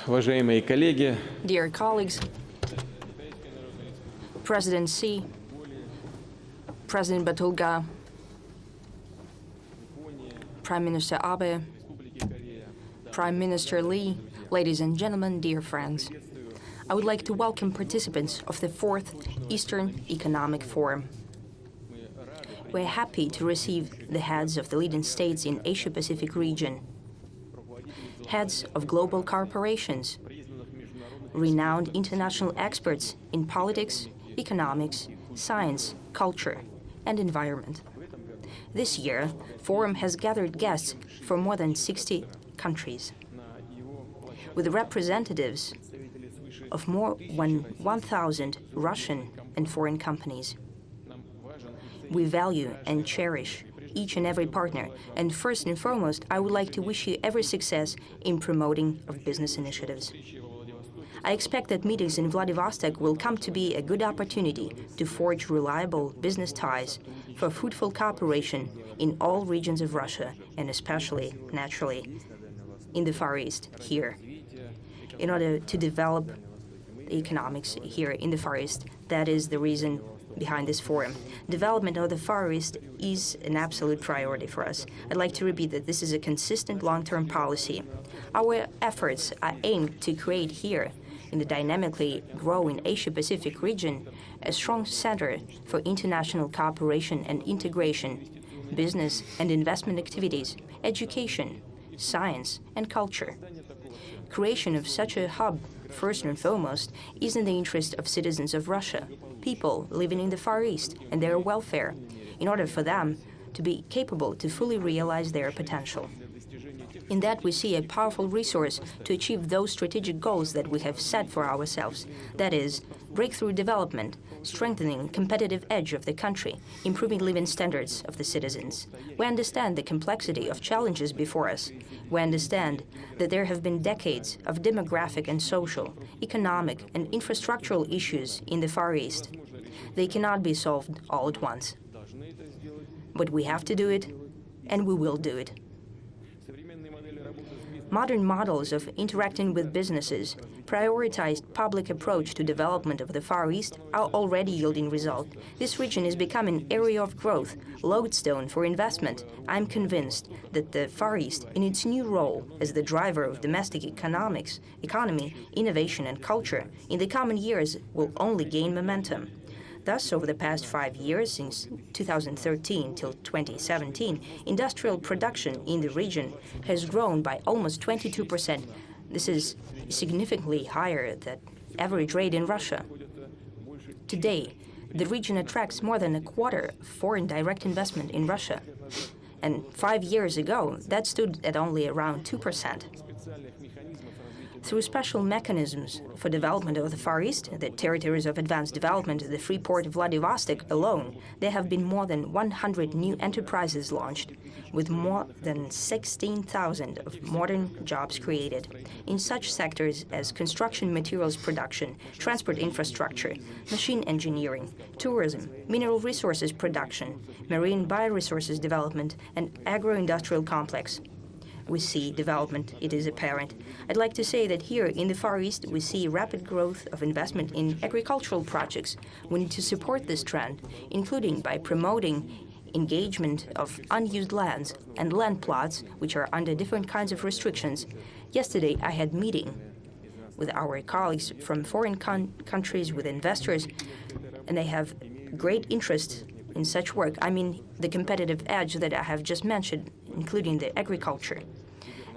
уважаемые коллеги. Dear colleagues, President Xi, President Batulga, Prime Minister Abe, Prime Minister Lee, ladies and gentlemen, dear friends. I would like to welcome participants of the 4th Eastern Economic Forum. We're happy to receive the heads of the leading states in Asia-Pacific region, heads of global corporations, renowned international experts in politics, economics, science, culture, and environment. This year, Forum has gathered guests from more than 60 countries, with representatives of more than 1,000 Russian and foreign companies. We value and cherish each and every partner, and first and foremost, I would like to wish you every success in promoting of business initiatives. I expect that meetings in Vladivostok will come to be a good opportunity to forge reliable business ties for fruitful cooperation in all regions of Russia, and especially, naturally, in the Far East here, in order to develop economics here in the Far East. That is the reason behind this forum. Development of the Far East is an absolute priority for us. I'd like to repeat that this is a consistent long-term policy. Our efforts are aimed to create here, in the dynamically growing Asia-Pacific region, a strong center for international cooperation and integration, business and investment activities, education, science, and culture. Creation of such a hub, first and foremost, is in the interest of citizens of Russia, people living in the Far East, and their welfare, in order for them to be capable to fully realize their potential. In that, we see a powerful resource to achieve those strategic goals that we have set for ourselves. That is, breakthrough development, strengthening competitive edge of the country, improving living standards of the citizens. We understand the complexity of challenges before us. We understand that there have been decades of demographic and social, economic, and infrastructural issues in the Far East. They cannot be solved all at once. But we have to do it, and we will do it. Modern models of interacting with businesses, prioritized public approach to development of the Far East are already yielding results. This region is becoming an area of growth, lodestone for investment. I'm convinced that the Far East, in its new role as the driver of domestic economy, innovation, and culture, in the coming years will only gain momentum. Thus, over the past 5 years, since 2013 till 2017, industrial production in the region has grown by almost 22%. This is significantly higher than average rate in Russia. Today, the region attracts more than a quarter of foreign direct investment in Russia. And 5 years ago, that stood at only around 2%. Through special mechanisms for development of the Far East, the territories of advanced development, the free port of Vladivostok alone, there have been more than 100 new enterprises launched, with more than 16,000 of modern jobs created in such sectors as construction materials production, transport infrastructure, machine engineering, tourism, mineral resources production, marine bioresources development, and agro-industrial complex. We see development, it is apparent. I'd like to say that here in the Far East, we see rapid growth of investment in agricultural projects. We need to support this trend, including by promoting engagement of unused lands and land plots, which are under different kinds of restrictions. Yesterday, I had a meeting with our colleagues from foreign countries, with investors, and they have great interest in such work. I mean, the competitive edge that I have just mentioned, including the agriculture.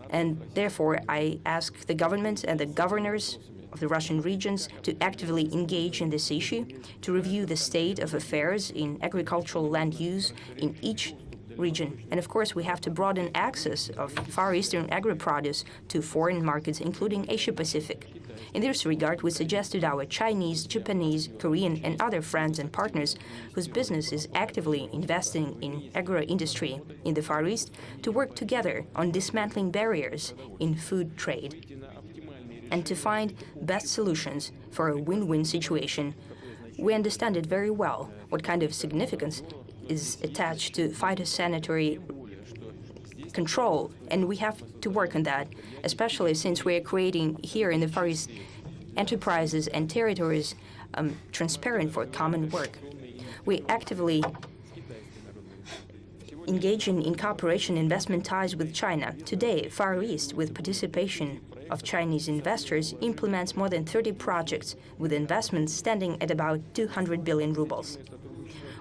And therefore, I ask the government and the governors of the Russian regions to actively engage in this issue, to review the state of affairs in agricultural land use in each region. And of course, we have to broaden access of Far Eastern agri-produce to foreign markets, including Asia-Pacific. In this regard, we suggested our Chinese, Japanese, Korean, and other friends and partners whose business is actively investing in agro-industry in the Far East to work together on dismantling barriers in food trade and to find best solutions for a win-win situation. We understand it very well, what kind of significance is attached to phytosanitary control, and we have to work on that, especially since we are creating here in the Far East enterprises and territories transparent for common work. We actively engaging in cooperation investment ties with China. Today, Far East, with participation of Chinese investors, implements more than 30 projects with investments standing at about 200 billion rubles.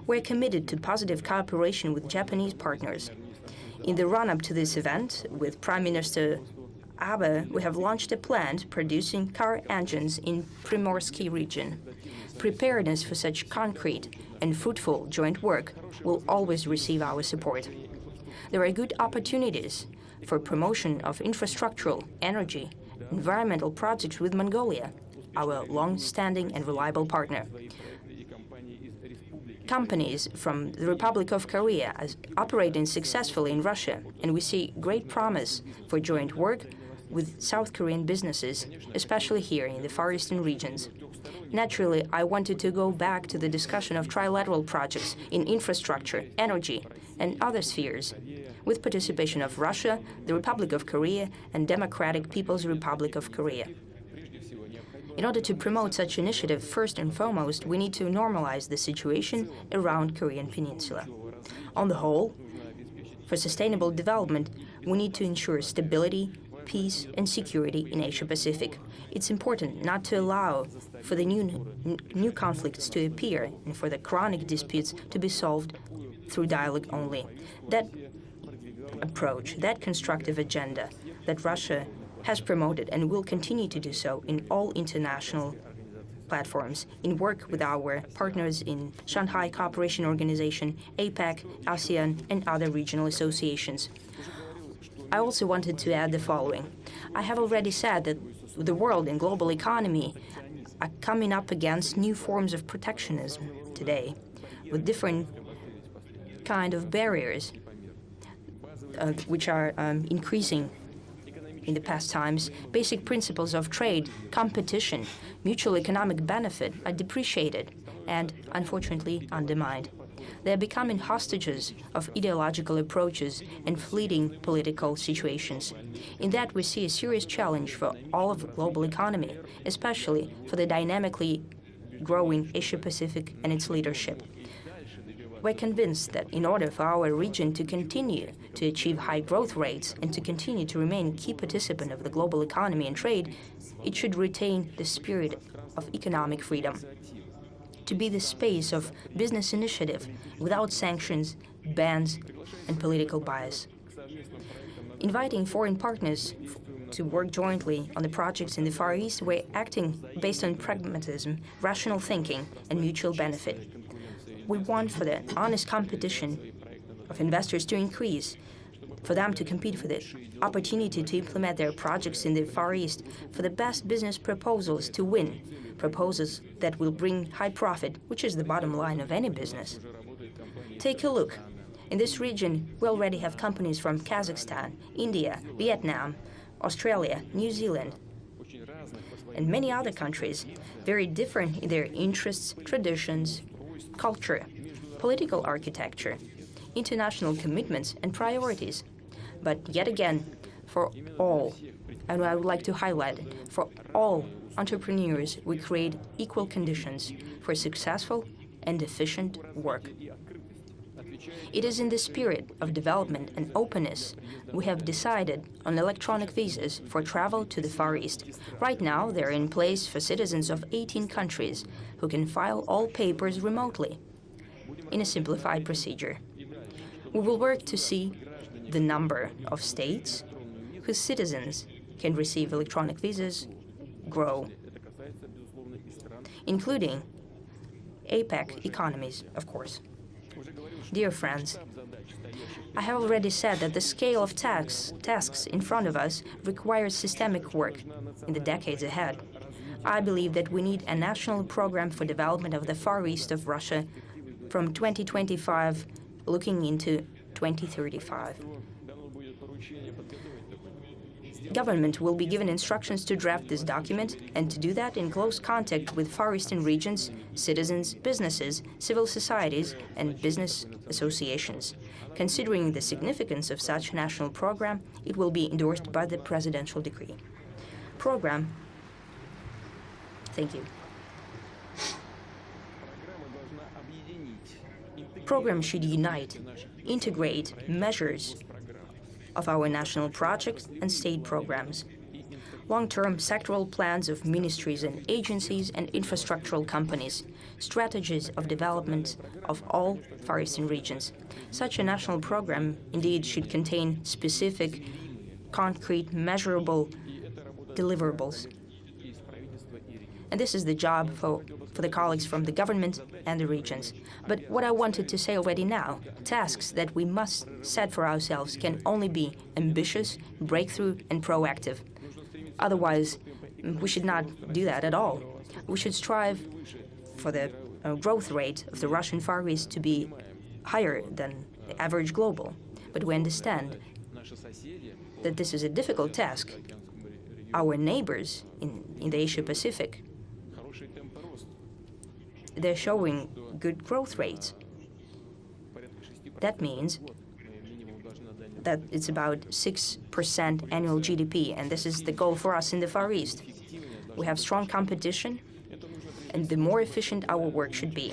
We're committed to positive cooperation with Japanese partners. In the run-up to this event, with Prime Minister Abe, we have launched a plant producing car engines in Primorsky region. Preparedness for such concrete and fruitful joint work will always receive our support. There are good opportunities for promotion of infrastructural, energy, environmental projects with Mongolia, our long-standing and reliable partner. Companies from the Republic of Korea are operating successfully in Russia, and we see great promise for joint work with South Korean businesses, especially here in the Far Eastern regions. Naturally, I wanted to go back to the discussion of trilateral projects in infrastructure, energy, and other spheres, with participation of Russia, the Republic of Korea, and Democratic People's Republic of Korea. In order to promote such initiative, first and foremost, we need to normalize the situation around Korean Peninsula. On the whole, for sustainable development, we need to ensure stability, peace, and security in Asia-Pacific. It's important not to allow for the new conflicts to appear and for the chronic disputes to be solved through dialogue only. That approach, that constructive agenda that Russia has promoted and will continue to do so in all international platforms, in work with our partners in Shanghai Cooperation Organization, APEC, ASEAN, and other regional associations. I also wanted to add the following. I have already said that the world and global economy are coming up against new forms of protectionism today, with different kind of barriers which are increasing in the past times. Basic principles of trade, competition, mutual economic benefit are depreciated and, unfortunately, undermined. They are becoming hostages of ideological approaches and fleeting political situations. In that, we see a serious challenge for all of the global economy, especially for the dynamically growing Asia-Pacific and its leadership. We're convinced that in order for our region to continue to achieve high growth rates and to continue to remain a key participant of the global economy and trade, it should retain the spirit of economic freedom, to be the space of business initiative without sanctions, bans, and political bias. Inviting foreign partners to work jointly on the projects in the Far East, we're acting based on pragmatism, rational thinking, and mutual benefit. We want for the honest competition of investors to increase, for them to compete for the opportunity to implement their projects in the Far East, for the best business proposals to win, proposals that will bring high profit, which is the bottom line of any business. Take a look. In this region, we already have companies from Kazakhstan, India, Vietnam, Australia, New Zealand, and many other countries, very different in their interests, traditions, culture, political architecture, international commitments and priorities. But yet again, for all, and I would like to highlight it, for all entrepreneurs, we create equal conditions for successful and efficient work. It is in the spirit of development and openness we have decided on electronic visas for travel to the Far East. Right now, they're in place for citizens of 18 countries who can file all papers remotely in a simplified procedure. We will work to see the number of states whose citizens can receive electronic visas grow, including APEC economies, of course. Dear friends, I have already said that the scale of tasks in front of us requires systemic work in the decades ahead. I believe that we need a national program for development of the Far East of Russia from 2025 looking into 2035. government will be given instructions to draft this document and to do that in close contact with Far Eastern regions, citizens, businesses, civil societies, and business associations. Considering the significance of such national program, it will be endorsed by the presidential decree. Thank you. Program should unite, integrate measures of our national projects and state programs. Long-term sectoral plans of ministries and agencies and infrastructural companies, strategies of development of all Far Eastern regions. Such a national program indeed should contain specific, concrete, measurable deliverables. And this is the job for the colleagues from the government and the regions. But what I wanted to say already now, tasks that we must set for ourselves can only be ambitious, breakthrough, and proactive. Otherwise, we should not do that at all. We should strive for the growth rate of the Russian Far East to be higher than the average global. But we understand that this is a difficult task. Our neighbors in the Asia-Pacific, they're showing good growth rates. That means that it's about 6% annual GDP, and this is the goal for us in the Far East. We have strong competition, and the more efficient our work should be.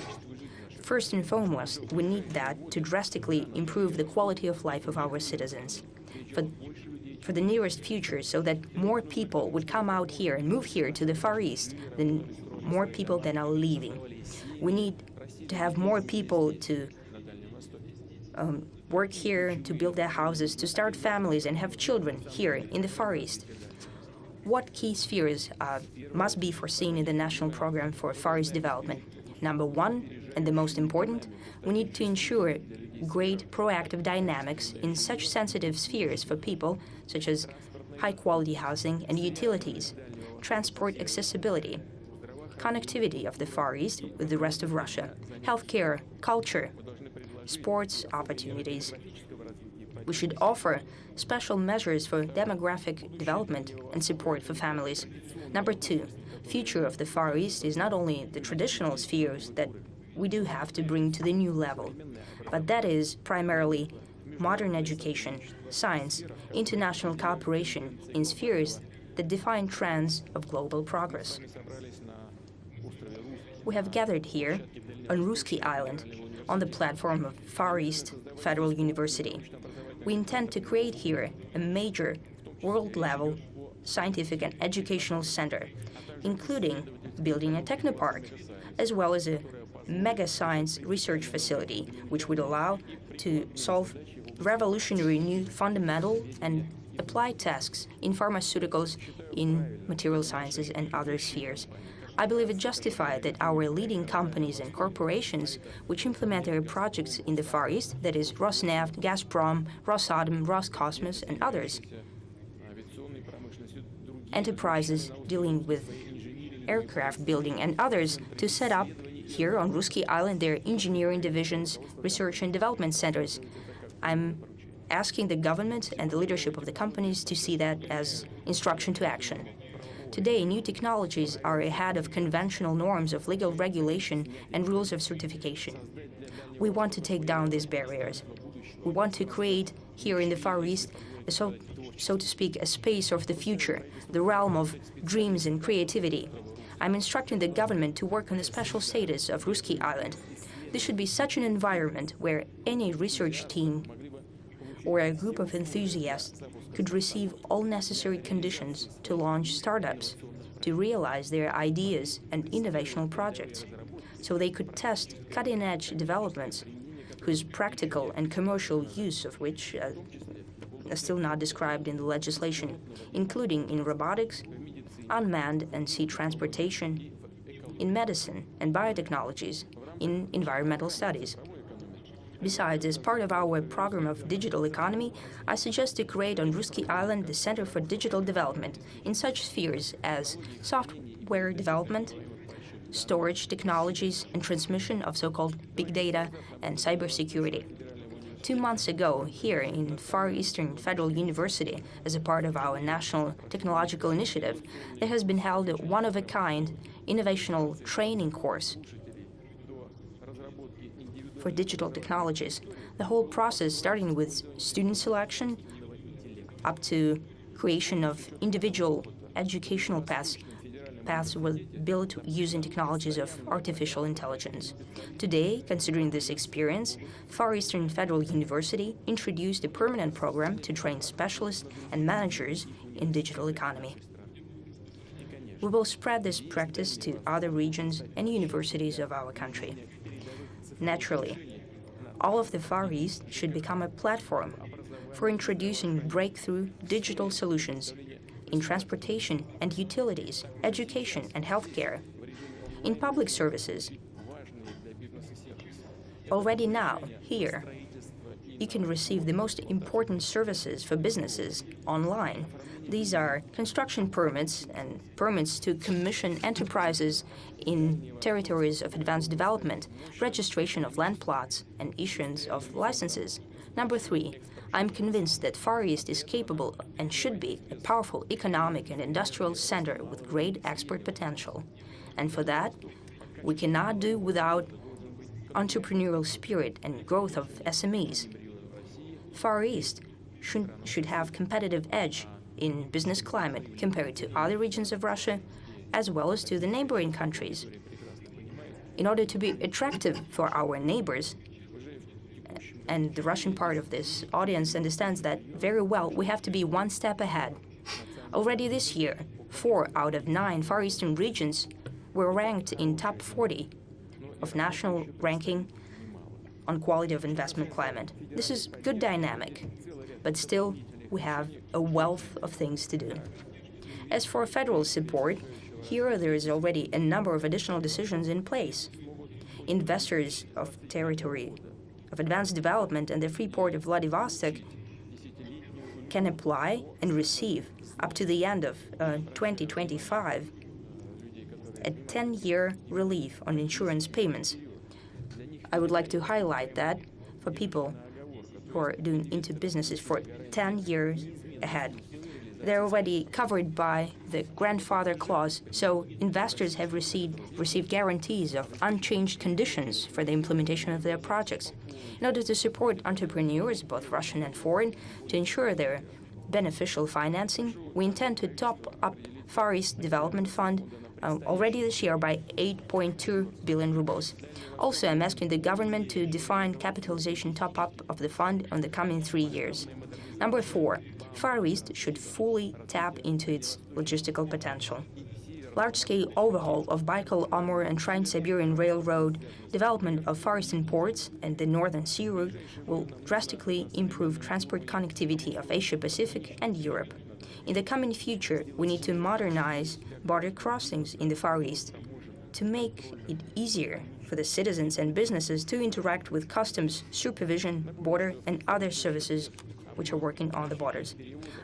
First and foremost, we need that to drastically improve the quality of life of our citizens. For the nearest future, so that more people would come out here and move here to the Far East than more people than are leaving. We need to have more people to work here, to build their houses, to start families and have children here in the Far East. What key spheres must be foreseen in the national program for Far East development? Number one, and the most important, we need to ensure great proactive dynamics in such sensitive spheres for people, such as high-quality housing and utilities, transport accessibility, connectivity of the Far East with the rest of Russia, healthcare, culture, sports opportunities. We should offer special measures for demographic development and support for families. Number two, future of the Far East is not only the traditional spheres that we do have to bring to the new level, but that is primarily modern education, science, international cooperation in spheres that define trends of global progress. We have gathered here on Ruski Island, on the platform of Far East Federal University. We intend to create here a major world-level scientific and educational center, including building a technopark, as well as a mega science research facility, which would allow to solve revolutionary new fundamental and applied tasks in pharmaceuticals, in material sciences, and other spheres. I believe it justified that our leading companies and corporations which implement their projects in the Far East, that is Rosneft, Gazprom, Rosatom, Roscosmos, and others, enterprises dealing with aircraft building and others, to set up here on Ruski Island their engineering divisions, research and development centers. I'm asking the government and the leadership of the companies to see that as instruction to action. Today, new technologies are ahead of conventional norms of legal regulation and rules of certification. We want to take down these barriers. We want to create here in the Far East, so to speak, a space of the future, the realm of dreams and creativity. I'm instructing the government to work on the special status of Ruski Island. This should be such an environment where any research team or a group of enthusiasts could receive all necessary conditions to launch startups, to realize their ideas and innovational projects, so they could test cutting-edge developments whose practical and commercial use of which are still not described in the legislation, including in robotics, unmanned and sea transportation, in medicine and biotechnologies, in environmental studies. Besides, as part of our program of digital economy, I suggest to create on Ruski Island the Center for Digital Development in such spheres as software development, storage technologies, and transmission of so-called big data and cybersecurity. 2 months ago, here in Far Eastern Federal University, as a part of our National Technological Initiative, there has been held a one-of-a-kind innovational training course for digital technologies. The whole process, starting with student selection up to creation of individual educational paths were built using technologies of artificial intelligence. Today, considering this experience, Far Eastern Federal University introduced a permanent program to train specialists and managers in digital economy. We will spread this practice to other regions and universities of our country. Naturally, all of the Far East should become a platform for introducing breakthrough digital solutions in transportation and utilities, education and healthcare, in public services. Already now, here, you can receive the most important services for businesses online. These are construction permits and permits to commission enterprises in territories of advanced development, registration of land plots, and issuance of licenses. Number 3, I'm convinced that Far East is capable and should be a powerful economic and industrial center with great export potential. And for that, we cannot do without entrepreneurial spirit and growth of SMEs. Far East should have competitive edge in business climate compared to other regions of Russia, as well as to the neighboring countries. In order to be attractive for our neighbors, and the Russian part of this audience understands that very well, we have to be one step ahead. Already this year, 4 out of 9 Far Eastern regions were ranked in top 40 of national ranking on quality of investment climate. This is good dynamic, but still we have a wealth of things to do. As for federal support, here there is already a number of additional decisions in place. Investors of territory of advanced development and the free port of Vladivostok can apply and receive up to the end of 2025 a 10-year relief on insurance payments. I would like to highlight that for people who are doing into businesses for 10 years ahead. They're already covered by the grandfather clause, so investors have received guarantees of unchanged conditions for the implementation of their projects. In order to support entrepreneurs, both Russian and foreign, to ensure their beneficial financing, we intend to top up Far East Development Fund already this year by 8.2 billion rubles. Also, I'm asking the government to define capitalization top-up of the fund on the coming 3 years. Number 4, Far East should fully tap into its logistical potential. Large-scale overhaul of Baikal-Amur and Trans-Siberian Railroad, development of Far Eastern ports and the Northern Sea Route will drastically improve transport connectivity of Asia-Pacific and Europe. In the coming future, we need to modernize border crossings in the Far East to make it easier for the citizens and businesses to interact with customs, supervision, border, and other services which are working on the borders.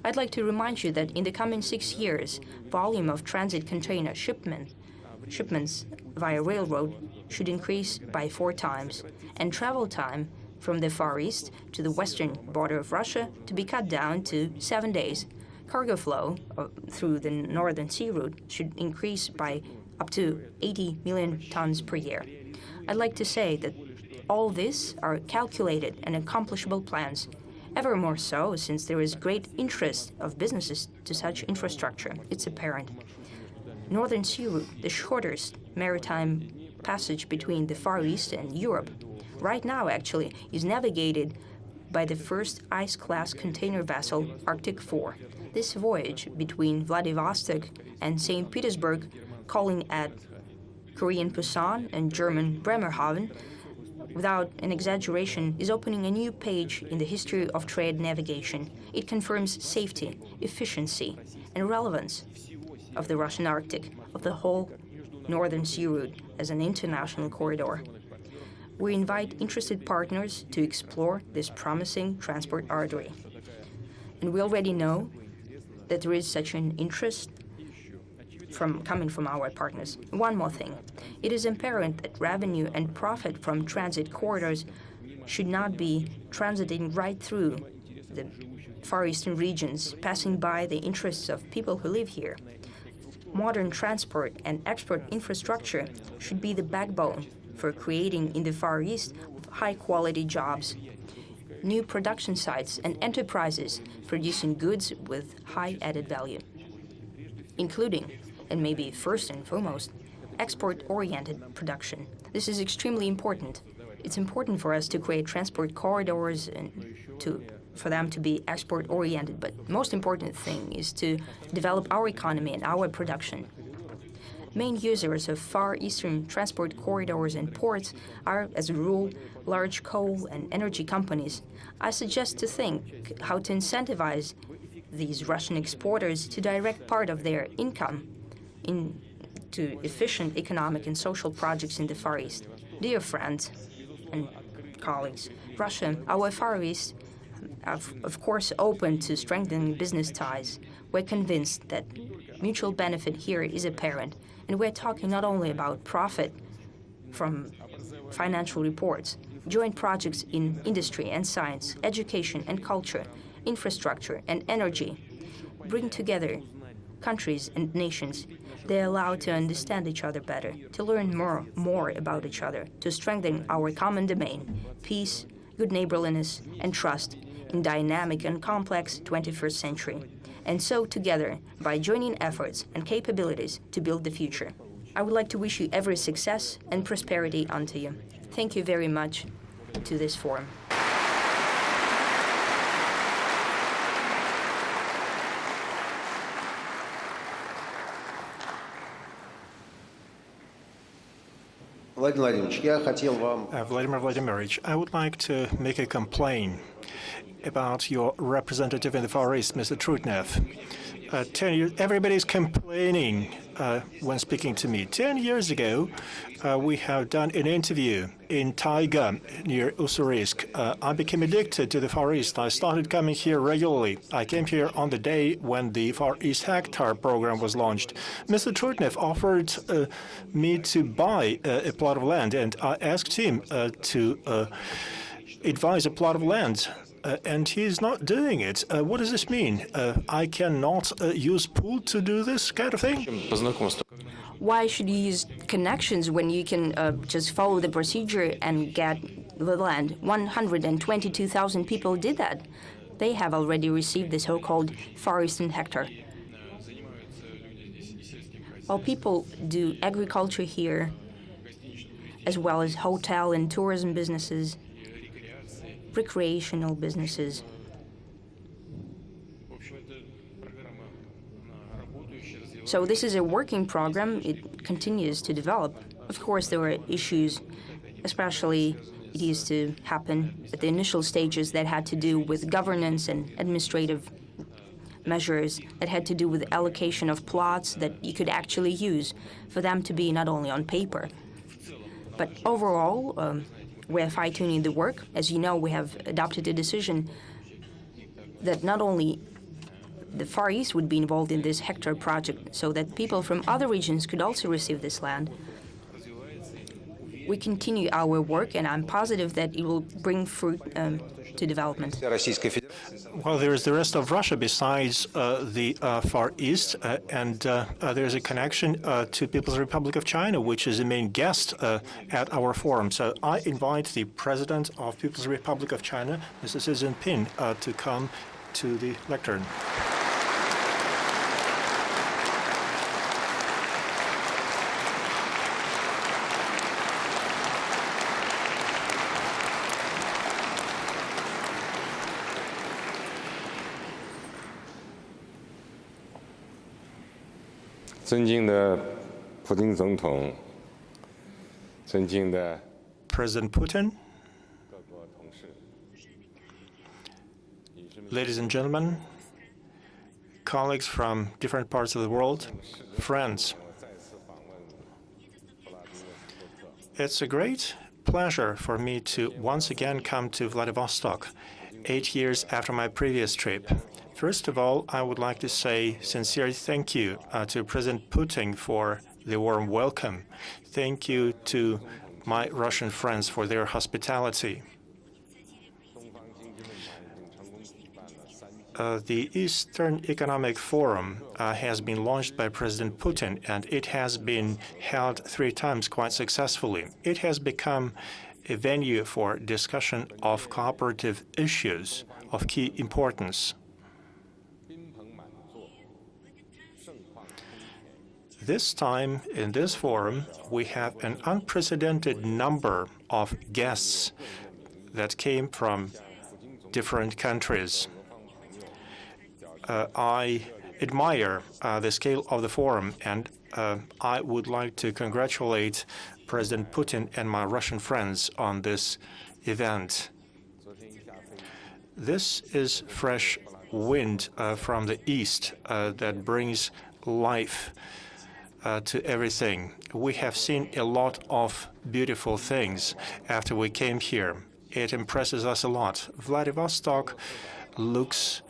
I'd like to remind you that in the coming 6 years, volume of transit container shipments via railroad should increase by 4 times, and travel time from the Far East to the western border of Russia to be cut down to 7 days. Cargo flow through the Northern Sea Route should increase by up to 80 million tons per year. I'd like to say that all this are calculated and accomplishable plans, ever more so since there is great interest of businesses to such infrastructure. It's apparent. Northern Sea Route, the shortest maritime passage between the Far East and Europe, right now actually is navigated by the first ice-class container vessel Arctic 4. This voyage between Vladivostok and St. Petersburg, calling at Korean Busan and German Bremerhaven, without an exaggeration, is opening a new page in the history of trade navigation. It confirms safety, efficiency, and relevance of the Russian Arctic, of the whole Northern Sea Route as an international corridor. We invite interested partners to explore this promising transport artery. And we already know that there is such an interest coming from our partners. One more thing. It is apparent that revenue and profit from transit corridors should not be transiting right through the Far Eastern regions, passing by the interests of people who live here. Modern transport and export infrastructure should be the backbone for creating in the Far East high-quality jobs, new production sites and enterprises producing goods with high added value, including, and maybe first and foremost, export-oriented production. This is extremely important. It's important for us to create transport corridors and for them to be export-oriented, but most important thing is to develop our economy and our production. Main users of Far Eastern transport corridors and ports are, as a rule, large coal and energy companies. I suggest to think how to incentivize these Russian exporters to direct part of their income into efficient economic and social projects in the Far East. Dear friends and colleagues, Russia, our Far East, are of course open to strengthening business ties. We're convinced that mutual benefit here is apparent, and we're talking not only about profit from financial reports, joint projects in industry and science, education and culture, infrastructure and energy bring together countries and nations. They allow to understand each other better, to learn more about each other, to strengthen our common domain, peace, good neighborliness, and trust in dynamic and complex 21st century. And so together, by joining efforts and capabilities to build the future. I would like to wish you every success and prosperity unto you. Thank you very much to this forum. Vladimir Vladimirovich, I would like to make a complaint about your representative in the Far East, Mr. Trutnev. Everybody's complaining when speaking to me. 10 years ago, we have done an interview in Taiga near Ussurisk. I became addicted to the Far East. I started coming here regularly. I came here on the day when the Far East Hectare program was launched. Mr. Trutnev offered me to buy a plot of land, and I asked him to advise a plot of land. And he's not doing it. What does this mean? I cannot use pool to do this kind of thing? Why should you use connections when you can just follow the procedure and get the land? 122,000 people did that. They have already received the so-called Far Eastern Hectare. While people do agriculture here, as well as hotel and tourism businesses, recreational businesses. So this is a working program. It continues to develop. Of course, there are issues, especially it used to happen at the initial stages that had to do with governance and administrative measures that had to do with allocation of plots that you could actually use for them to be not only on paper. But overall, we're fine-tuning the work. As you know, we have adopted a decision that not only the Far East would be involved in this hectare project so that people from other regions could also receive this land. We continue our work, and I'm positive that it will bring fruit to development. Well, there is the rest of Russia besides the Far East, and there's a connection to People's Republic of China, which is the main guest at our forum. So I invite the President of People's Republic of China, Mr. Xi Jinping, to come to the lectern. President Putin, ladies and gentlemen, colleagues from different parts of the world, friends, it's a great pleasure for me to once again come to Vladivostok, 8 years after my previous trip. First of all, I would like to say sincere thank you to President Putin for the warm welcome. Thank you to my Russian friends for their hospitality. The Eastern Economic Forum has been launched by President Putin, and it has been held 3 times quite successfully. It has become a venue for discussion of cooperative issues of key importance. This time, in this forum, we have an unprecedented number of guests that came from different countries. I admire the scale of the forum, and I would like to congratulate President Putin and my Russian friends on this event. This is fresh wind from the east that brings life to everything. We have seen a lot of beautiful things after we came here. It impresses us a lot. Vladivostok looks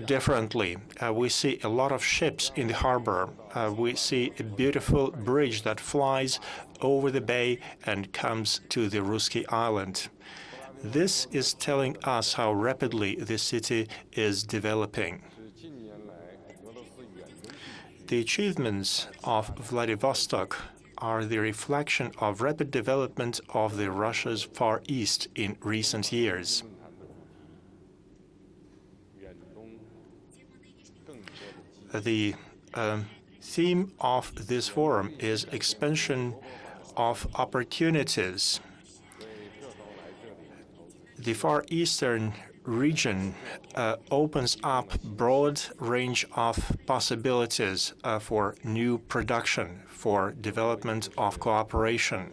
differently. We see a lot of ships in the harbor. We see a beautiful bridge that flies over the bay and comes to the Ruski Island. This is telling us how rapidly the city is developing. The achievements of Vladivostok are the reflection of rapid development of the Russia's Far East in recent years. The theme of this forum is expansion of opportunities. The Far Eastern region opens up broad range of possibilities for new production, for development of cooperation.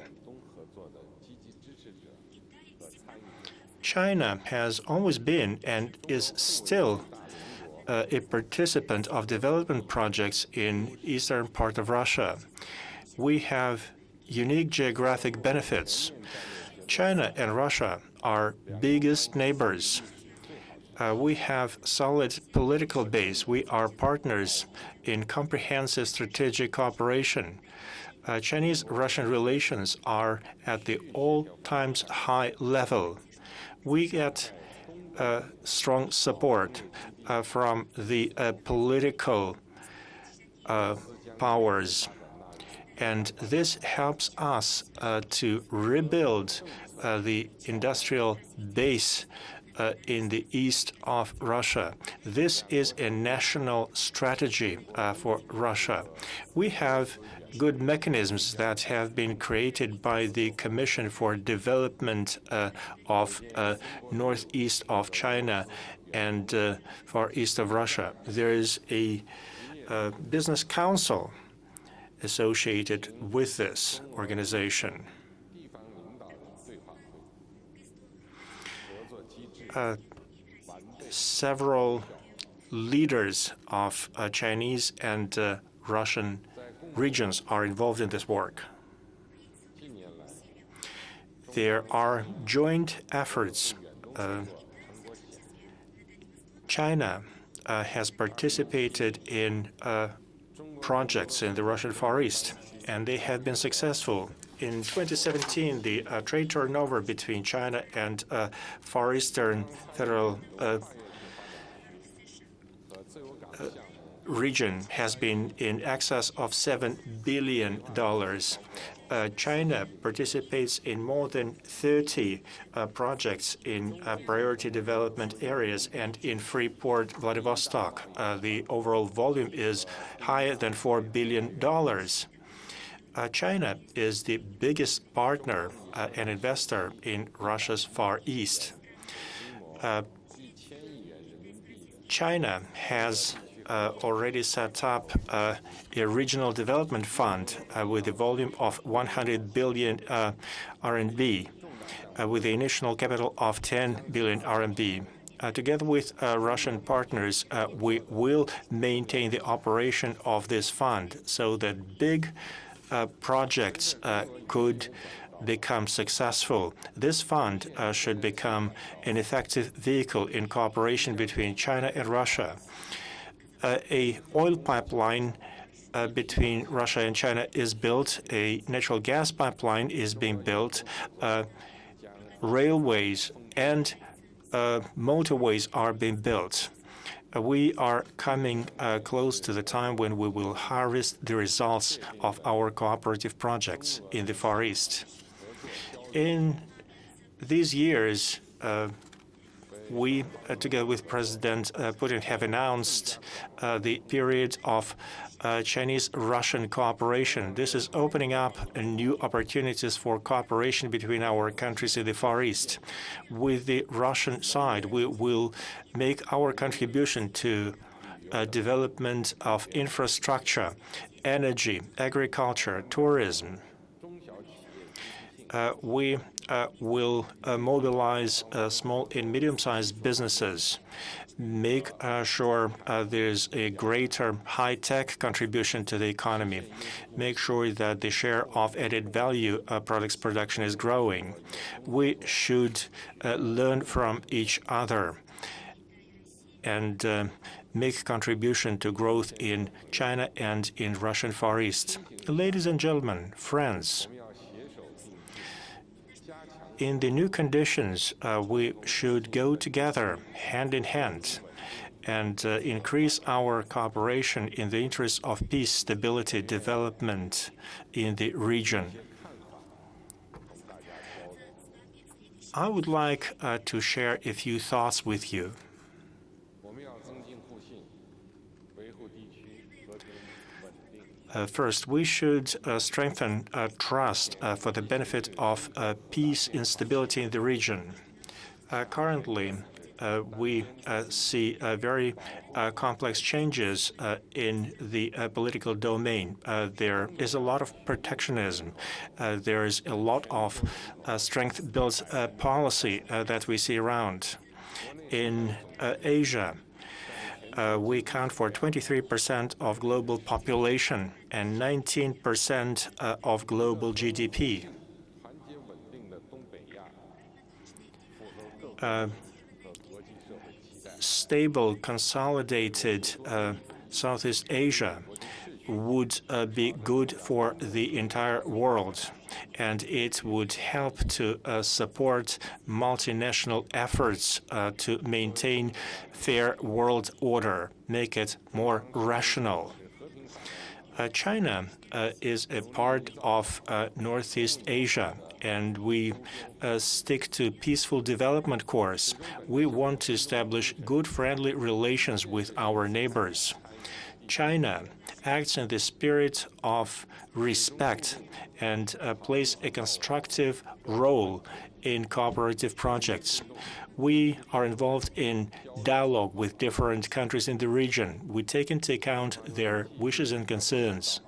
China has always been and is still a participant of development projects in eastern part of Russia. We have unique geographic benefits. China and Russia are biggest neighbors. We have solid political base. We are partners in comprehensive strategic cooperation. Chinese-Russian relations are at the all-time high level. We get strong support from the political powers, and this helps us to rebuild the industrial base in the east of Russia. This is a national strategy for Russia. We have good mechanisms that have been created by the Commission for Development of northeast of China and far east of Russia. There is a business council associated with this organization. Several leaders of Chinese and Russian regions are involved in this work. There are joint efforts. China has participated in projects in the Russian Far East, and they have been successful. In 2017, the trade turnover between China and Far Eastern Federal region has been in excess of $7 billion. China participates in more than 30 projects in priority development areas and in Freeport, Vladivostok. The overall volume is higher than $4 billion. China is the biggest partner and investor in Russia's Far East. China has already set up a regional development fund with a volume of 100 billion RMB, with the initial capital of 10 billion RMB. Together with Russian partners, we will maintain the operation of this fund so that big projects could become successful. This fund should become an effective vehicle in cooperation between China and Russia. A oil pipeline between Russia and China is built. A natural gas pipeline is being built. Railways and motorways are being built. We are coming close to the time when we will harvest the results of our cooperative projects in the Far East. In these years, we, together with President Putin, have announced the period of Chinese-Russian cooperation. This is opening up new opportunities for cooperation between our countries in the Far East. With the Russian side, we will make our contribution to development of infrastructure, energy, agriculture, tourism. We will mobilize small and medium-sized businesses, make sure there's a greater high-tech contribution to the economy, make sure that the share of added value products production is growing. We should learn from each other and make contribution to growth in China and in Russian Far East. Ladies and gentlemen, friends, in the new conditions, we should go together, hand in hand, and increase our cooperation in the interest of peace, stability, development in the region. I would like to share a few thoughts with you. First, we should strengthen trust for the benefit of peace and stability in the region. Currently, we see very complex changes in the political domain. There is a lot of protectionism. There is a lot of strength-built policy that we see around. In Asia, we account for 23% of global population and 19% of global GDP. Stable, consolidated Southeast Asia would be good for the entire world, and it would help to support multinational efforts to maintain fair world order, make it more rational. China is a part of Northeast Asia, and we stick to peaceful development course. We want to establish good, friendly relations with our neighbors. China acts in the spirit of respect and plays a constructive role in cooperative projects. We are involved in dialogue with different countries in the region. We take into account their wishes and concerns.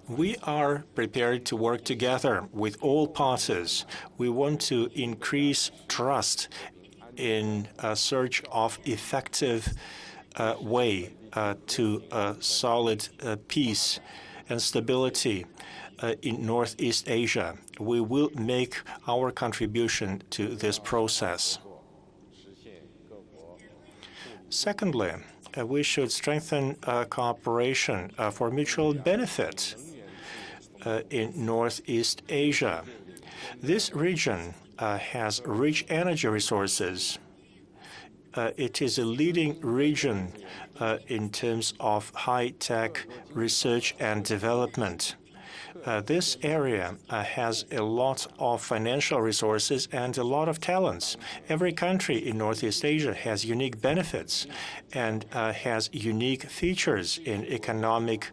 We are prepared to work together with all parties. We want to increase trust in a search of effective way to solid peace and stability in Northeast Asia. We will make our contribution to this process. Secondly, we should strengthen cooperation for mutual benefit in Northeast Asia. This region has rich energy resources. It is a leading region in terms of high-tech research and development. This area has a lot of financial resources and a lot of talents. Every country in Northeast Asia has unique benefits and has unique features in economic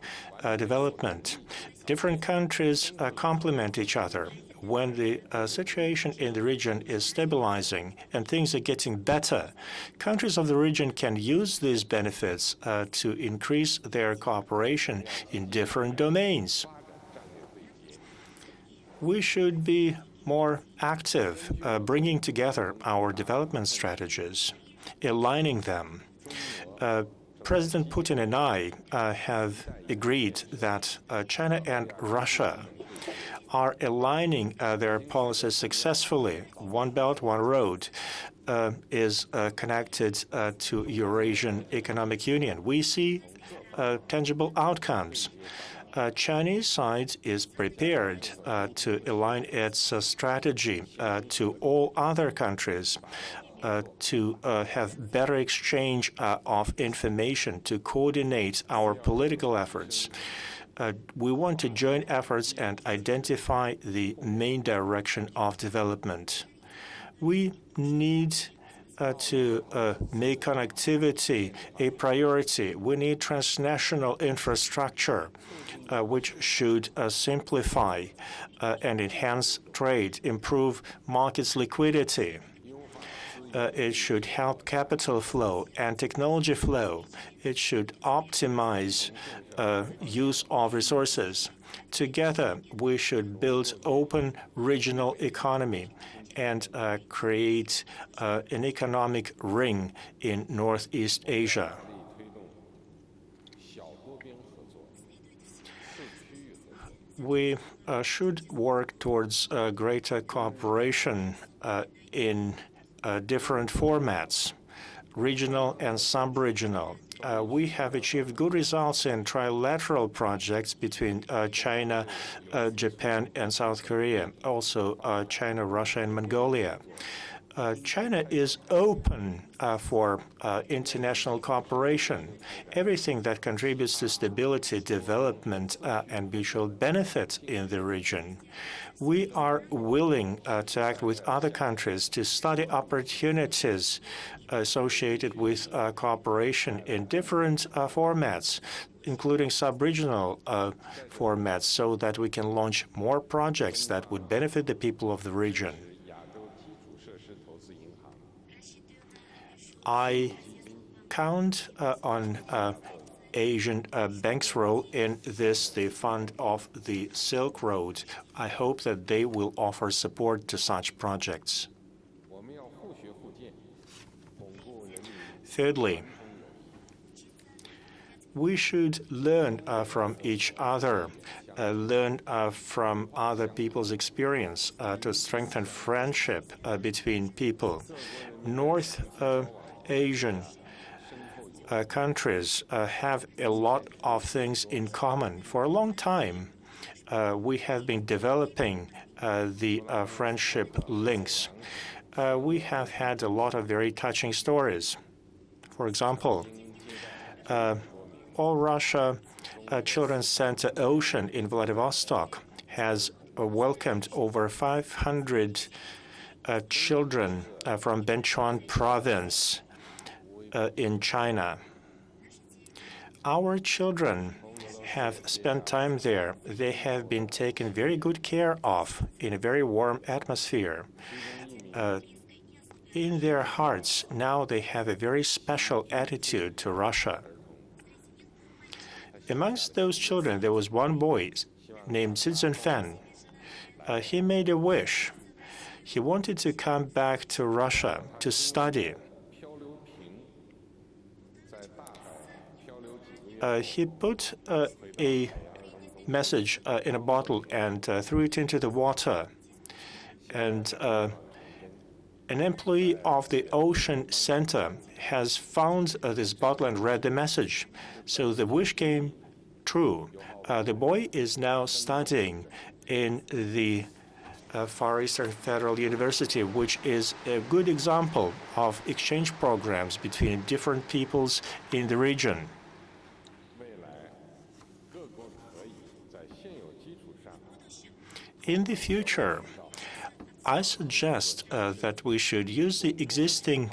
development. Different countries complement each other. When the situation in the region is stabilizing and things are getting better, countries of the region can use these benefits to increase their cooperation in different domains. We should be more active, bringing together our development strategies, aligning them. President Putin and I have agreed that China and Russia are aligning their policies successfully. One Belt, One Road is connected to Eurasian Economic Union. We see tangible outcomes. Chinese side is prepared to align its strategy to all other countries. to have better exchange of information, to coordinate our political efforts. We want to join efforts and identify the main direction of development. We need to make connectivity a priority. We need transnational infrastructure, which should simplify and enhance trade, improve markets' liquidity. It should help capital flow and technology flow. It should optimize use of resources. Together, we should build open regional economy and create an economic ring in Northeast Asia. We should work towards greater cooperation in different formats, regional and sub-regional. We have achieved good results in trilateral projects between China, Japan, and South Korea, also China, Russia, and Mongolia. China is open for international cooperation. Everything that contributes to stability, development, and mutual benefit in the region. We are willing to act with other countries to study opportunities associated with cooperation in different formats, including sub-regional formats, so that we can launch more projects that would benefit the people of the region. I count on Asian banks' role in this, the Fund of the Silk Road. I hope that they will offer support to such projects. Thirdly, we should learn from each other, learn from other people's experience to strengthen friendship between people. North Asian countries have a lot of things in common. For a long time, we have been developing the friendship links. We have had a lot of very touching stories. For example, All Russia Children's Center Ocean in Vladivostok has welcomed over 500 children from Benchuan province in China. Our children have spent time there. They have been taken very good care of in a very warm atmosphere. In their hearts, now they have a very special attitude to Russia. Amongst those children, there was one boy named Citizen Fan. He made a wish. He wanted to come back to Russia to study. He put a message in a bottle and threw it into the water. And an employee of the Ocean Center has found this bottle and read the message. So the wish came true. The boy is now studying in the Far Eastern Federal University, which is a good example of exchange programs between different peoples in the region. In the future, I suggest that we should use the existing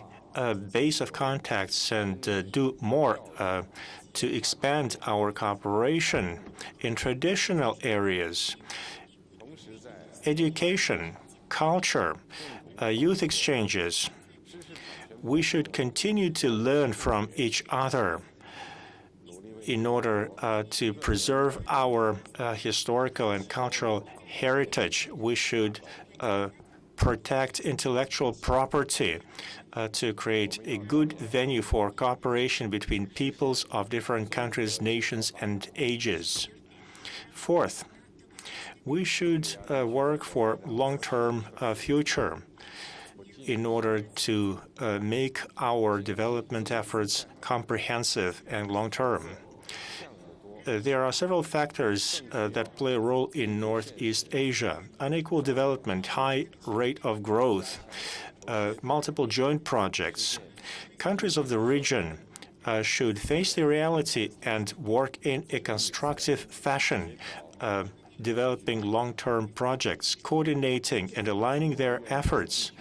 base of contacts and do more to expand our cooperation in traditional areas. Education, culture, youth exchanges. We should continue to learn from each other in order to preserve our historical and cultural heritage. We should protect intellectual property to create a good venue for cooperation between peoples of different countries, nations, and ages. Fourth, we should work for long-term future in order to make our development efforts comprehensive and long-term. There are several factors that play a role in Northeast Asia. Unequal development, high rate of growth, multiple joint projects. Countries of the region should face the reality and work in a constructive fashion, developing long-term projects, coordinating and aligning their efforts.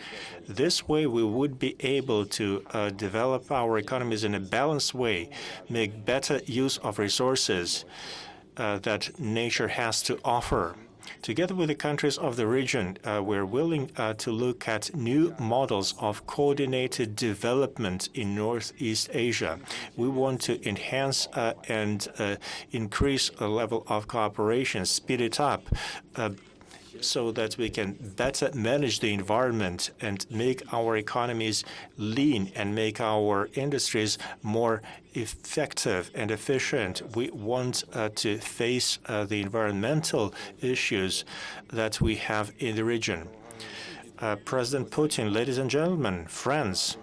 This way, we would be able to develop our economies in a balanced way, make better use of resources that nature has to offer. Together with the countries of the region, we're willing to look at new models of coordinated development in Northeast Asia. We want to enhance and increase the level of cooperation, speed it up, so that we can better manage the environment and make our economies lean and make our industries more effective and efficient. We want to face the environmental issues that we have in the region. President Putin, ladies and gentlemen, friends,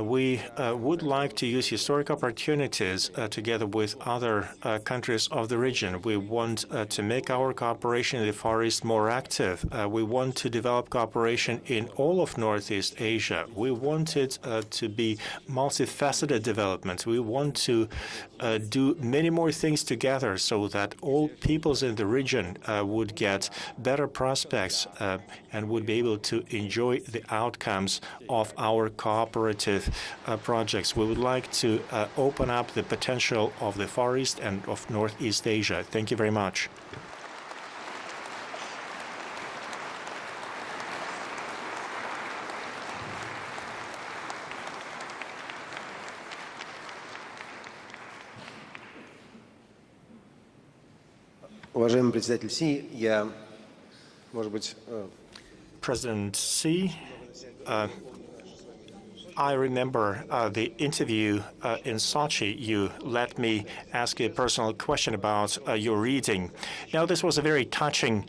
we would like to use historic opportunities together with other countries of the region. We want to make our cooperation in the Far East more active. We want to develop cooperation in all of Northeast Asia. We want it to be multifaceted development. We want to do many more things together so that all peoples in the region would get better prospects and would be able to enjoy the outcomes of our cooperative projects. We would like to open up the potential of the Far East and of Northeast Asia. Thank you very much. Уважаемый председатель Си, President Xi, I remember the interview in Sochi. You let me ask you a personal question about your reading. Now, this was a very touching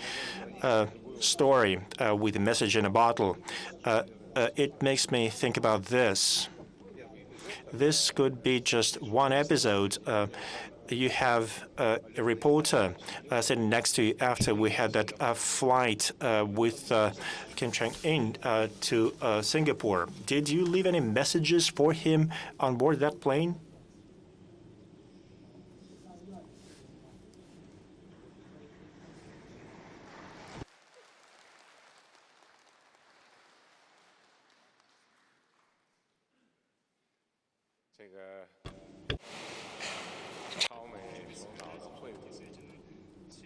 story with a message in a bottle. It makes me think about this. This could be just one episode. You have a reporter sitting next to you after we had that flight with Kim Chang-in to Singapore. Did you leave any messages for him on board that plane?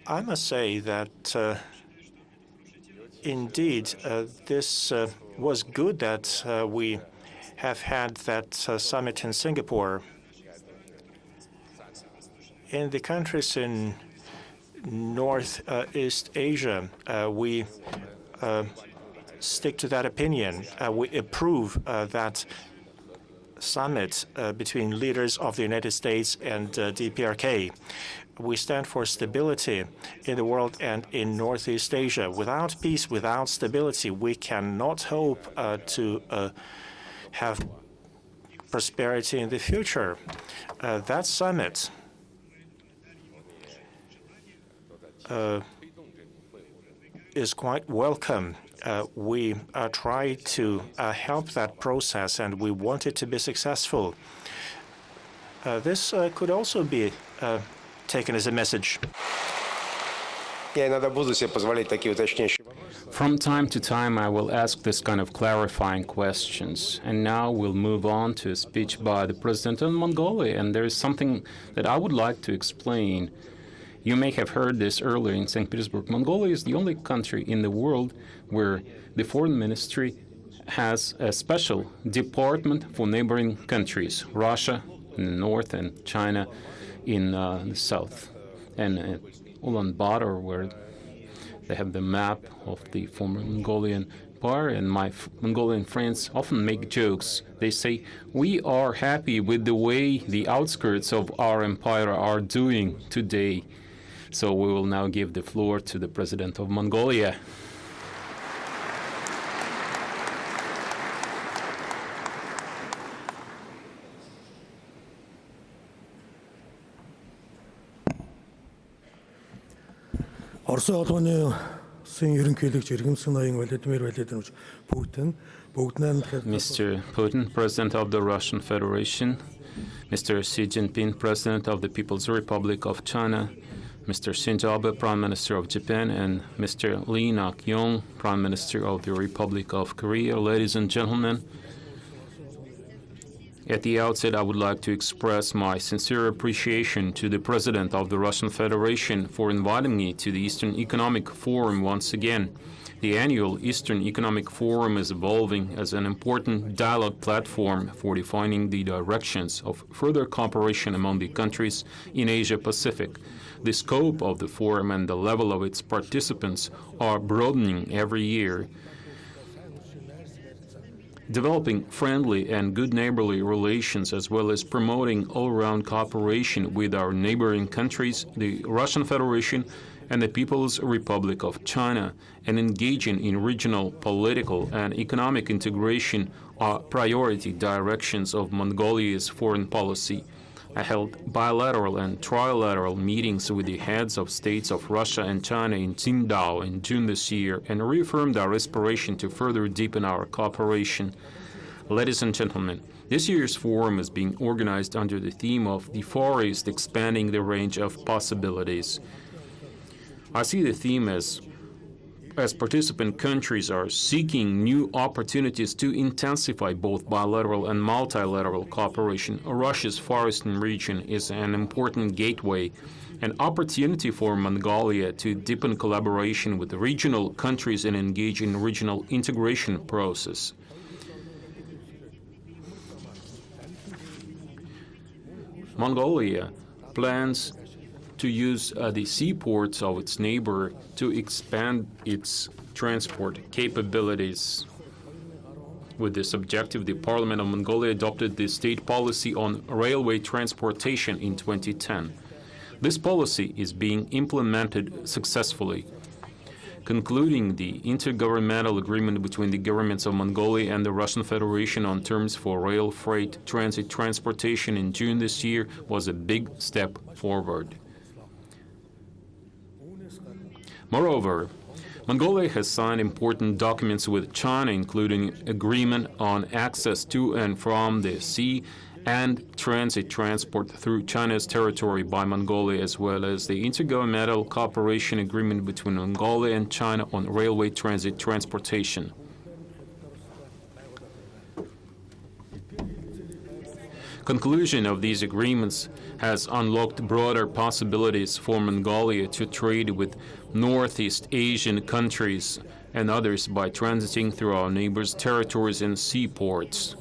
I must say that indeed this was good that we have had that summit in Singapore. In the countries in Northeast Asia, we stick to that opinion. We approve that summit between leaders of the United States and DPRK. We stand for stability in the world and in Northeast Asia. Without peace, without stability, we cannot hope to have prosperity in the future. That summit is quite welcome. We try to help that process, and we want it to be successful. This could also be taken as a message. From time to time, I will ask this kind of clarifying questions. And now we'll move on to a speech by the President of Mongolia. And there is something that I would like to explain. You may have heard this earlier in St. Petersburg. Mongolia is the only country in the world where the foreign ministry has a special department for neighboring countries, Russia in the north and China in the south. And Ulaanbaatar, where they have the map of the former Mongolian Empire, and my Mongolian friends often make jokes. They say, we are happy with the way the outskirts of our empire are doing today. So we will now give the floor to the President of Mongolia. Орсын улманы Mr. Putin, President of the Russian Federation, Mr. Xi Jinping, President of the People's Republic of China, Mr. Shinzo Abe, Prime Minister of Japan, and Mr. Lee Nak-yong, Prime Minister of the Republic of Korea. Ladies and gentlemen, at the outset, I would like to express my sincere appreciation to the President of the Russian Federation for inviting me to the Eastern Economic Forum once again. The annual Eastern Economic Forum is evolving as an important dialogue platform for defining the directions of further cooperation among the countries in Asia-Pacific. The scope of the forum and the level of its participants are broadening every year. Developing friendly and good neighborly relations, as well as promoting all-round cooperation with our neighboring countries, the Russian Federation and the People's Republic of China, and engaging in regional political and economic integration are priority directions of Mongolia's foreign policy. I held bilateral and trilateral meetings with the heads of states of Russia and China in Qingdao in June this year and reaffirmed our aspiration to further deepen our cooperation. Ladies and gentlemen, this year's forum is being organized under the theme of the Far East expanding the range of possibilities. I see the theme as participant countries are seeking new opportunities to intensify both bilateral and multilateral cooperation. Russia's Far Eastern region is an important gateway, an opportunity for Mongolia to deepen collaboration with regional countries and engage in regional integration process. Mongolia plans to use the seaports of its neighbor to expand its transport capabilities. With this objective, the Parliament of Mongolia adopted the state policy on railway transportation in 2010. This policy is being implemented successfully. Concluding the intergovernmental agreement between the governments of Mongolia and the Russian Federation on terms for rail freight transit transportation in June this year was a big step forward. Moreover, Mongolia has signed important documents with China, including agreement on access to and from the sea and transit transport through China's territory by Mongolia, as well as the intergovernmental cooperation agreement between Mongolia and China on railway transit transportation. Conclusion of these agreements has unlocked broader possibilities for Mongolia to trade with Northeast Asian countries and others by transiting through our neighbors' territories and seaports.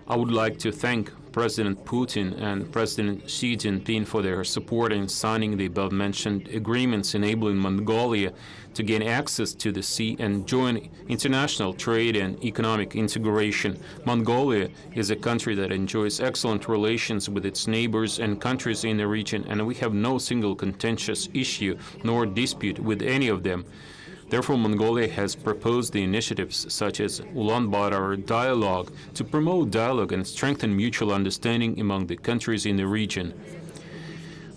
I would like to thank President Putin and President Xi Jinping for their support in signing the above-mentioned agreements enabling Mongolia to gain access to the sea and join international trade and economic integration. Mongolia is a country that enjoys excellent relations with its neighbors and countries in the region, and we have no single contentious issue nor dispute with any of them. Therefore, Mongolia has proposed the initiatives such as Ulaanbaatar Dialogue to promote dialogue and strengthen mutual understanding among the countries in the region.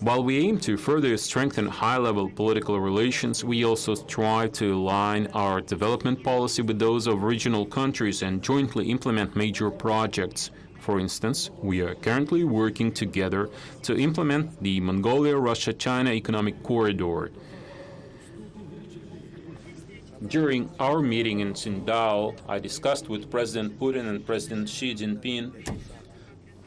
While we aim to further strengthen high-level political relations, we also strive to align our development policy with those of regional countries and jointly implement major projects. For instance, we are currently working together to implement the Mongolia-Russia-China Economic Corridor. During our meeting in Qingdao, I discussed with President Putin and President Xi Jinping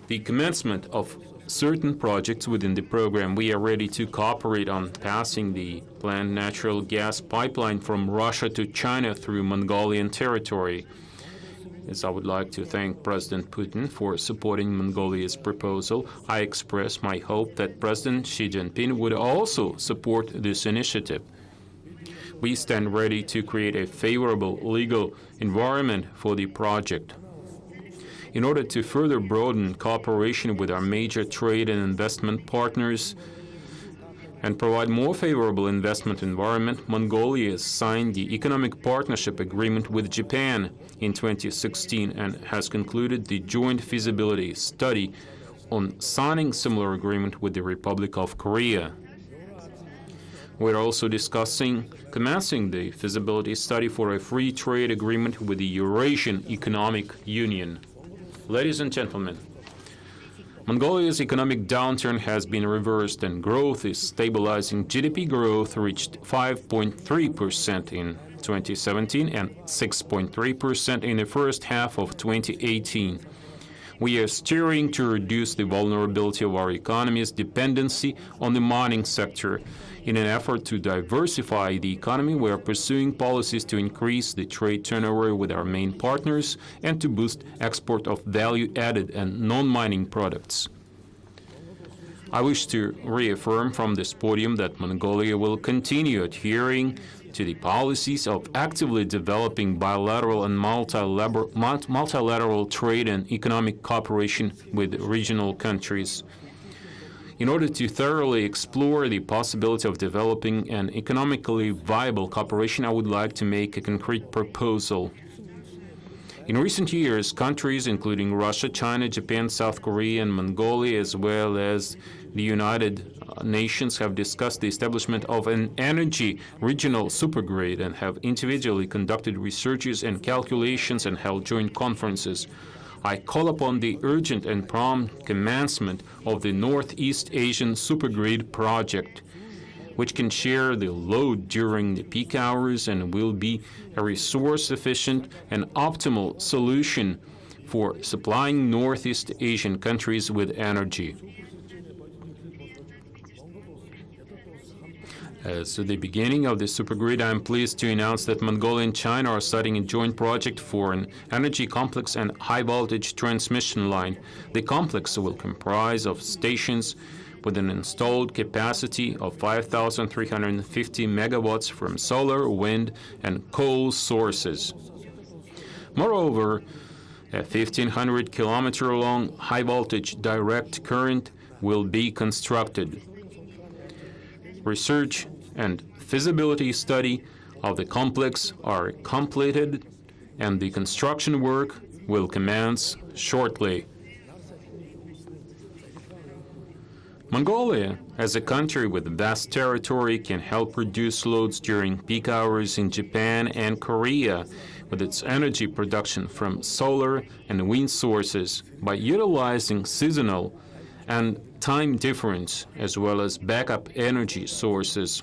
the commencement of certain projects within the program. We are ready to cooperate on passing the planned natural gas pipeline from Russia to China through Mongolian territory. As I would like to thank President Putin for supporting Mongolia's proposal, I express my hope that President Xi Jinping would also support this initiative. We stand ready to create a favorable legal environment for the project. In order to further broaden cooperation with our major trade and investment partners and provide more favorable investment environment, Mongolia signed the Economic Partnership Agreement with Japan in 2016 and has concluded the joint feasibility study on signing similar agreement with the Republic of Korea. We're also discussing commencing the feasibility study for a free trade agreement with the Eurasian Economic Union. Ladies and gentlemen, Mongolia's economic downturn has been reversed and growth is stabilizing. GDP growth reached 5.3% in 2017 and 6.3% in the first half of 2018. We are steering to reduce the vulnerability of our economy's dependency on the mining sector. In an effort to diversify the economy, we are pursuing policies to increase the trade turnover with our main partners and to boost export of value-added and non-mining products. I wish to reaffirm from this podium that Mongolia will continue adhering to the policies of actively developing bilateral and multilateral trade and economic cooperation with regional countries. In order to thoroughly explore the possibility of developing an economically viable cooperation, I would like to make a concrete proposal. In recent years, countries including Russia, China, Japan, South Korea, and Mongolia, as well as the United Nations, have discussed the establishment of an energy regional supergrid and have individually conducted researches and calculations and held joint conferences. I call upon the urgent and prompt commencement of the Northeast Asian Supergrid project, which can share the load during the peak hours and will be a resource-efficient and optimal solution for supplying Northeast Asian countries with energy. As to the beginning of the supergrid, I am pleased to announce that Mongolia and China are starting a joint project for an energy complex and high-voltage transmission line. The complex will comprise of stations with an installed capacity of 5,350 megawatts from solar, wind, and coal sources. Moreover, a 1,500-kilometer-long high-voltage direct current will be constructed. Research and feasibility study of the complex are completed, and the construction work will commence shortly. Mongolia, as a country with vast territory, can help reduce loads during peak hours in Japan and Korea with its energy production from solar and wind sources by utilizing seasonal and time difference as well as backup energy sources.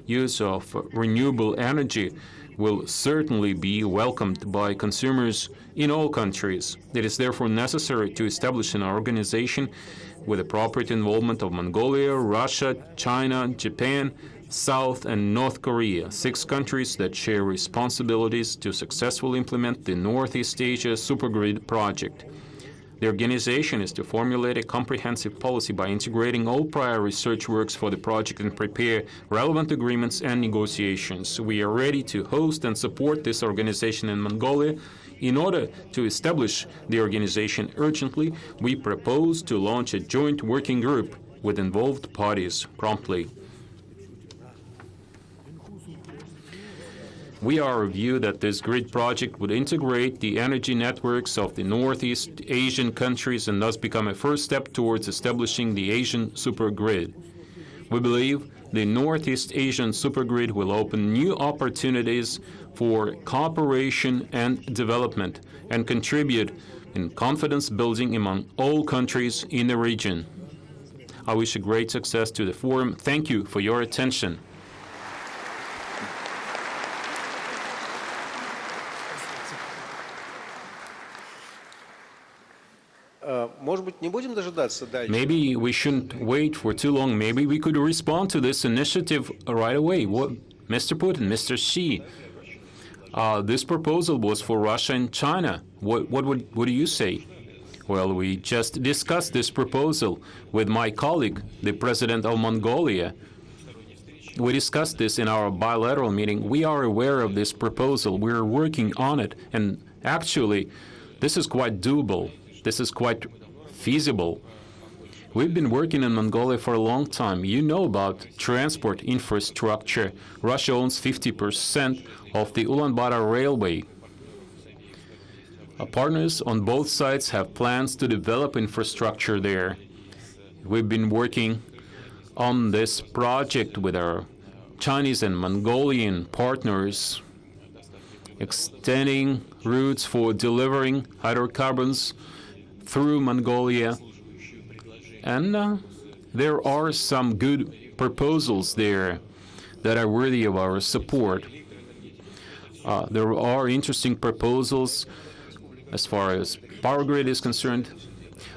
Use of renewable energy will certainly be welcomed by consumers in all countries. It is therefore necessary to establish an organization with appropriate involvement of Mongolia, Russia, China, Japan, South and North Korea, 6 countries that share responsibilities to successfully implement the Northeast Asia Supergrid project. The organization is to formulate a comprehensive policy by integrating all prior research works for the project and prepare relevant agreements and negotiations. We are ready to host and support this organization in Mongolia. In order to establish the organization urgently, we propose to launch a joint working group with involved parties promptly. We are of view that this grid project would integrate the energy networks of the Northeast Asian countries and thus become a first step towards establishing the Asian supergrid. We believe the Northeast Asian supergrid will open new opportunities for cooperation and development and contribute in confidence building among all countries in the region. I wish a great success to the forum. Thank you for your attention. Maybe we shouldn't wait for too long. Maybe we could respond to this initiative right away. Mr. Putin, Mr. Xi, this proposal was for Russia and China. What do you say? Well, we just discussed this proposal with my colleague, the President of Mongolia. We discussed this in our bilateral meeting. We are aware of this proposal. We're working on it. And actually, this is quite doable. This is quite feasible. We've been working in Mongolia for a long time. You know about transport infrastructure. Russia owns 50% of the Ulaanbaatar railway. Partners on both sides have plans to develop infrastructure there. We've been working on this project with our Chinese and Mongolian partners, extending routes for delivering hydrocarbons through Mongolia. And there are some good proposals there that are worthy of our support. There are interesting proposals as far as power grid is concerned.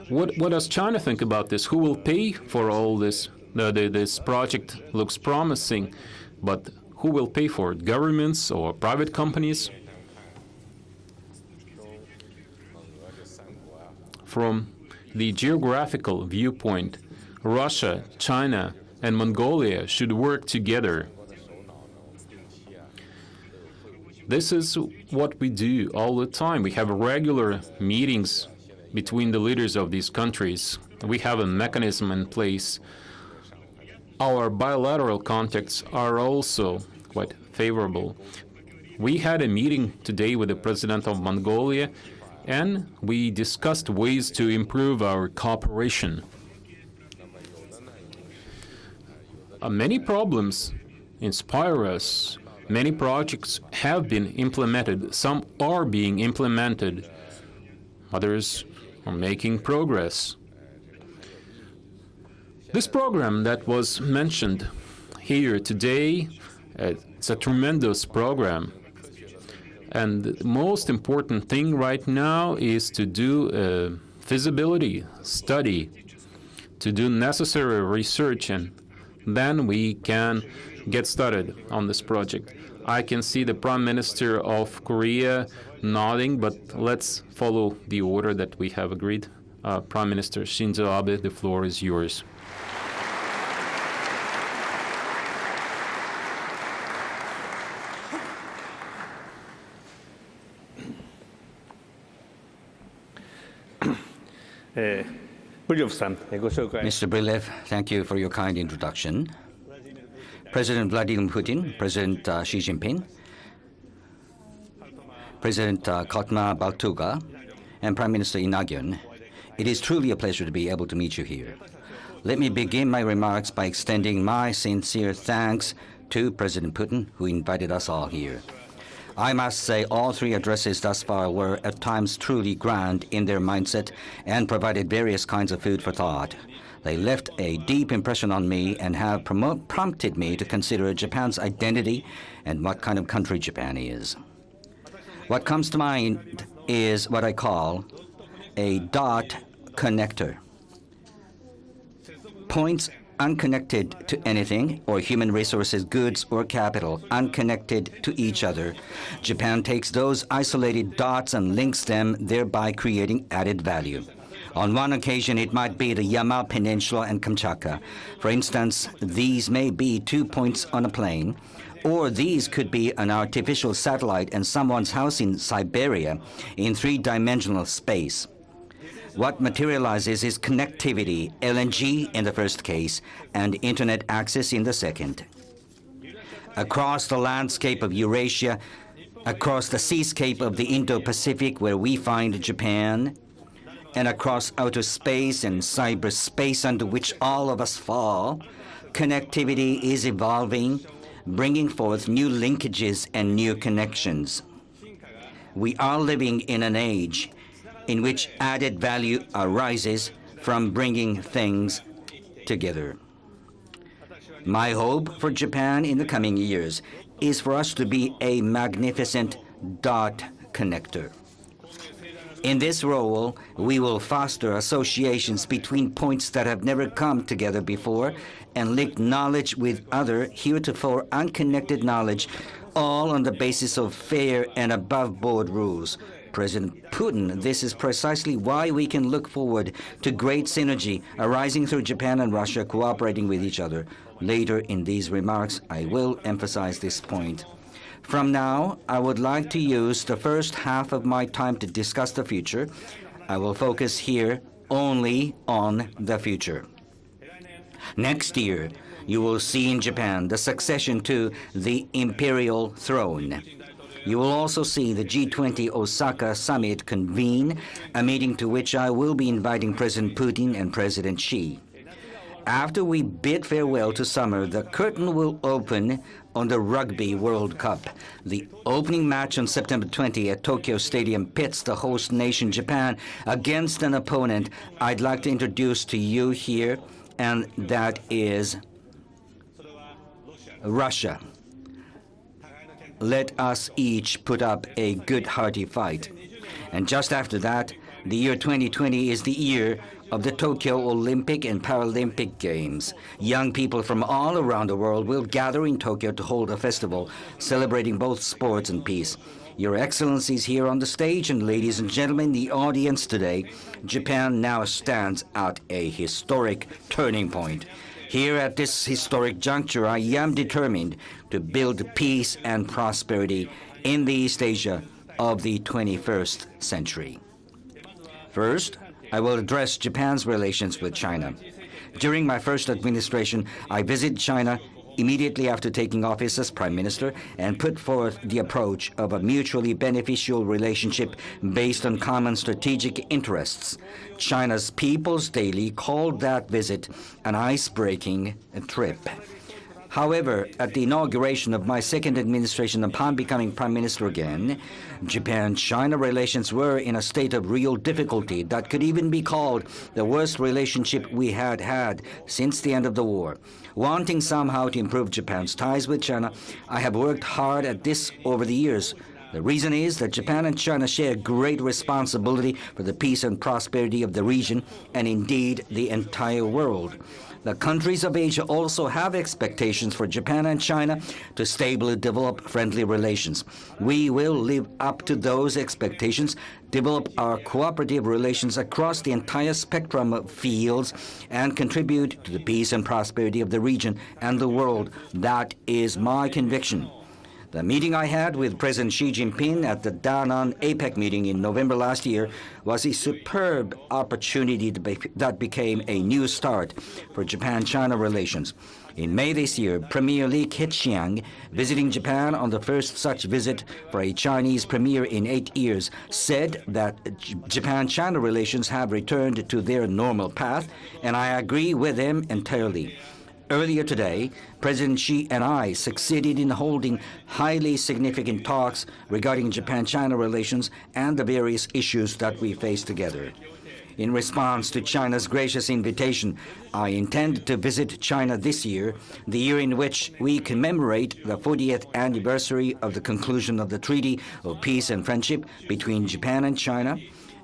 What does China think about this? Who will pay for all this? This project looks promising, but who will pay for it? Governments or private companies? From the geographical viewpoint, Russia, China, and Mongolia should work together. This is what we do all the time. We have regular meetings between the leaders of these countries. We have a mechanism in place. Our bilateral contacts are also quite favorable. We had a meeting today with the president of Mongolia, and we discussed ways to improve our cooperation. Many problems inspire us. Many projects have been implemented. Some are being implemented. Others are making progress. This program that was mentioned here today, it's a tremendous program. And the most important thing right now is to do a feasibility study, to do necessary research, and then we can get started on this project. I can see the Prime Minister of Korea nodding, but let's follow the order that we have agreed. Prime Minister Shinzo Abe, the floor is yours. Mr. Brilev, thank you for your kind introduction. President Vladimir Putin, President Xi Jinping, President Kotma Baltuga, and Prime Minister Inagyon, it is truly a pleasure to be able to meet you here. Let me begin my remarks by extending my sincere thanks to President Putin, who invited us all here. I must say all three addresses thus far were at times truly grand in their mindset and provided various kinds of food for thought. They left a deep impression on me and have prompted me to consider Japan's identity and what kind of country Japan is. What comes to mind is what I call a dot connector. Points unconnected to anything, or human resources, goods, or capital, unconnected to each other. Japan takes those isolated dots and links them, thereby creating added value. On one occasion, it might be the Yama Peninsula and Kamchatka. For instance, these may be 2 points on a plane, or these could be an artificial satellite and someone's house in Siberia in three-dimensional space. What materializes is connectivity, LNG in the first case, and internet access in the second. Across the landscape of Eurasia, across the seascape of the Indo-Pacific where we find Japan, and across outer space and cyberspace under which all of us fall, connectivity is evolving, bringing forth new linkages and new connections. We are living in an age in which added value arises from bringing things together. My hope for Japan in the coming years is for us to be a magnificent dot connector. In this role, we will foster associations between points that have never come together before and link knowledge with other heretofore unconnected knowledge, all on the basis of fair and above-board rules. President Putin, this is precisely why we can look forward to great synergy arising through Japan and Russia cooperating with each other. Later in these remarks, I will emphasize this point. From now, I would like to use the first half of my time to discuss the future. I will focus here only on the future. Next year, you will see in Japan the succession to the imperial throne. You will also see the G20 Osaka Summit convene, a meeting to which I will be inviting President Putin and President Xi. After we bid farewell to summer, the curtain will open on the Rugby World Cup. The opening match on September 20 at Tokyo Stadium pits the host nation Japan against an opponent I'd like to introduce to you here, and that is Russia. Let us each put up a good hearty fight. And just after that, the year 2020 is the year of the Tokyo Olympic and Paralympic Games. Young people from all around the world will gather in Tokyo to hold a festival celebrating both sports and peace. Your Excellencies here on the stage and ladies and gentlemen, the audience today, Japan now stands at a historic turning point. Here at this historic juncture, I am determined to build peace and prosperity in the East Asia of the 21st century. First, I will address Japan's relations with China. During my first administration, I visited China immediately after taking office as Prime Minister and put forth the approach of a mutually beneficial relationship based on common strategic interests. China's People's Daily called that visit an ice-breaking trip. However, at the inauguration of my second administration upon becoming Prime Minister again, Japan-China relations were in a state of real difficulty that could even be called the worst relationship we had had since the end of the war. Wanting somehow to improve Japan's ties with China, I have worked hard at this over the years. The reason is that Japan and China share great responsibility for the peace and prosperity of the region and indeed the entire world. The countries of Asia also have expectations for Japan and China to stably develop friendly relations. We will live up to those expectations, develop our cooperative relations across the entire spectrum of fields, and contribute to the peace and prosperity of the region and the world. That is my conviction. The meeting I had with President Xi Jinping at the Da Nang APEC meeting in November last year was a superb opportunity that became a new start for Japan-China relations. In May this year, Premier Li Keqiang, visiting Japan on the first such visit for a Chinese premier in 8 years, said that Japan-China relations have returned to their normal path, and I agree with him entirely. Earlier today, President Xi and I succeeded in holding highly significant talks regarding Japan-China relations and the various issues that we face together. In response to China's gracious invitation, I intend to visit China this year, the year in which we commemorate the 40th anniversary of the conclusion of the Treaty of Peace and Friendship between Japan and China.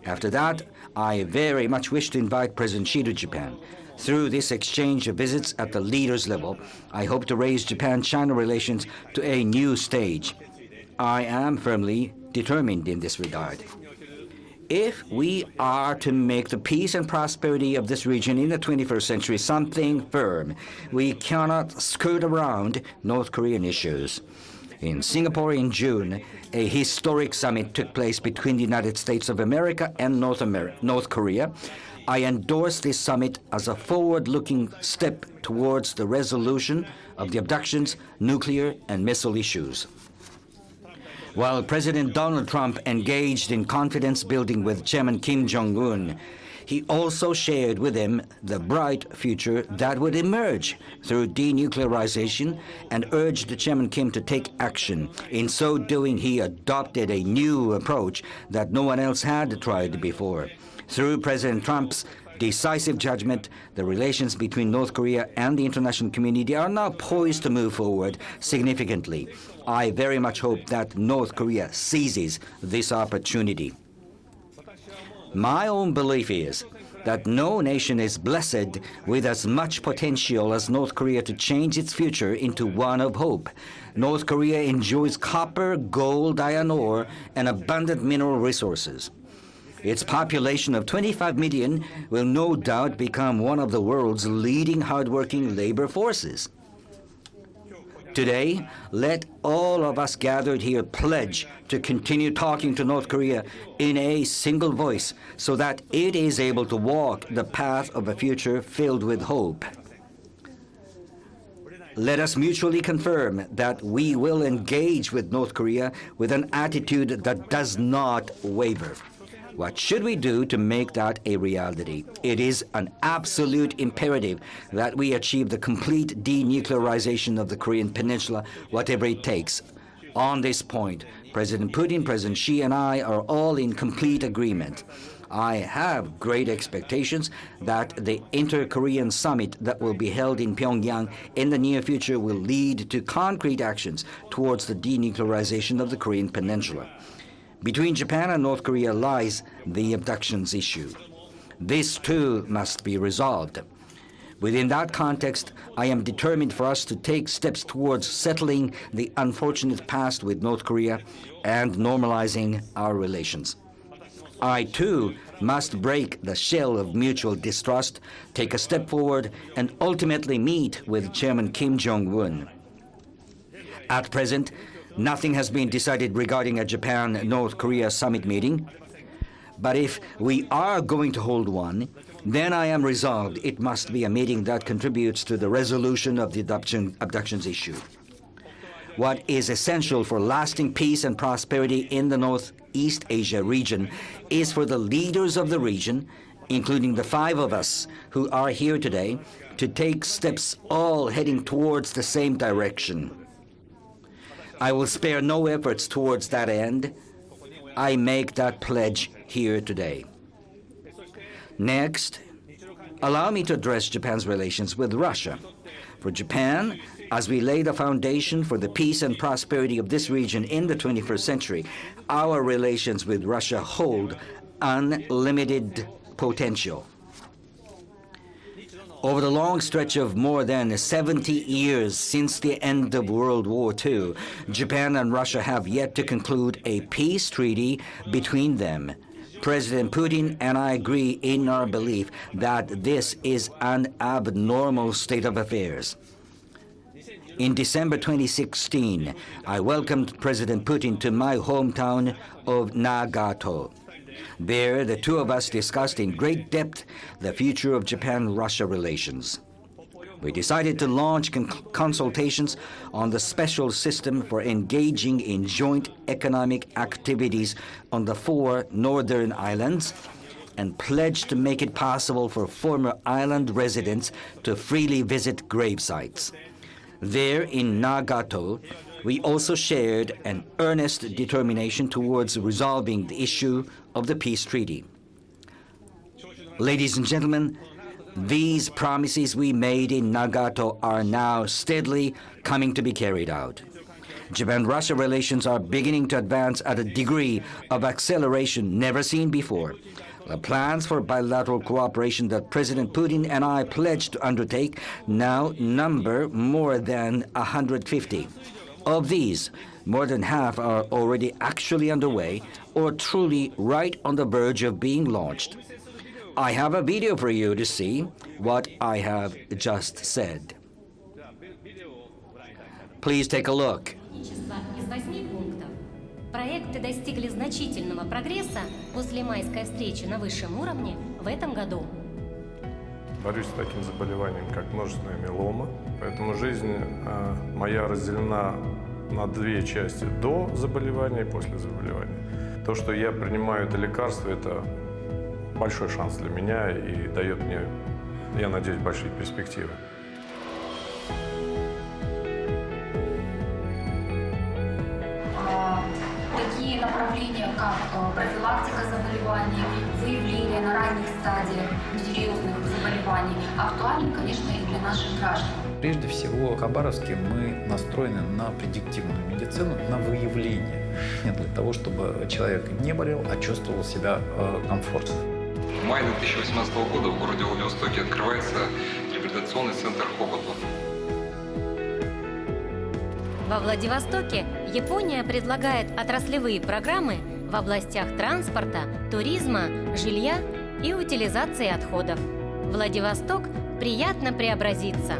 After that, I very much wish to invite President Xi to Japan. Through this exchange of visits at the leaders' level, I hope to raise Japan-China relations to a new stage. I am firmly determined in this regard. If we are to make the peace and prosperity of this region in the 21st century something firm, we cannot skirt around North Korean issues. In Singapore in June, a historic summit took place between the United States of America and North Korea. I endorse this summit as a forward-looking step towards the resolution of the abductions, nuclear, and missile issues. While President Donald Trump engaged in confidence building with Chairman Kim Jong-un, he also shared with him the bright future that would emerge through denuclearization and urged Chairman Kim to take action. In so doing, he adopted a new approach that no one else had tried before. Through President Trump's decisive judgment, the relations between North Korea and the international community are now poised to move forward significantly. I very much hope that North Korea seizes this opportunity. My own belief is that no nation is blessed with as much potential as North Korea to change its future into one of hope. North Korea enjoys copper, gold, iron ore, and abundant mineral resources. Its population of 25 million will no doubt become one of the world's leading hardworking labor forces. Today, let all of us gathered here pledge to continue talking to North Korea in a single voice so that it is able to walk the path of a future filled with hope. Let us mutually confirm that we will engage with North Korea with an attitude that does not waver. What should we do to make that a reality? It is an absolute imperative that we achieve the complete denuclearization of the Korean Peninsula, whatever it takes. On this point, President Putin, President Xi, and I are all in complete agreement. I have great expectations that the inter-Korean summit that will be held in Pyongyang in the near future will lead to concrete actions towards the denuclearization of the Korean Peninsula. Between Japan and North Korea lies the abductions issue. This too must be resolved. Within that context, I am determined for us to take steps towards settling the unfortunate past with North Korea and normalizing our relations. I, too, must break the shell of mutual distrust, take a step forward, and ultimately meet with Chairman Kim Jong-un. At present, nothing has been decided regarding a Japan-North Korea summit meeting. But if we are going to hold one, then I am resolved it must be a meeting that contributes to the resolution of the abductions issue. What is essential for lasting peace and prosperity in the Northeast Asia region is for the leaders of the region, including the 5 of us who are here today, to take steps all heading towards the same direction. I will spare no efforts towards that end. I make that pledge here today. Next, allow me to address Japan's relations with Russia. For Japan, as we lay the foundation for the peace and prosperity of this region in the 21st century, our relations with Russia hold unlimited potential. Over the long stretch of more than 70 years since the end of World War II, Japan and Russia have yet to conclude a peace treaty between them. President Putin and I agree in our belief that this is an abnormal state of affairs. In December 2016, I welcomed President Putin to my hometown of Nagato. There, the 2 of us discussed in great depth the future of Japan-Russia relations. We decided to launch consultations on the special system for engaging in joint economic activities on the 4 northern islands and pledged to make it possible for former island residents to freely visit grave sites. There in Nagato, we also shared an earnest determination towards resolving the issue of the peace treaty. Ladies and gentlemen, these promises we made in Nagato are now steadily coming to be carried out. Japan-Russia relations are beginning to advance at a degree of acceleration never seen before. The plans for bilateral cooperation that President Putin and I pledged to undertake now number more than 150. Of these, more than half are already actually underway or truly right on the verge of being launched. I have a video for you to see what I have just said. Please take a look. Проекты достигли значительного прогресса после майской встречи на высшем уровне в этом году. Борюсь с таким заболеванием, как множественная миелома, поэтому жизнь моя разделена на 2 части: до заболевания и после заболевания. То, что я принимаю это лекарство, это большой шанс для меня и дает мне, я надеюсь, большие перспективы. Такие направления, как профилактика заболеваний, выявление на ранних стадиях серьезных заболеваний, актуальны, конечно, и для наших граждан. Прежде всего, в Хабаровске мы настроены на предиктивную медицину, на выявление, не для того, чтобы человек не болел, а чувствовал себя комфортно. В мае 2018 года в городе Владивостоке открывается реабилитационный центр Хоботов. Во Владивостоке Япония предлагает отраслевые программы в областях транспорта, туризма, жилья и утилизации отходов. Владивосток приятно преобразится.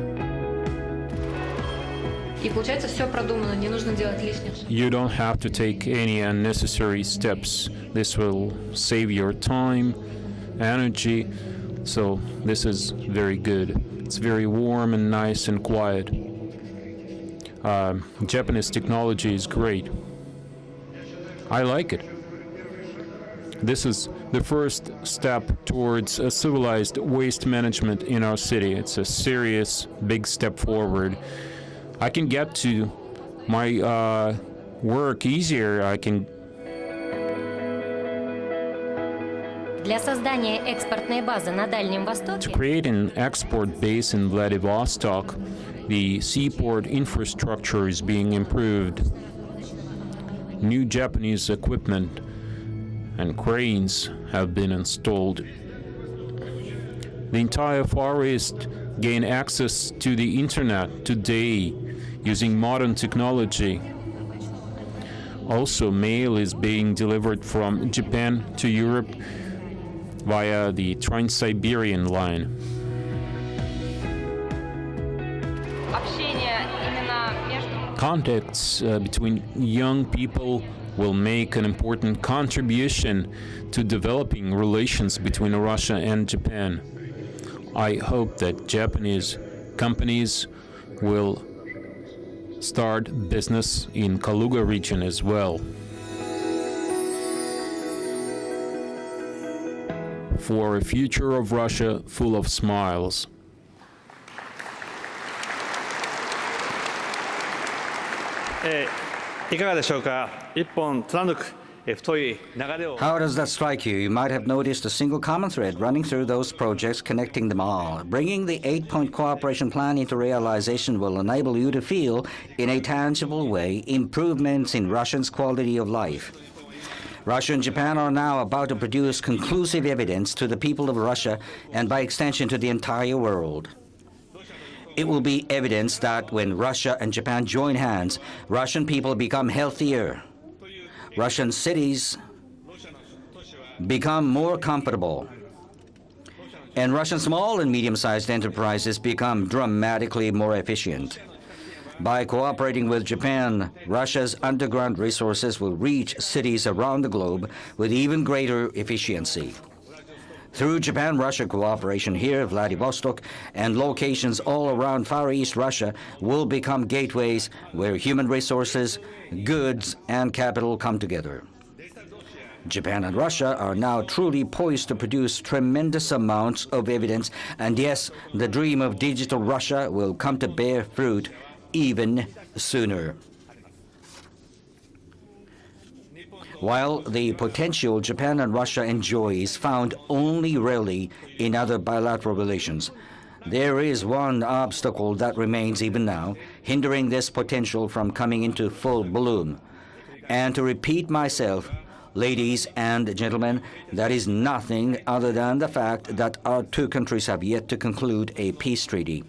И получается, все продумано, не нужно делать лишних. You don't have to take any unnecessary steps. This will save your time, energy, so this is very good. It's very warm and nice and quiet. Japanese technology is great. I like it. This is the first step towards a civilized waste management in our city. It's a serious, big step forward. I can get to my work easier. I can. Для создания экспортной базы на Дальнем To Востоке create an export base in Vladivostok, the seaport infrastructure is being improved. New Japanese equipment and cranes have been installed. The entire Far East gain access to the internet today using modern technology. Also, mail is being delivered from Japan to Europe via the Trans-Siberian line. Contacts between young people will make an important contribution to developing relations between Russia and Japan. I hope that Japanese companies will start business in Kaluga region as well. For a future of Russia full of smiles. How does that strike you? You might have noticed a single common thread running through those projects, connecting them all. Bringing the 8-point cooperation plan into realization will enable you to feel, in a tangible way, improvements in Russians' quality of life. Russia and Japan are now about to produce conclusive evidence to the people of Russia and, by extension, to the entire world. It will be evidence that when Russia and Japan join hands, Russian people become healthier. Russian cities become more comfortable. And Russian small and medium-sized enterprises become dramatically more efficient. By cooperating with Japan, Russia's underground resources will reach cities around the globe with even greater efficiency. Through Japan-Russia cooperation here, Vladivostok, and locations all around Far East Russia will become gateways where human resources, goods, and capital come together. Japan and Russia are now truly poised to produce tremendous amounts of evidence, and yes, the dream of digital Russia will come to bear fruit even sooner. While the potential Japan and Russia enjoy is found only rarely in other bilateral relations, there is one obstacle that remains even now, hindering this potential from coming into full bloom. And to repeat myself, ladies and gentlemen, that is nothing other than the fact that our two countries have yet to conclude a peace treaty.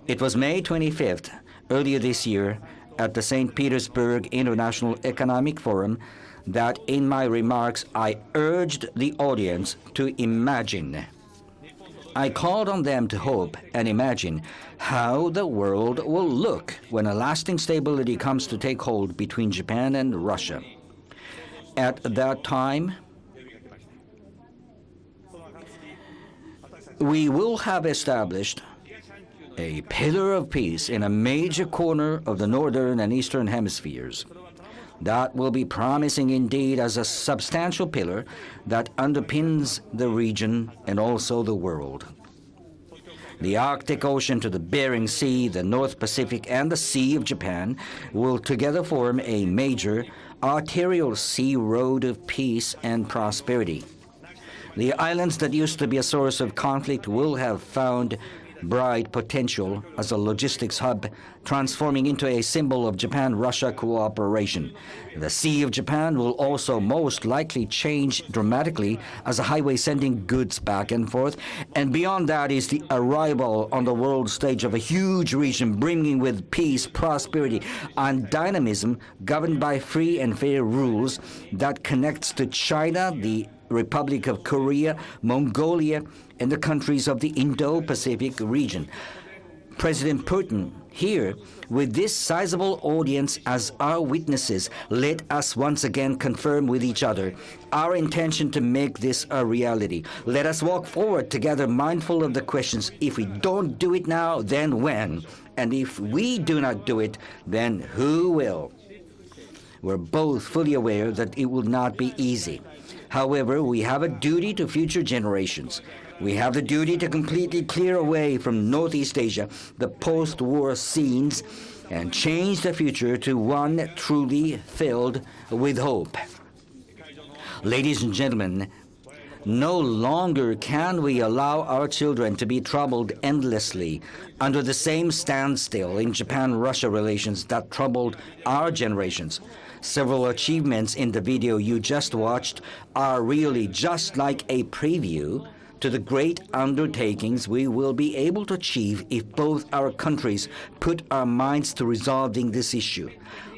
It was May 25th, earlier this year, at the St. Petersburg International Economic Forum, that in my remarks I urged the audience to imagine. I called on them to hope and imagine how the world will look when a lasting stability comes to take hold between Japan and Russia. At that time, we will have established a pillar of peace in a major corner of the northern and eastern hemispheres. That will be promising indeed as a substantial pillar that underpins the region and also the world. The Arctic Ocean to the Bering Sea, the North Pacific, and the Sea of Japan will together form a major arterial sea road of peace and prosperity. The islands that used to be a source of conflict will have found bright potential as a logistics hub, transforming into a symbol of Japan-Russia cooperation. The Sea of Japan will also most likely change dramatically as a highway sending goods back and forth, and beyond that is the arrival on the world stage of a huge region brimming with peace, prosperity, and dynamism governed by free and fair rules that connects to China, the Republic of Korea, Mongolia, and the countries of the Indo-Pacific region. President Putin, here, with this sizable audience as our witnesses, let us once again confirm with each other our intention to make this a reality. Let us walk forward together, mindful of the questions, if we don't do it now, then when? And if we do not do it, then who will? We're both fully aware that it will not be easy. However, we have a duty to future generations. We have the duty to completely clear away from Northeast Asia the post-war scenes and change the future to one truly filled with hope. Ladies and gentlemen, no longer can we allow our children to be troubled endlessly under the same standstill in Japan-Russia relations that troubled our generations. Several achievements in the video you just watched are really just like a preview to the great undertakings we will be able to achieve if both our countries put our minds to resolving this issue.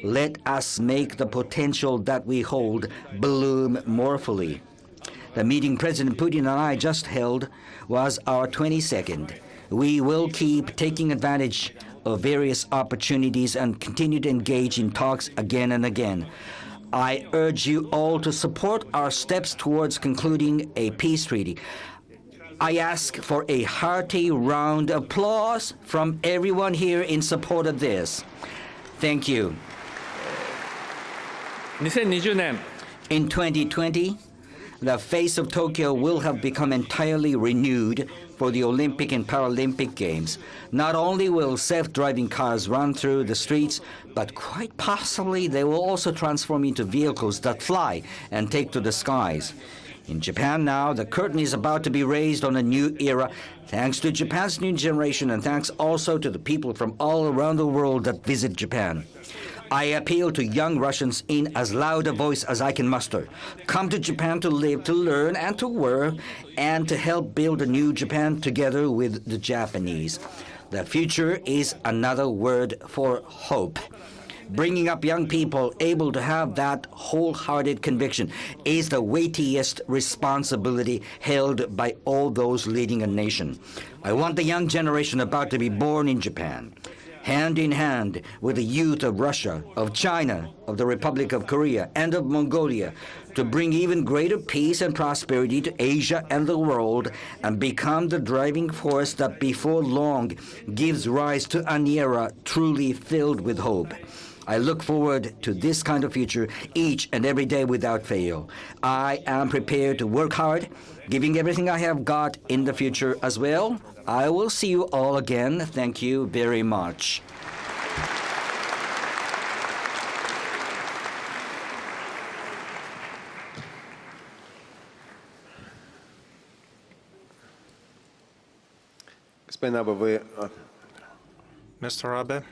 Let us make the potential that we hold bloom more fully. The meeting President Putin and I just held was our 22nd. We will keep taking advantage of various opportunities and continue to engage in talks again and again. I urge you all to support our steps towards concluding a peace treaty. I ask for a hearty round of applause from everyone here in support of this. Thank you. 2020年 In 2020, the face of Tokyo will have become entirely renewed for the Olympic and Paralympic Games. Not only will self-driving cars run through the streets, but quite possibly they will also transform into vehicles that fly and take to the skies. In Japan now, the curtain is about to be raised on a new era, thanks to Japan's new generation and thanks also to the people from all around the world that visit Japan. I appeal to young Russians in as loud a voice as I can muster. Come to Japan to live, to learn, and to work, and to help build a new Japan together with the Japanese. The future is another word for hope. Bringing up young people able to have that wholehearted conviction is the weightiest responsibility held by all those leading a nation. I want the young generation about to be born in Japan, hand in hand with the youth of Russia, of China, of the Republic of Korea, and of Mongolia, to bring even greater peace and prosperity to Asia and the world and become the driving force that before long gives rise to an era truly filled with hope. I look forward to this kind of future each and every day without fail. I am prepared to work hard, giving everything I have got in the future as well. I will see you all again. Thank you very much. Господин Абе, вы... Mr. Abe,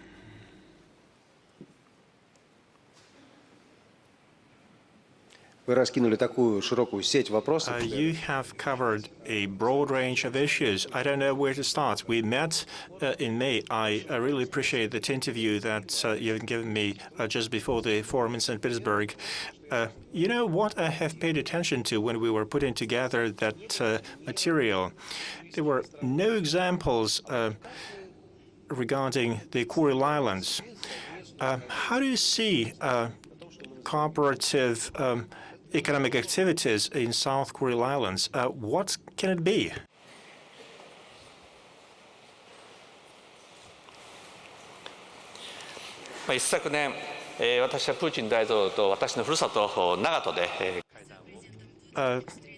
Вы раскинули такую широкую сеть вопросов. you have covered a broad range of issues. I don't know where to start. We met in May. I really appreciate that interview that you've given me just before the forum in St. Petersburg. You know what I have paid attention to when we were putting together that material? There were no examples regarding the Kuril Islands. How do you see cooperative economic activities in South Kuril Islands? What can it be?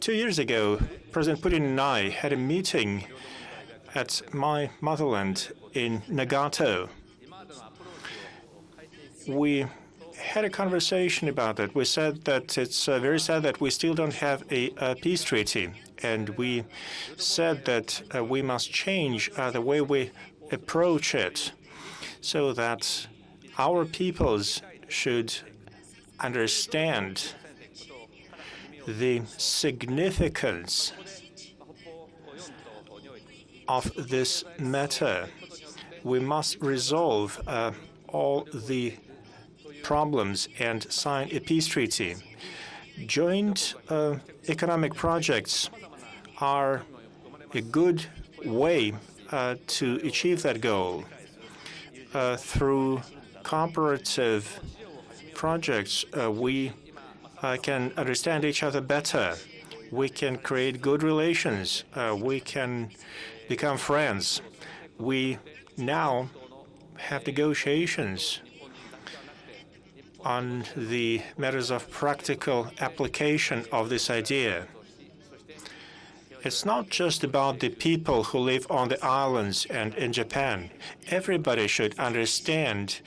Two years ago, President Putin and I had a meeting at my motherland in Nagato. We had a conversation about that. We said that it's very sad that we still don't have a peace treaty. And we said that we must change the way we approach it so that our peoples should understand the significance of this matter. We must resolve all the problems and sign a peace treaty. Joint economic projects are a good way to achieve that goal. Through cooperative projects, we can understand each other better. We can create good relations. We can become friends. We now have negotiations on the matters of practical application of this idea. It's not just about the people who live on the islands and in Japan. Everybody should understand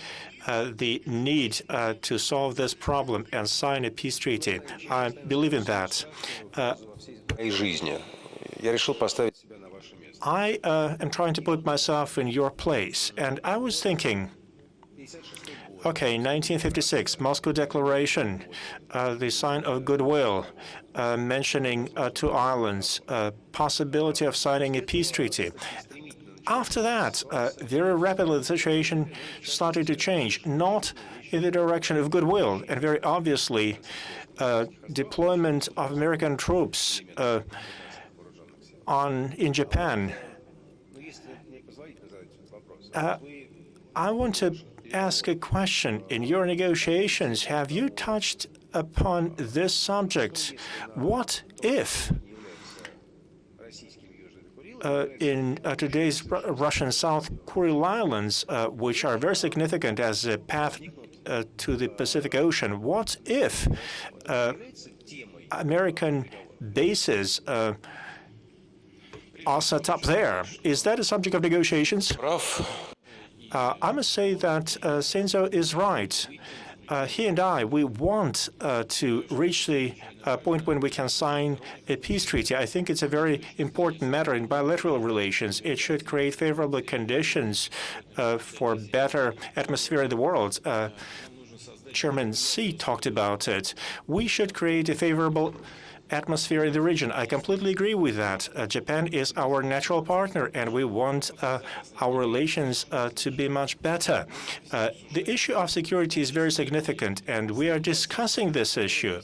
the need to solve this problem and sign a peace treaty. I believe in that. I am trying to put myself in your place, and I was thinking, okay, 1956, Moscow Declaration, the sign of goodwill, mentioning two islands, possibility of signing a peace treaty. After that, very rapidly the situation started to change, not in the direction of goodwill, and very obviously, deployment of American troops in Japan. I want to ask a question. In your negotiations, have you touched upon this subject? What if in today's Russian South Kuril Islands, which are very significant as a path to the Pacific Ocean, what if American bases are set up there? Is that a subject of negotiations? I must say that Shinzo is right. He and I, we want to reach the point when we can sign a peace treaty. I think it's a very important matter in bilateral relations. It should create favorable conditions for better atmosphere in the world. Chairman Xi talked about it. We should create a favorable atmosphere in the region. I completely agree with that. Japan is our natural partner, and we want our relations to be much better. The issue of security is very significant, and we are discussing this issue.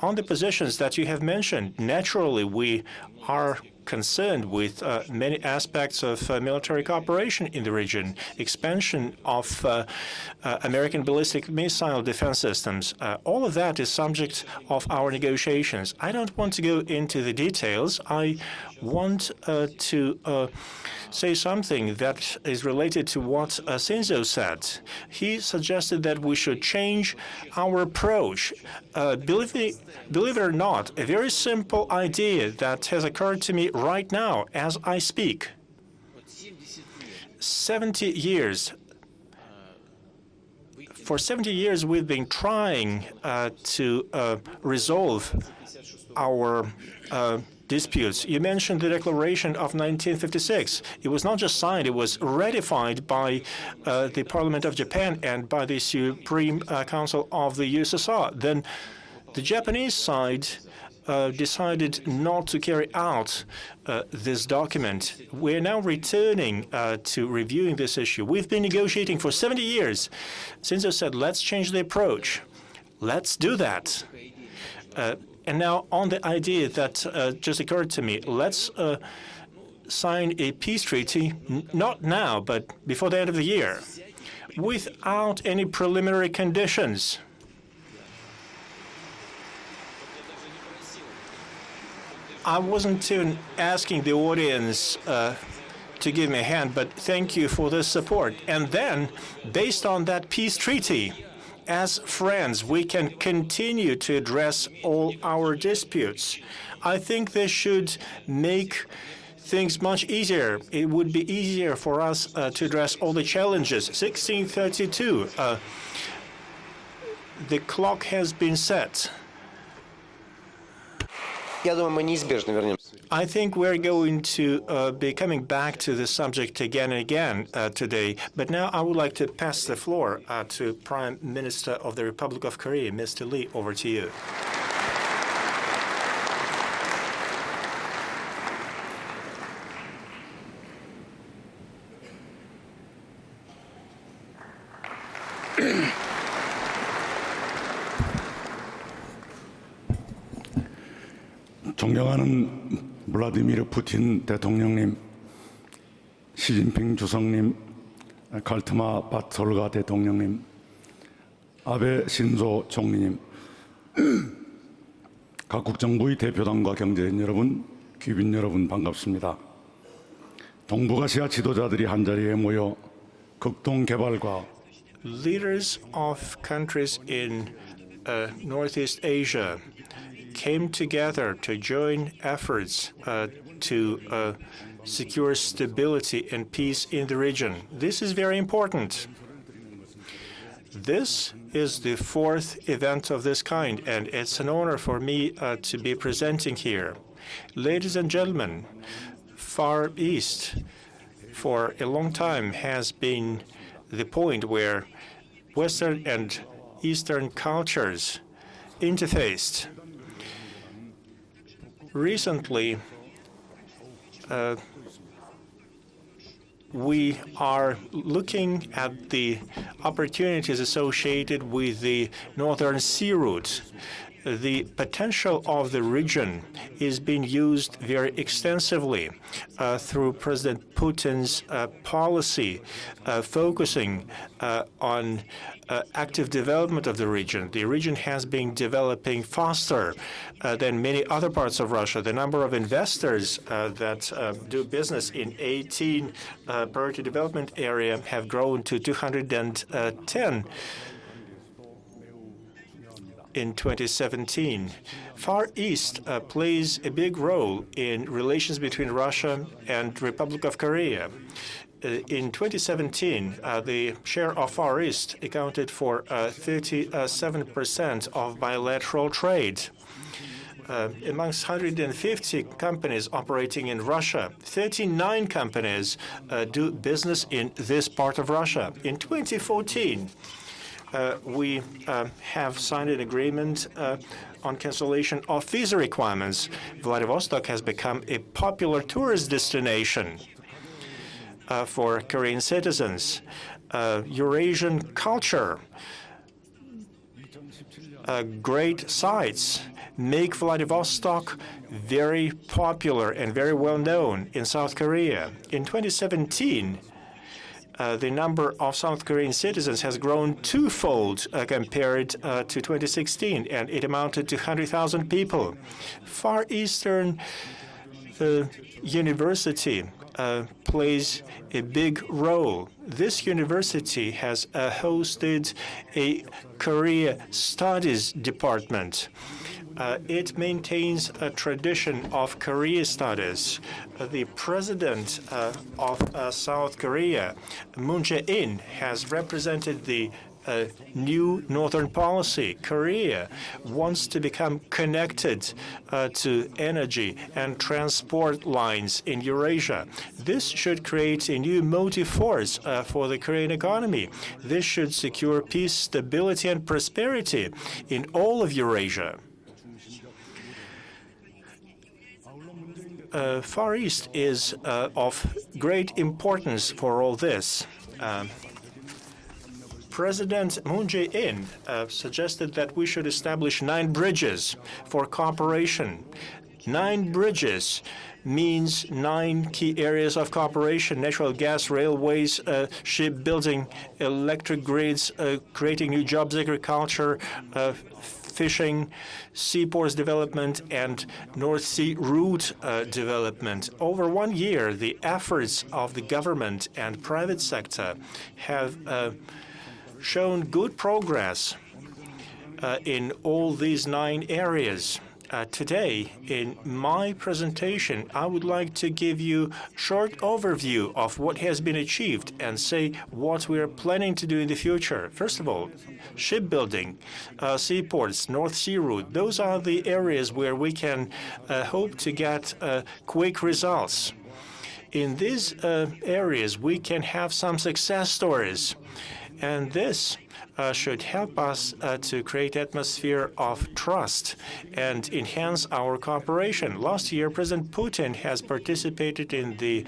On the positions that you have mentioned, naturally, we are concerned with many aspects of military cooperation in the region, expansion of American ballistic missile defense systems. All of that is subject of our negotiations. I don't want to go into the details. I want to say something that is related to what Shinzo said. He suggested that we should change our approach. Believe it or not, a very simple idea that has occurred to me right now as I speak. 70 years. For 70 years, we've been trying to resolve our disputes. You mentioned the Declaration of 1956. It was not just signed, it was ratified by the Parliament of Japan and by the Supreme Council of the USSR. Then the Japanese side decided not to carry out this document. We're now returning to reviewing this issue. We've been negotiating for 70 years. Shinzo said, let's change the approach. Let's do that. And now on the idea that just occurred to me, let's sign a peace treaty, not now, but before the end of the year, without any preliminary conditions. I wasn't even asking the audience to give me a hand, but thank you for this support. And then, based on that peace treaty, as friends, we can continue to address all our disputes. I think this should make things much easier. It would be easier for us to address all the challenges. 1632, the clock has been set. I think we're going to be coming back to this subject again and again today. But now I would like to pass the floor to Prime Minister of the Republic of Korea, Mr. Lee. Over to you. 존경하는 블라디미르 푸틴 대통령님, 시진핑 주석님, 갈트마 바톨가 대통령님, 아베 신조 총리님, 각국 정부의 대표단과 경제인 여러분, 귀빈 여러분 반갑습니다. 동북아시아 지도자들이 한자리에 모여 극동 개발과 Leaders of countries in Northeast Asia came together to join efforts to secure stability and peace in the region. This is very important. This is the fourth event of this kind, and it's an honor for me to be presenting here. Ladies and gentlemen, Far East for a long time has been the point where Western and Eastern cultures interfaced. Recently, we are looking at the opportunities associated with the Northern Sea route. The potential of the region is being used very extensively through President Putin's policy focusing on active development of the region. The region has been developing faster than many other parts of Russia. The number of investors that do business in 18 priority development area have grown to 210 in 2017. Far East plays a big role in relations between Russia and Republic of Korea. In 2017, the share of Far East accounted for 37% of bilateral trade. Amongst 150 companies operating in Russia, 39 companies do business in this part of Russia. In 2014, we have signed an agreement on cancellation of visa requirements. Vladivostok has become a popular tourist destination for Korean citizens. Eurasian culture, great sites make Vladivostok very popular and very well known in South Korea. In 2017, the number of South Korean citizens has grown twofold compared to 2016, and it amounted to 100,000 people. Far Eastern University plays a big role. This university has hosted a Korea Studies department. It maintains a tradition of Korea studies. The president of South Korea, Moon Jae-in, has represented the new northern policy. Korea wants to become connected to energy and transport lines in Eurasia. This should create a new motive force for the Korean economy. This should secure peace, stability, and prosperity in all of Eurasia. Far East is of great importance for all this. President Moon Jae-in suggested that we should establish 9 bridges for cooperation. 9 bridges means 9 key areas of cooperation: natural gas, railways, shipbuilding, electric grids, creating new jobs, agriculture, fishing, seaports development, and North Sea route development. Over 1 year, the efforts of the government and private sector have shown good progress in all these 9 areas. Today, in my presentation, I would like to give you a short overview of what has been achieved and say what we are planning to do in the future. First of all, shipbuilding, seaports, North Sea route, those are the areas where we can hope to get quick results. In these areas, we can have some success stories, and this should help us to create an atmosphere of trust and enhance our cooperation. Last year, President Putin has participated in the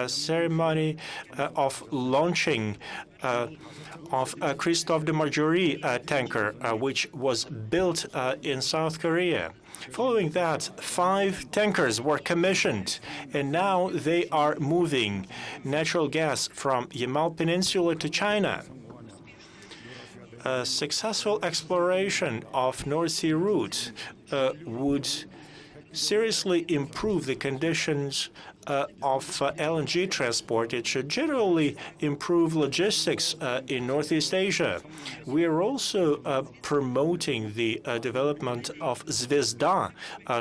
ceremony of launching of Christophe de Margerie tanker, which was built in South Korea. Following that, 5 tankers were commissioned, and now they are moving natural gas from Yamal Peninsula to China. A successful exploration of North Sea route would seriously improve the conditions of LNG transport. It should generally improve logistics in Northeast Asia. We are also promoting the development of Zvezda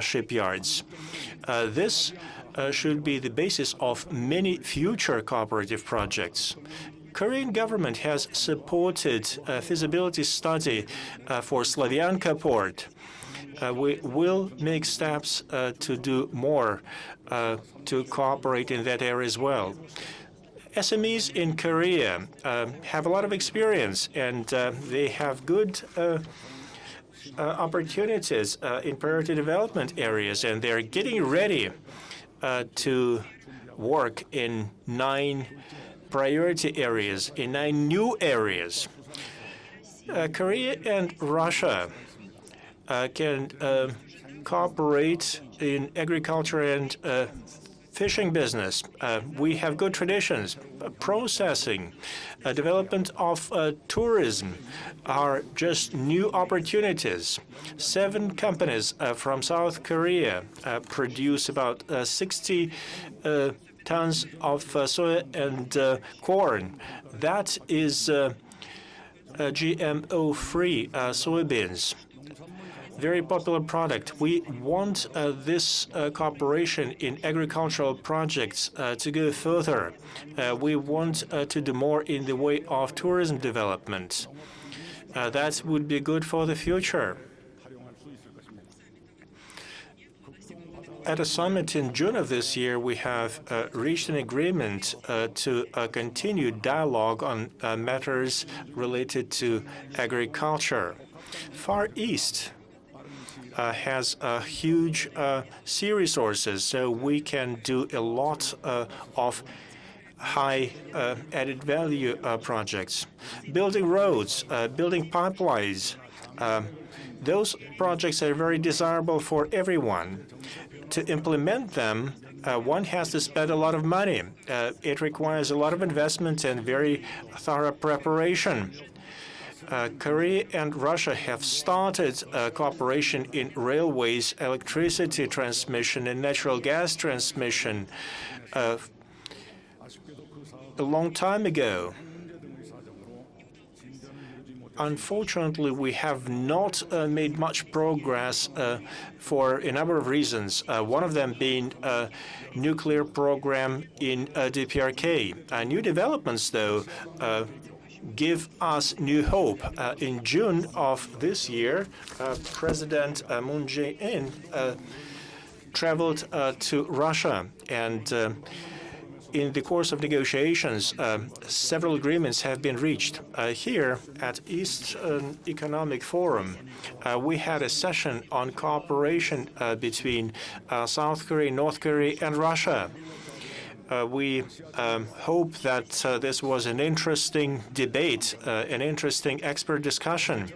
shipyards. This should be the basis of many future cooperative projects. Korean government has supported a feasibility study for Slavyanka port. We will make steps to do more to cooperate in that area as well. SMEs in Korea have a lot of experience, and they have good opportunities in priority development areas, and they're getting ready to work in 9 priority areas, in 9 new areas. Korea and Russia can cooperate in agriculture and fishing business. We have good traditions. Processing, development of tourism are just new opportunities. 7 companies from South Korea produce about 60 tons of soy and corn. That is GMO-free soybeans. Very popular product. We want this cooperation in agricultural projects to go further. We want to do more in the way of tourism development. That would be good for the future. At a summit in June of this year, we have reached an agreement to continue dialogue on matters related to agriculture. Far East has huge sea resources, so we can do a lot of high added value projects. Building roads, building pipelines, those projects are very desirable for everyone. To implement them, one has to spend a lot of money. It requires a lot of investment and very thorough preparation. Korea and Russia have started cooperation in railways, electricity transmission, and natural gas transmission a long time ago. Unfortunately, we have not made much progress for a number of reasons, one of them being a nuclear program in DPRK. New developments, though, give us new hope. In June of this year, President Moon Jae-in traveled to Russia, and in the course of negotiations, several agreements have been reached. Here at Eastern Economic Forum, we had a session on cooperation between South Korea, North Korea, and Russia. We hope that this was an interesting debate, an interesting expert discussion.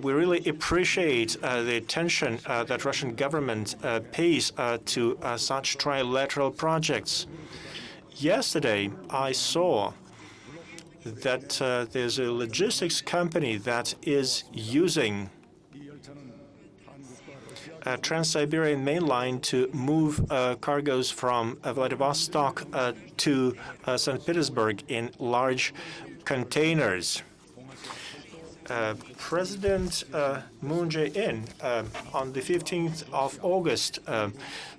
We really appreciate the attention that Russian government pays to such trilateral projects. Yesterday, I saw that there's a logistics company that is using Trans-Siberian main line to move cargoes from Vladivostok to St. Petersburg in large containers. President Moon Jae-in on the 15th of August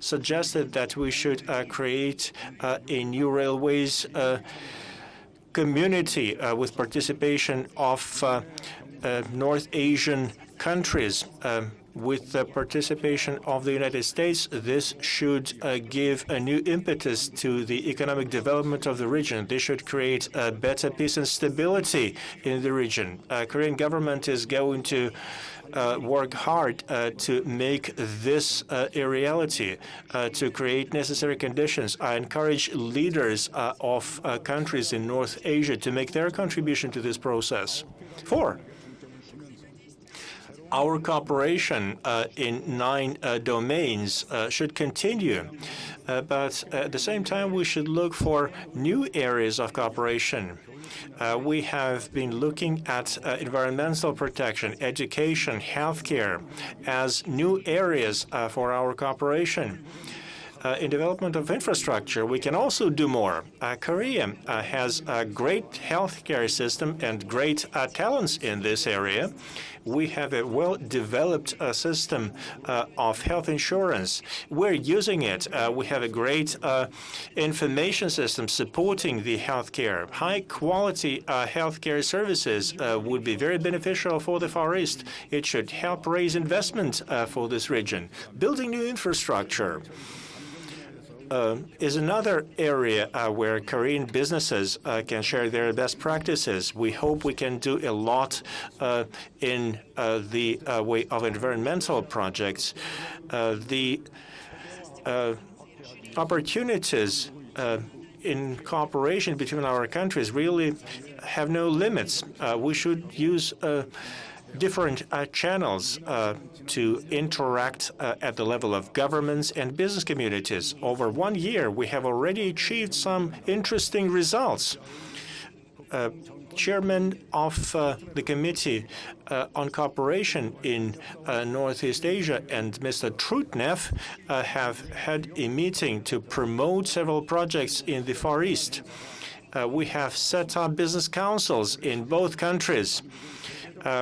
suggested that we should create a new railways community with participation of North Asian countries. With the participation of the United States, this should give a new impetus to the economic development of the region. This should create better peace and stability in the region. Korean government is going to work hard to make this a reality, to create necessary conditions. I encourage leaders of countries in North Asia to make their contribution to this process. 4. our cooperation in 9 domains should continue. But at the same time, we should look for new areas of cooperation. We have been looking at environmental protection, education, healthcare as new areas for our cooperation. In development of infrastructure, we can also do more. Korea has a great healthcare system and great talents in this area. We have a well-developed system of health insurance. We're using it. We have a great information system supporting the healthcare. High-quality healthcare services would be very beneficial for the Far East. It should help raise investment for this region. Building new infrastructure is another area where Korean businesses can share their best practices. We hope we can do a lot in the way of environmental projects. The opportunities in cooperation between our countries really have no limits. We should use different channels to interact at the level of governments and business communities. Over 1 year, we have already achieved some interesting results. Chairman of the Committee on Cooperation in Northeast Asia and Mr. Trutnev have had a meeting to promote several projects in the Far East. We have set up business councils in both countries.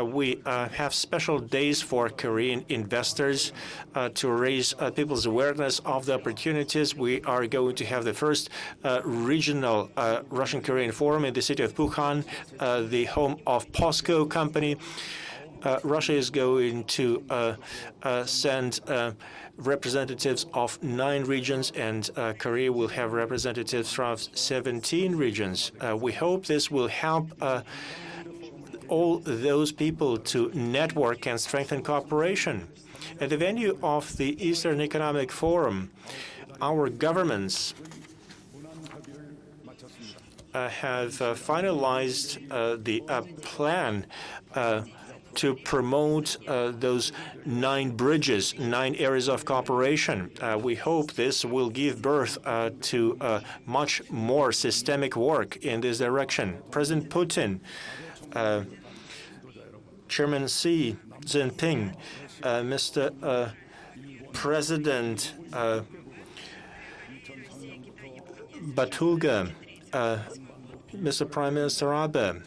We have special days for Korean investors to raise people's awareness of the opportunities. We are going to have the first regional Russian-Korean forum in the city of Puhan, the home of POSCO company. Russia is going to send representatives of 9 regions, and Korea will have representatives from 17 regions. We hope this will help all those people to network and strengthen cooperation. At the venue of the Eastern Economic Forum, our governments have finalized the plan to promote those 9 bridges, 9 areas of cooperation. We hope this will give birth to much more systemic work in this direction. President Putin, Chairman Xi Jinping, Mr. President Batulga, Mr. Prime Minister Abe,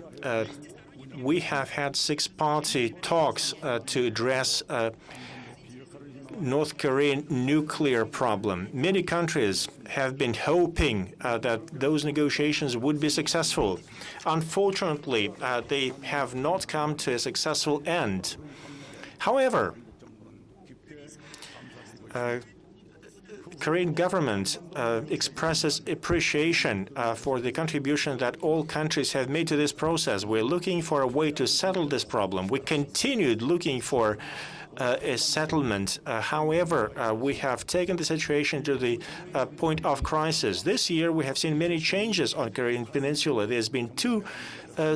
we have had 6-party talks to address North Korean nuclear problem. Many countries have been hoping that those negotiations would be successful. Unfortunately, they have not come to a successful end. However, Korean government expresses appreciation for the contribution that all countries have made to this process. We're looking for a way to settle this problem. We continued looking for a settlement. However, we have taken the situation to the point of crisis. This year, we have seen many changes on Korean Peninsula. There's been 2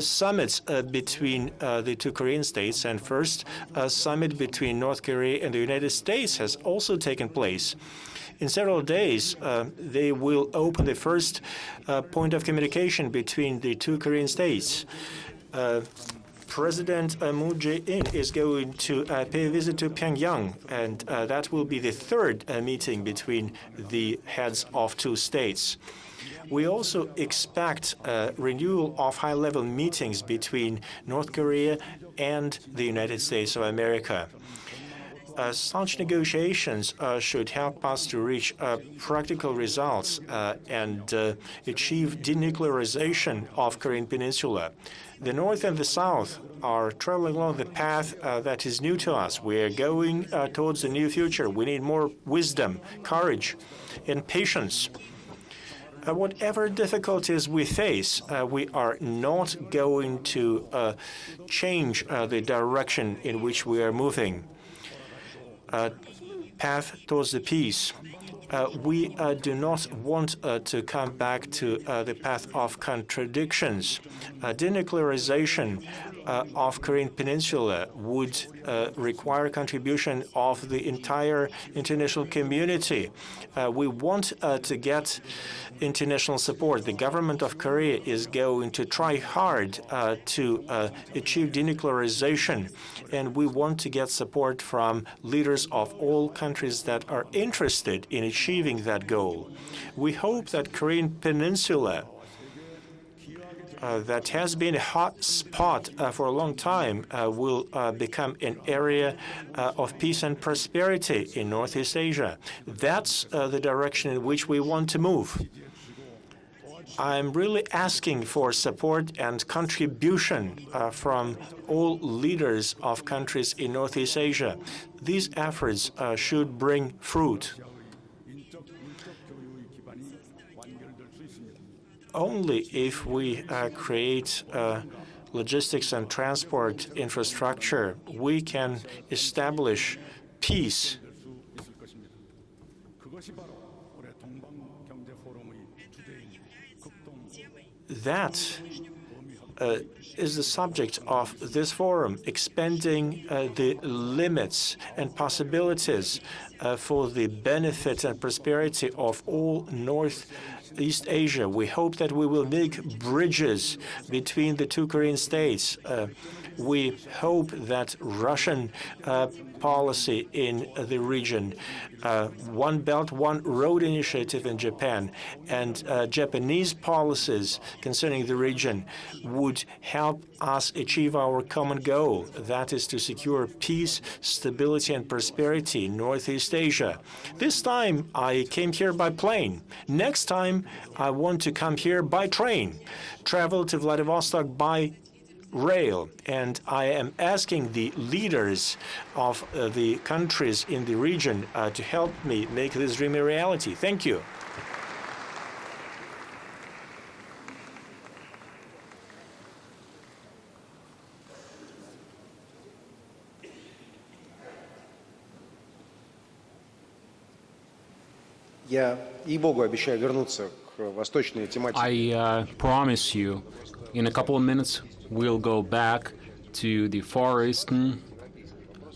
summits between the 2 Korean states, and first summit between North Korea and the United States has also taken place. In several days, they will open the first point of communication between the 2 Korean states. President Moon Jae-in is going to pay a visit to Pyongyang, and that will be the 3rd meeting between the heads of 2 states. We also expect renewal of high-level meetings between North Korea and the United States of America. Such negotiations should help us to reach practical results and achieve denuclearization of Korean Peninsula. The North and the South are traveling along the path that is new to us. We are going towards a new future. We need more wisdom, courage, and patience. Whatever difficulties we face, we are not going to change the direction in which we are moving. Path towards the peace We do not want to come back to the path of contradictions. Denuclearization of Korean Peninsula would require contribution of the entire international community. We want to get international support. The government of Korea is going to try hard to achieve denuclearization, and we want to get support from leaders of all countries that are interested in achieving that goal. We hope that Korean Peninsula that has been a hot spot for a long time will become an area of peace and prosperity in Northeast Asia. That's the direction in which we want to move. I'm really asking for support and contribution from all leaders of countries in Northeast Asia. These efforts should bring fruit. Only if we create logistics and transport infrastructure, we can establish peace. That is the subject of this forum, expanding the limits and possibilities for the benefit and prosperity of all Northeast Asia. We hope that we will make bridges between the two Korean states. We hope that Russian policy in the region, One Belt, One Road initiative in Japan, and Japanese policies concerning the region would help us achieve our common goal, that is to secure peace, stability, and prosperity in Northeast Asia. This time, I came here by plane. Next time, I want to come here by train, travel to Vladivostok by rail, and I am asking the leaders of the countries in the region to help me make this dream a reality. Thank you. Я, ей-богу, обещаю вернуться к восточной тематике. I promise you, in a couple of minutes, we'll go back to the Far Eastern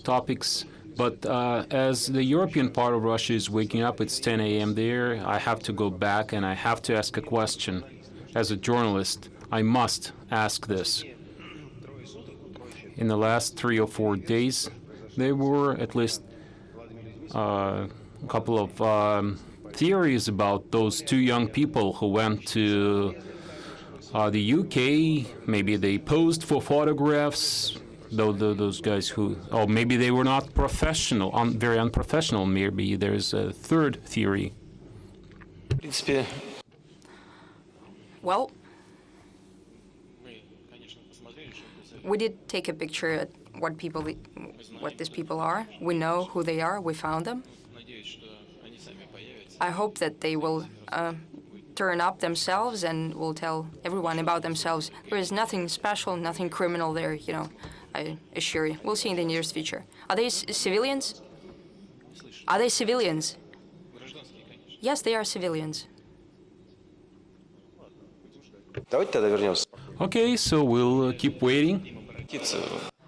topics. But as the European part of Russia is waking up, it's 10 a.m. there, I have to go back and I have to ask a question. As a journalist, I must ask this. In the last 3 or 4 days, there were at least a couple of theories about those 2 young people who went to the UK. Maybe they posed for photographs, those guys who, or maybe they were not professional, very unprofessional. Maybe there's a third theory. Well, we did take a picture at what these people are. We know who they are. We found them. I hope that they will turn up themselves and will tell everyone about themselves. There is nothing special, nothing criminal there, you know, I assure you. We'll see in the nearest future. Are they civilians? Are they civilians? Yes, they are civilians. Okay, so we'll keep waiting.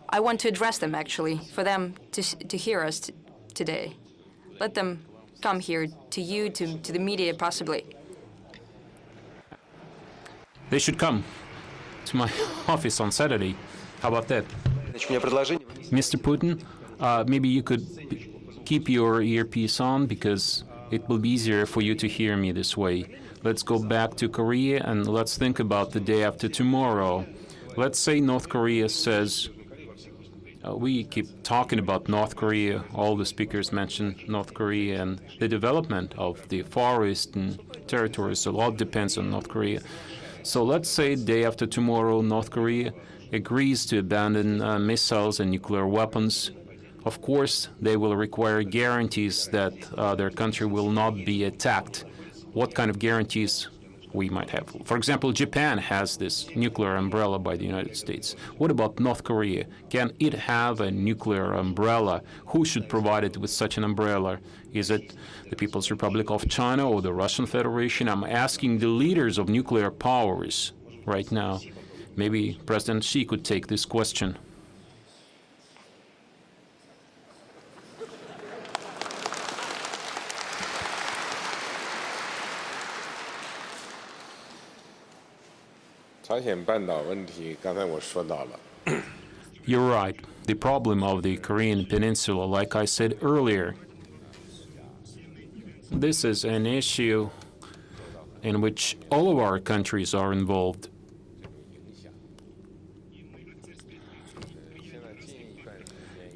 I want to address them, actually, for them to hear us today. Let them come here to you, to the media, possibly. They should come to my office on Saturday. How about that? Mr. Putin, maybe you could keep your earpiece on because it will be easier for you to hear me this way. Let's go back to Korea and let's think about the day after tomorrow. Let's say North Korea says, we keep talking about North Korea, all the speakers mentioned North Korea and the development of the Far Eastern territories. A lot depends on North Korea. So let's say day after tomorrow, North Korea agrees to abandon missiles and nuclear weapons. Of course, they will require guarantees that their country will not be attacked. What kind of guarantees we might have. For example, Japan has this nuclear umbrella by the United States. What about North Korea? Can it have a nuclear umbrella? Who should provide it with such an umbrella? Is it the People's Republic of China or the Russian Federation? I'm asking the leaders of nuclear powers right now. Maybe President Xi could take this question. You're right. The problem of the Korean Peninsula, like I said earlier, this is an issue in which all of our countries are involved.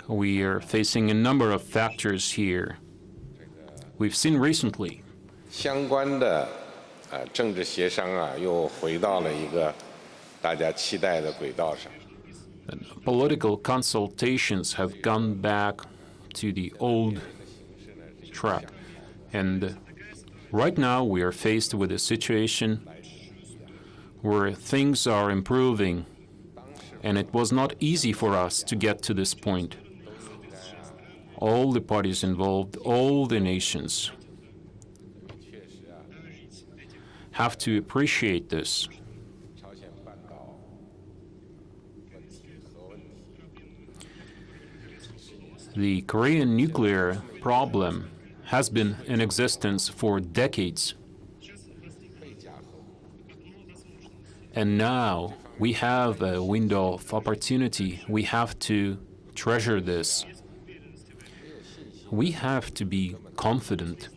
We are facing a number of factors here. We've seen recently political consultations have gone back to the old track. And right now we are faced with a situation where things are improving, and it was not easy for us to get to this point. All the parties involved, all the nations have to appreciate this. The Korean nuclear problem has been in existence for decades. And now we have a window of opportunity. We have to treasure this. We have to be confident.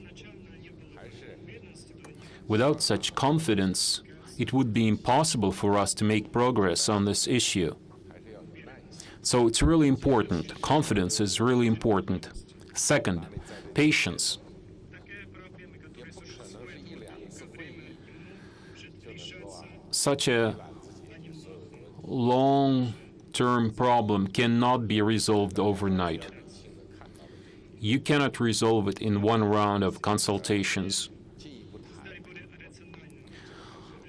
Without such confidence, it would be impossible for us to make progress on this issue. So it's really important. Confidence is really important. Second, patience. Such a long-term problem cannot be resolved overnight. You cannot resolve it in one round of consultations.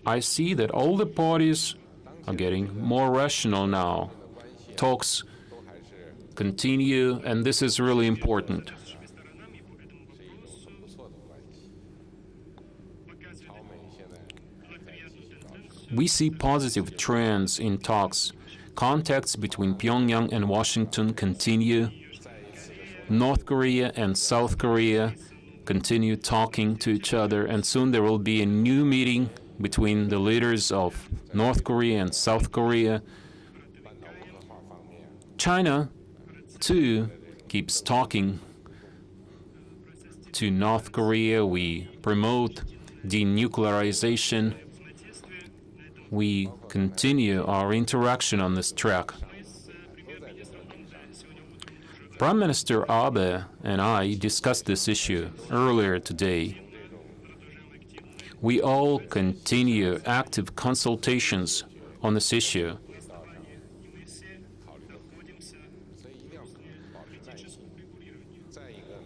I see that all the parties are getting more rational now. Talks continue, and this is really important. We see positive trends in talks. Contacts between Pyongyang and Washington continue. North Korea and South Korea continue talking to each other, and soon there will be a new meeting between the leaders of North Korea and South Korea. China, too, keeps talking to North Korea. We promote denuclearization. We continue our interaction on this track. Prime Minister Abe and I discussed this issue earlier today. We all continue active consultations on this issue.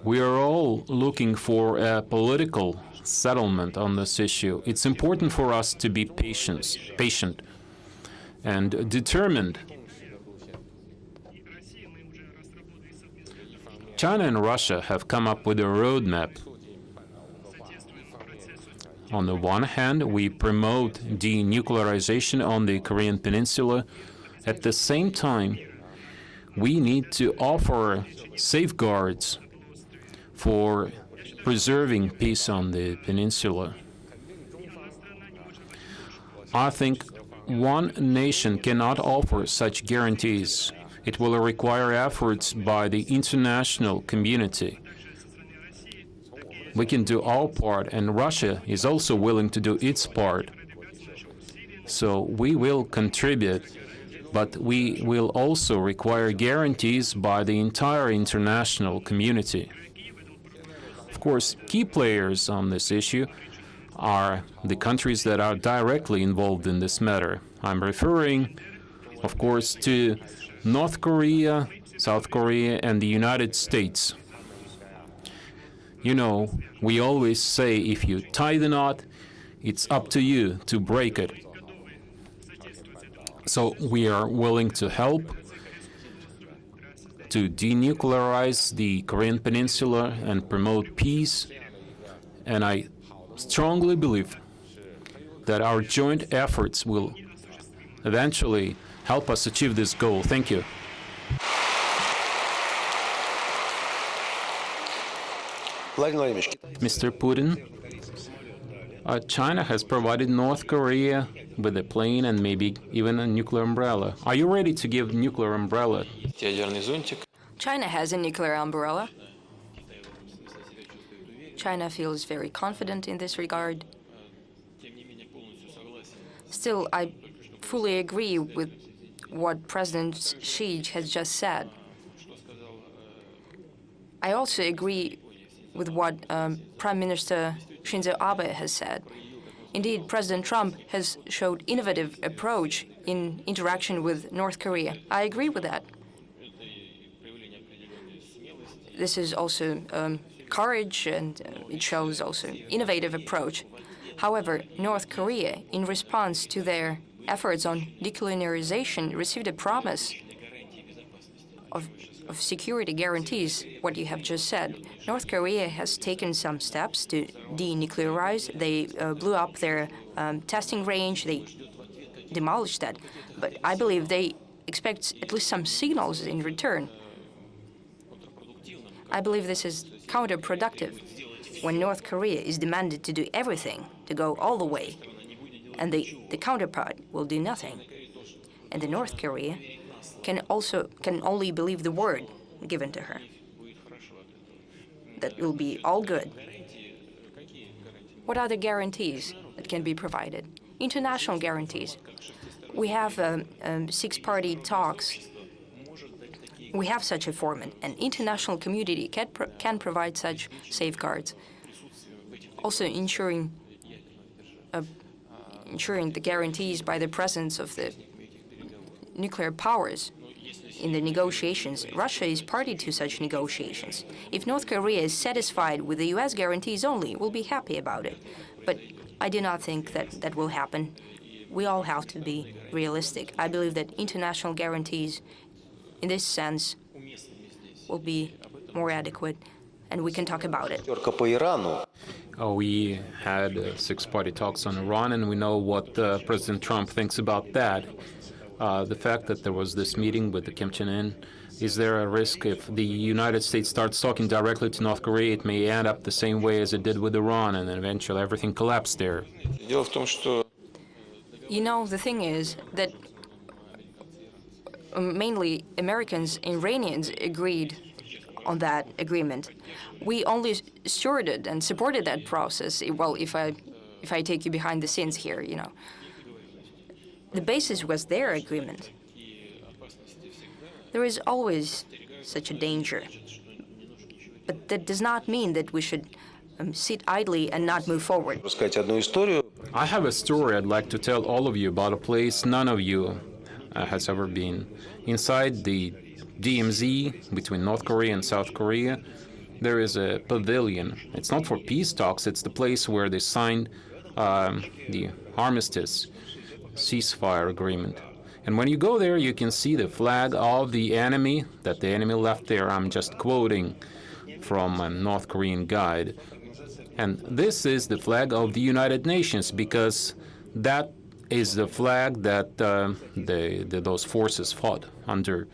We are all looking for a political settlement on this issue. It's important for us to be patient and determined. China and Russia have come up with a roadmap. On the one hand, we promote denuclearization on the Korean Peninsula. At the same time, we need to offer safeguards for preserving peace on the peninsula. I think one nation cannot offer such guarantees. It will require efforts by the international community. We can do our part, and Russia is also willing to do its part. So we will contribute, but we will also require guarantees by the entire international community. Of course, key players on this issue are the countries that are directly involved in this matter. I'm referring, of course, to North Korea, South Korea, and the United States. You know, we always say if you tie the knot, it's up to you to break it. So we are willing to help to denuclearize the Korean Peninsula and promote peace. And I strongly believe that our joint efforts will eventually help us achieve this goal. Thank you. Mr. Putin, China has provided North Korea with a plane and maybe even a nuclear umbrella. Are you ready to give nuclear umbrella? China has a nuclear umbrella. China feels very confident in this regard. Still, I fully agree with what President Xi has just said. I also agree with what Prime Minister Shinzo Abe has said. Indeed, President Trump has showed innovative approach in interaction with North Korea. I agree with that. This is also courage, and it shows also innovative approach. However, North Korea, in response to their efforts on denuclearization, received a promise of security guarantees, what you have just said. North Korea has taken some steps to denuclearize. They blew up their testing range. They demolished that. But I believe they expect at least some signals in return. I believe this is counterproductive when North Korea is demanded to do everything, to go all the way, and the counterpart will do nothing. And the North Korea can only believe the word given to her. That will be all good. What are the guarantees that can be provided? International guarantees. We have six-party talks. We have such a format, and international community can provide such safeguards. Also ensuring the guarantees by the presence of the nuclear powers in the negotiations. Russia is party to such negotiations. If North Korea is satisfied with the U.S. guarantees only, we'll be happy about it. But I do not think that will happen. We all have to be realistic. I believe that international guarantees, in this sense, will be more adequate, and we can talk about it. We had six-party talks on Iran, and we know what President Trump thinks about that. The fact that there was this meeting with the Kim Jong-un, is there a risk if the United States starts talking directly to North Korea, it may end up the same way as it did with Iran, and then eventually everything collapsed there? You know, the thing is that mainly Americans and Iranians agreed on that agreement. We only stewarded and supported that process. Well, if I take you behind the scenes here, you know. The basis was their agreement. There is always such a danger. But that does not mean that we should sit idly and not move forward. I have a story I'd like to tell all of you about a place none of you has ever been. Inside the DMZ, between North Korea and South Korea, there is a pavilion. It's not for peace talks, it's the place where they signed the armistice ceasefire agreement. And when you go there, you can see the flag of the enemy, that the enemy left there. I'm just quoting from a North Korean guide. And this is the flag of the United Nations, because that is the flag that those forces fought under.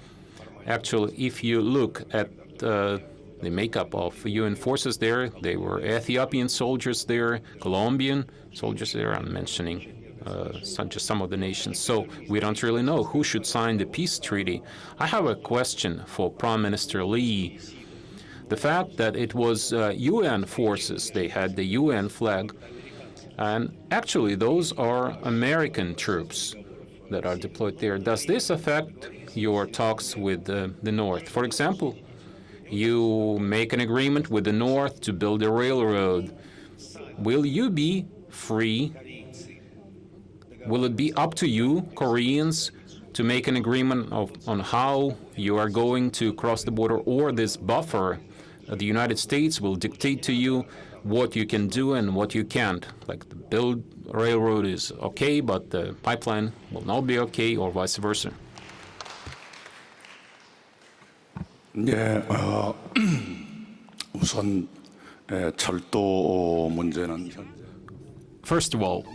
Actually, if you look at the makeup of UN forces there, they were Ethiopian soldiers there, Colombian soldiers there, I'm mentioning just some of the nations. So we don't really know who should sign the peace treaty. I have a question for Prime Minister Lee. The fact that it was UN forces, they had the UN flag, and actually those are American troops that are deployed there. Does this affect your talks with the North? For example, you make an agreement with the North to build a railroad. Will you be free? Will it be up to you, Koreans, to make an agreement on how you are going to cross the border, or this buffer, the United States will dictate to you what you can do and what you can't, like build railroad is okay, but the pipeline will not be okay, or vice versa? 예, 우선 철도 문제는 현재 First of all,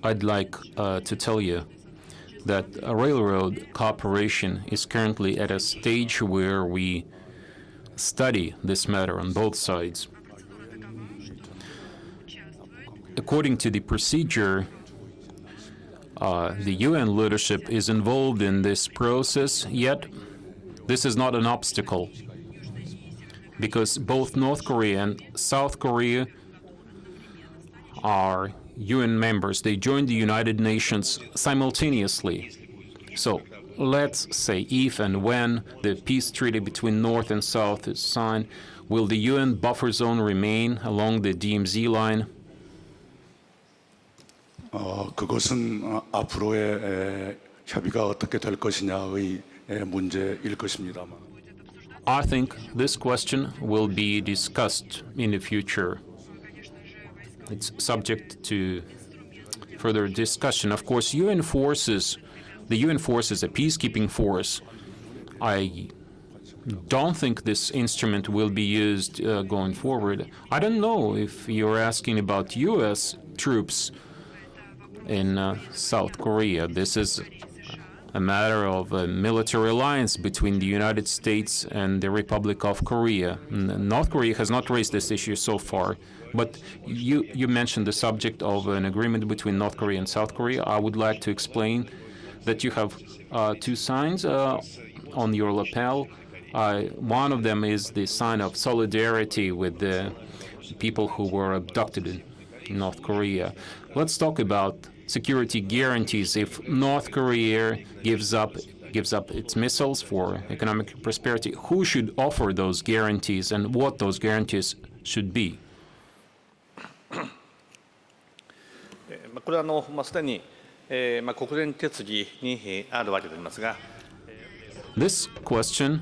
I'd like to tell you that a railroad cooperation is currently at a stage where we study this matter on both sides. According to the procedure, the UN leadership is involved in this process, yet this is not an obstacle, because both North Korea and South Korea are UN members. They joined the United Nations simultaneously. So let's say if and when the peace treaty between North and South is signed, will the UN buffer zone remain along the DMZ line? 그것은 앞으로의 협의가 어떻게 될 것이냐의 문제일 것입니다만. I think this question will be discussed in the future. It's subject to further discussion. Of course, the UN force is a peacekeeping force. I don't think this instrument will be used going forward. I don't know if you're asking about U.S. troops in South Korea. This is a matter of a military alliance between the United States and the Republic of Korea. North Korea has not raised this issue so far, but you mentioned the subject of an agreement between North Korea and South Korea. I would like to explain that you have two signs on your lapel. One of them is the sign of solidarity with the people who were abducted in North Korea. Let's talk about security guarantees. If North Korea gives up its missiles for economic prosperity, who should offer those guarantees and what those guarantees should be? これはすでに国連決議にあるわけでありますが。This question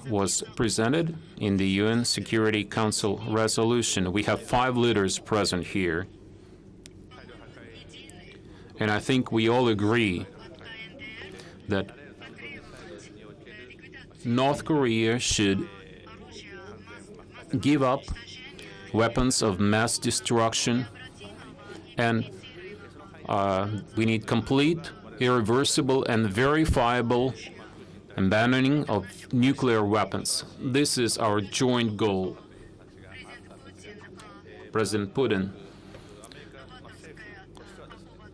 was presented in the UN Security Council resolution. We have 5 leaders present here. And I think we all agree that North Korea should give up weapons of mass destruction, and we need complete, irreversible, and verifiable abandoning of nuclear weapons. This is our joint goal. President Putin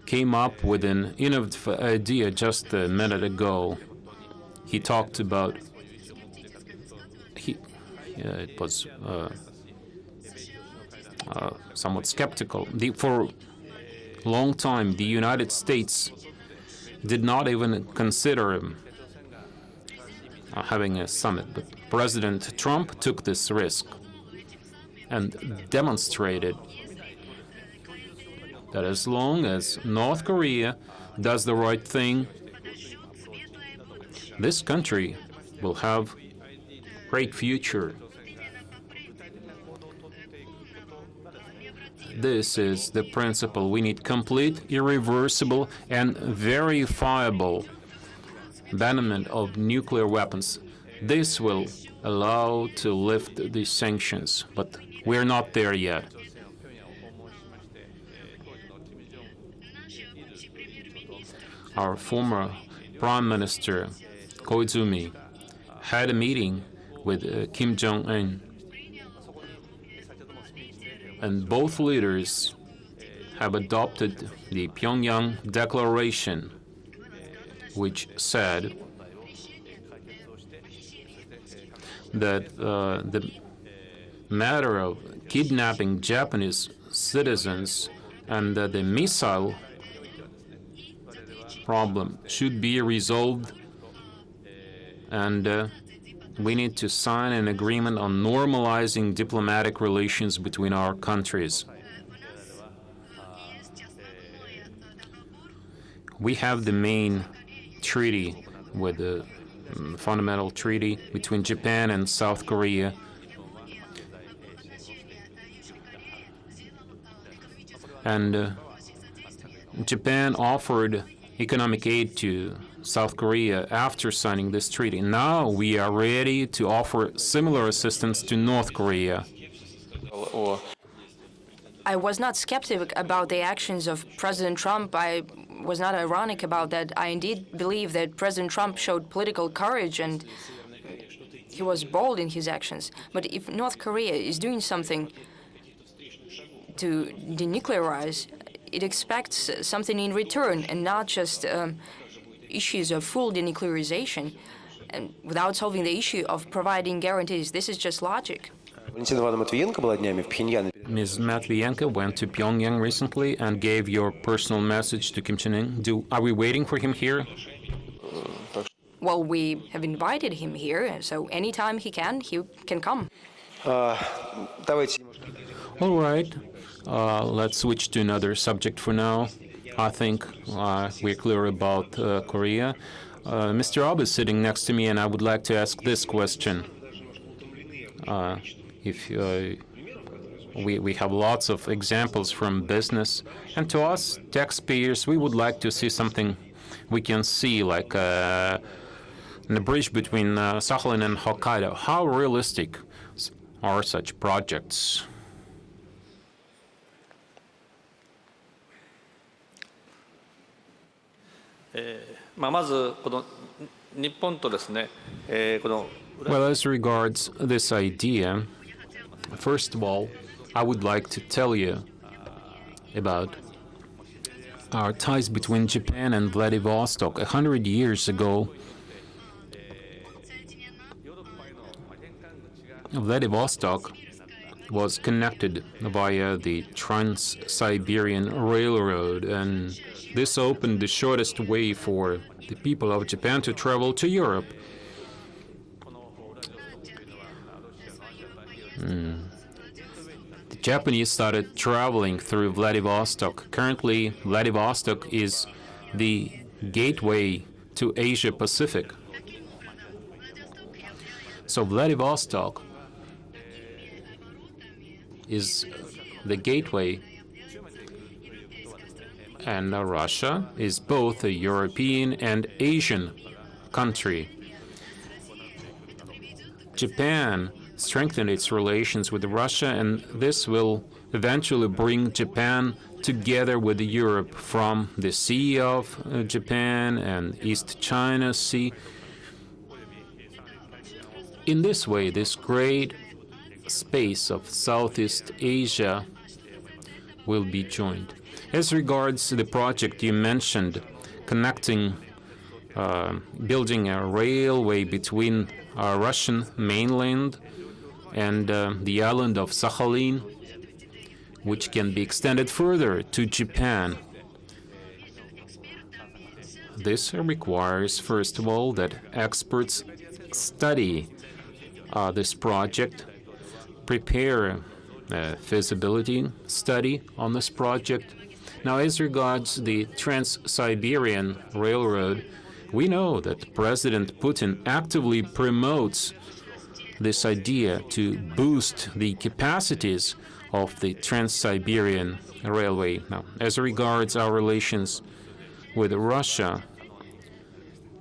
came up with an innovative idea just a minute ago. He talked about, it was somewhat skeptical. For a long time, the United States did not even consider having a summit, but President Trump took this risk and demonstrated that as long as North Korea does the right thing, this country will have a great future. This is the principle. We need complete, irreversible, and verifiable abandonment of nuclear weapons. This will allow to lift the sanctions, but we're not there yet. Our former Prime Minister Koizumi had a meeting with Kim Jong-un, and both leaders have adopted the Pyongyang Declaration, which said that the matter of kidnapping Japanese citizens and the missile problem should be resolved, and we need to sign an agreement on normalizing diplomatic relations between our countries. We have the main treaty with the fundamental treaty between Japan and South Korea. And Japan offered economic aid to South Korea after signing this treaty. Now we are ready to offer similar assistance to North Korea. I was not skeptic about the actions of President Trump. I was not ironic about that. I indeed believe that President Trump showed political courage and he was bold in his actions. But if North Korea is doing something to denuclearize, it expects something in return and not just issues of full denuclearization and without solving the issue of providing guarantees. This is just logic. Ms. Matvienko went to Pyongyang recently and gave your personal message to Kim Jong-un. Are we waiting for him here? Well, we have invited him here, so anytime he can come. All right. Let's switch to another subject for now. I think we're clear about Korea. Mr. Abe is sitting next to me, and I would like to ask this question. We have lots of examples from business, and to us, taxpayers, we would like to see something we can see, like the bridge between Sakhalin and Hokkaido. How realistic are such projects? Well, as regards this idea, first of all, I would like to tell you about our ties between Japan and Vladivostok. 100 years ago, Vladivostok was connected via the Trans-Siberian Railroad, and this opened the shortest way for the people of Japan to travel to Europe. The Japanese started traveling through Vladivostok. Currently, Vladivostok is the gateway to Asia Pacific. So Vladivostok is the gateway, and Russia is both a European and Asian country. Japan strengthened its relations with Russia, and this will eventually bring Japan together with Europe from the Sea of Japan and East China Sea. In this way, this great space of Southeast Asia will be joined. As regards the project you mentioned, connecting, building a railway between Russian mainland and the island of Sakhalin, which can be extended further to Japan. This requires, first of all, that experts study this project, prepare a feasibility study on this project. Now, as regards the Trans-Siberian Railroad, we know that President Putin actively promotes this idea to boost the capacities of the Trans-Siberian Railway. Now, as regards our relations with Russia,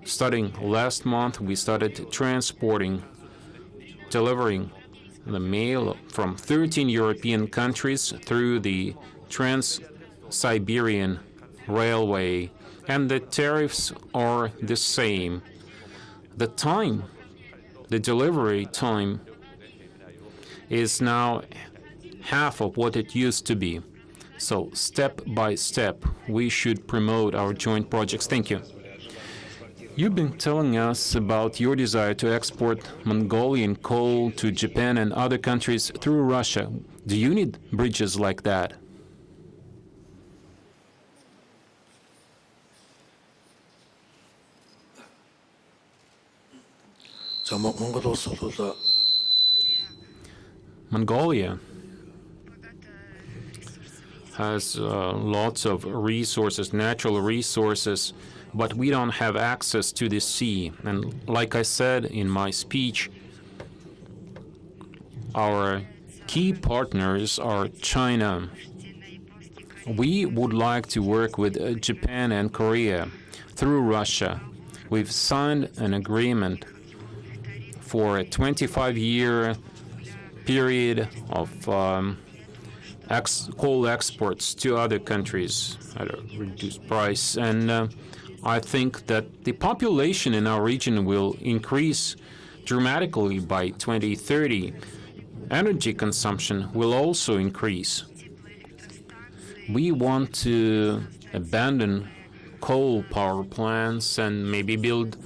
starting last month, we started delivering the mail from 13 European countries through the Trans-Siberian Railway, and the tariffs are the same. The delivery time is now half of what it used to be. So step by step, we should promote our joint projects. Thank you. You've been telling us about your desire to export Mongolian coal to Japan and other countries through Russia. Do you need bridges like that? Mongolia has lots of resources, natural resources, but we don't have access to the sea. And like I said in my speech, our key partners are China, We would like to work with Japan and Korea through Russia. We've signed an agreement for a 25-year period of coal exports to other countries at a reduced price. And I think that the population in our region will increase dramatically by 2030. Energy consumption will also increase. We want to abandon coal power plants and maybe build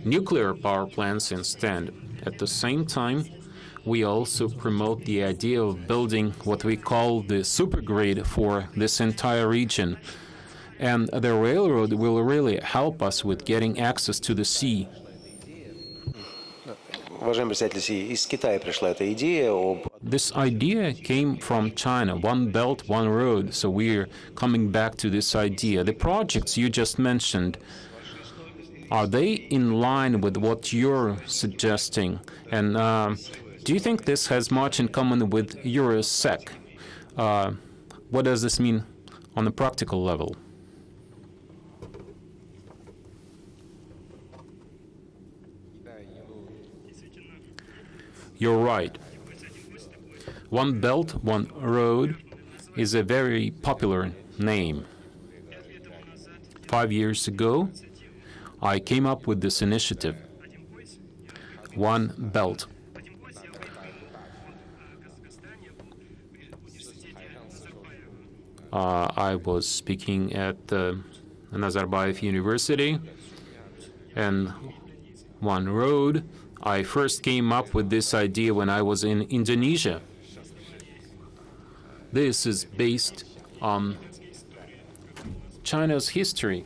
nuclear power plants instead. At the same time, we also promote the idea of building what we call the supergrid for this entire region. And the railroad will really help us with getting access to the sea. This idea came from China, one belt, one road, so we're coming back to this idea. The projects you just mentioned, are they in line with what you're suggesting? And do you think this has much in common with Eurosec? What does this mean on a practical level? You're right. One Belt, One Road is a very popular name. 5 years ago, I came up with this initiative, One Belt. I was speaking at Nazarbayev University, and One Road, I first came up with this idea when I was in Indonesia. This is based on China's history.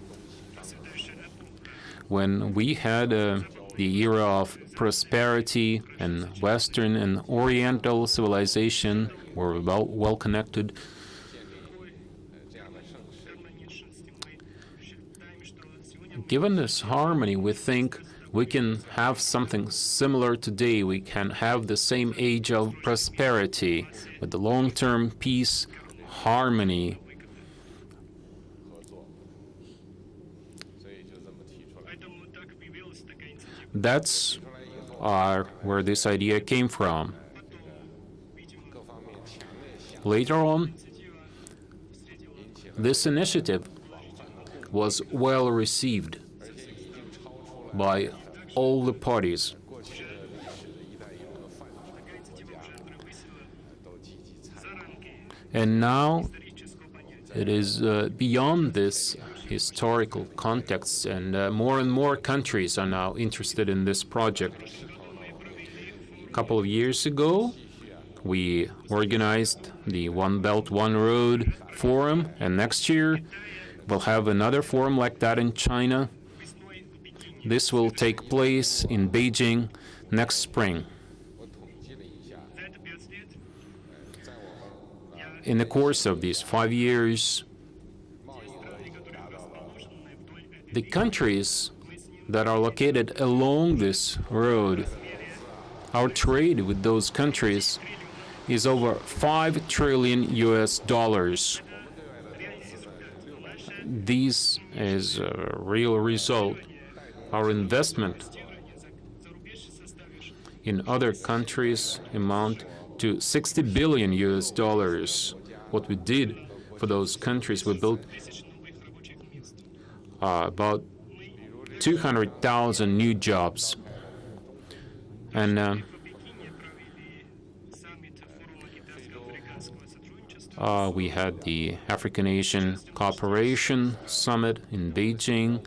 When we had the era of prosperity and Western and Oriental civilization were well connected, given this harmony, we think we can have something similar today. We can have the same age of prosperity with the long-term peace, harmony. That's where this idea came from. Later on, this initiative was well received by all the parties. And now it is beyond this historical context, and more countries are now interested in this project. A couple of years ago, we organized the One Belt, One Road Forum, and next year we'll have another forum like that in China. This will take place in Beijing next spring. In the course of these 5 years, the countries that are located along this road, our trade with those countries is over $5 trillion. This is a real result. Our investment in other countries amount to $60 billion. What we did for those countries, we built about 200,000 new jobs. And we had the African-Asian Cooperation Summit in Beijing.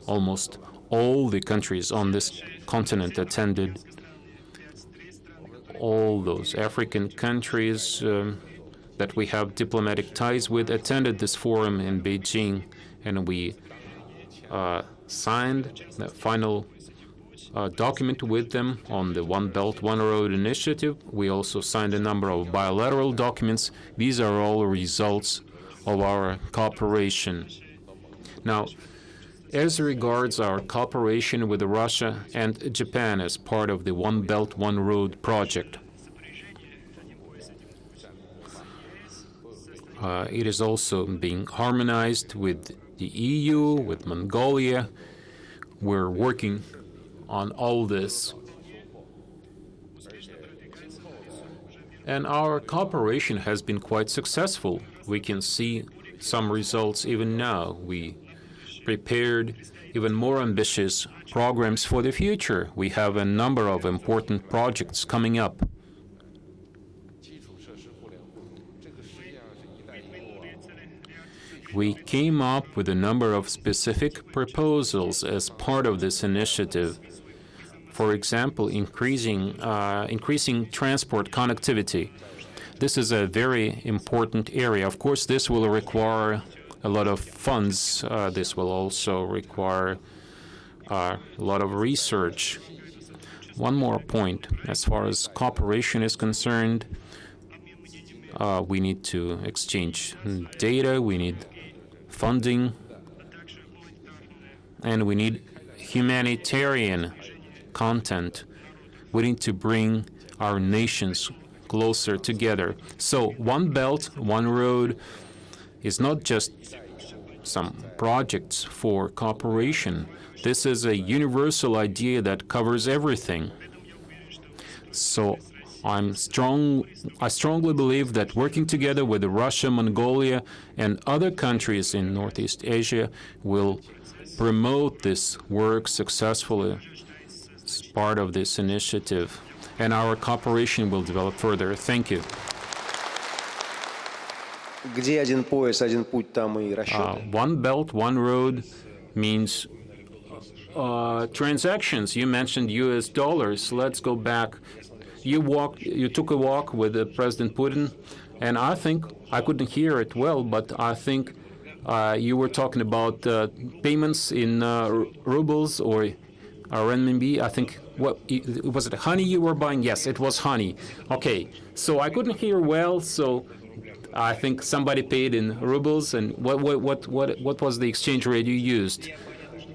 Almost all the countries on this continent attended. All those African countries that we have diplomatic ties with attended this forum in Beijing, and we signed the final document with them on the One Belt, One Road initiative. We also signed a number of bilateral documents. These are all results of our cooperation. Now, as regards our cooperation with Russia and Japan as part of the One Belt, One Road project, It is also being harmonized with the EU, with Mongolia. We're working on all this. And our cooperation has been quite successful. We can see some results even now. We prepared even more ambitious programs for the future. We have a number of important projects coming up. We came up with a number of specific proposals as part of this initiative. For example, increasing transport connectivity. This is a very important area. Of course, this will require a lot of funds. This will also require a lot of research. One more point, as far as cooperation is concerned, we need to exchange data, we need funding, and we need humanitarian content. We need to bring our nations closer together. So One Belt, One Road is not just some projects for cooperation. This is a universal idea that covers everything. So I strongly believe that working together with Russia, Mongolia, and other countries in Northeast Asia will promote this work successfully as part of this initiative, and our cooperation will develop further. Thank you. Где один пояс, один путь, там и расчеты. One Belt, One Road means transactions. You mentioned US dollars. Let's go back. You took a walk with President Putin, and I think, I couldn't hear it well, but I think you were talking about payments in rubles or renminbi. I think, what was it, honey you were buying? Yes, it was honey. Okay, so I couldn't hear well, so I think somebody paid in rubles. And what was the exchange rate you used?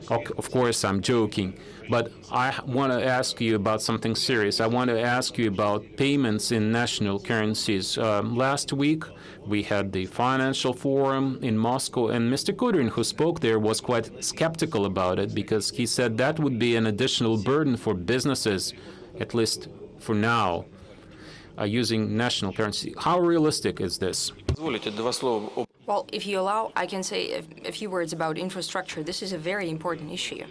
Of course, I'm joking, but I want to ask you about something serious. I want to ask you about payments in national currencies. Last week, we had the financial forum in Moscow, and Mr. Kudrin, who spoke there, was quite skeptical about it because he said that would be an additional burden for businesses, at least for now, using national currency. How realistic is this? Well, if you allow, I can say a few words about infrastructure. This is a very important issue.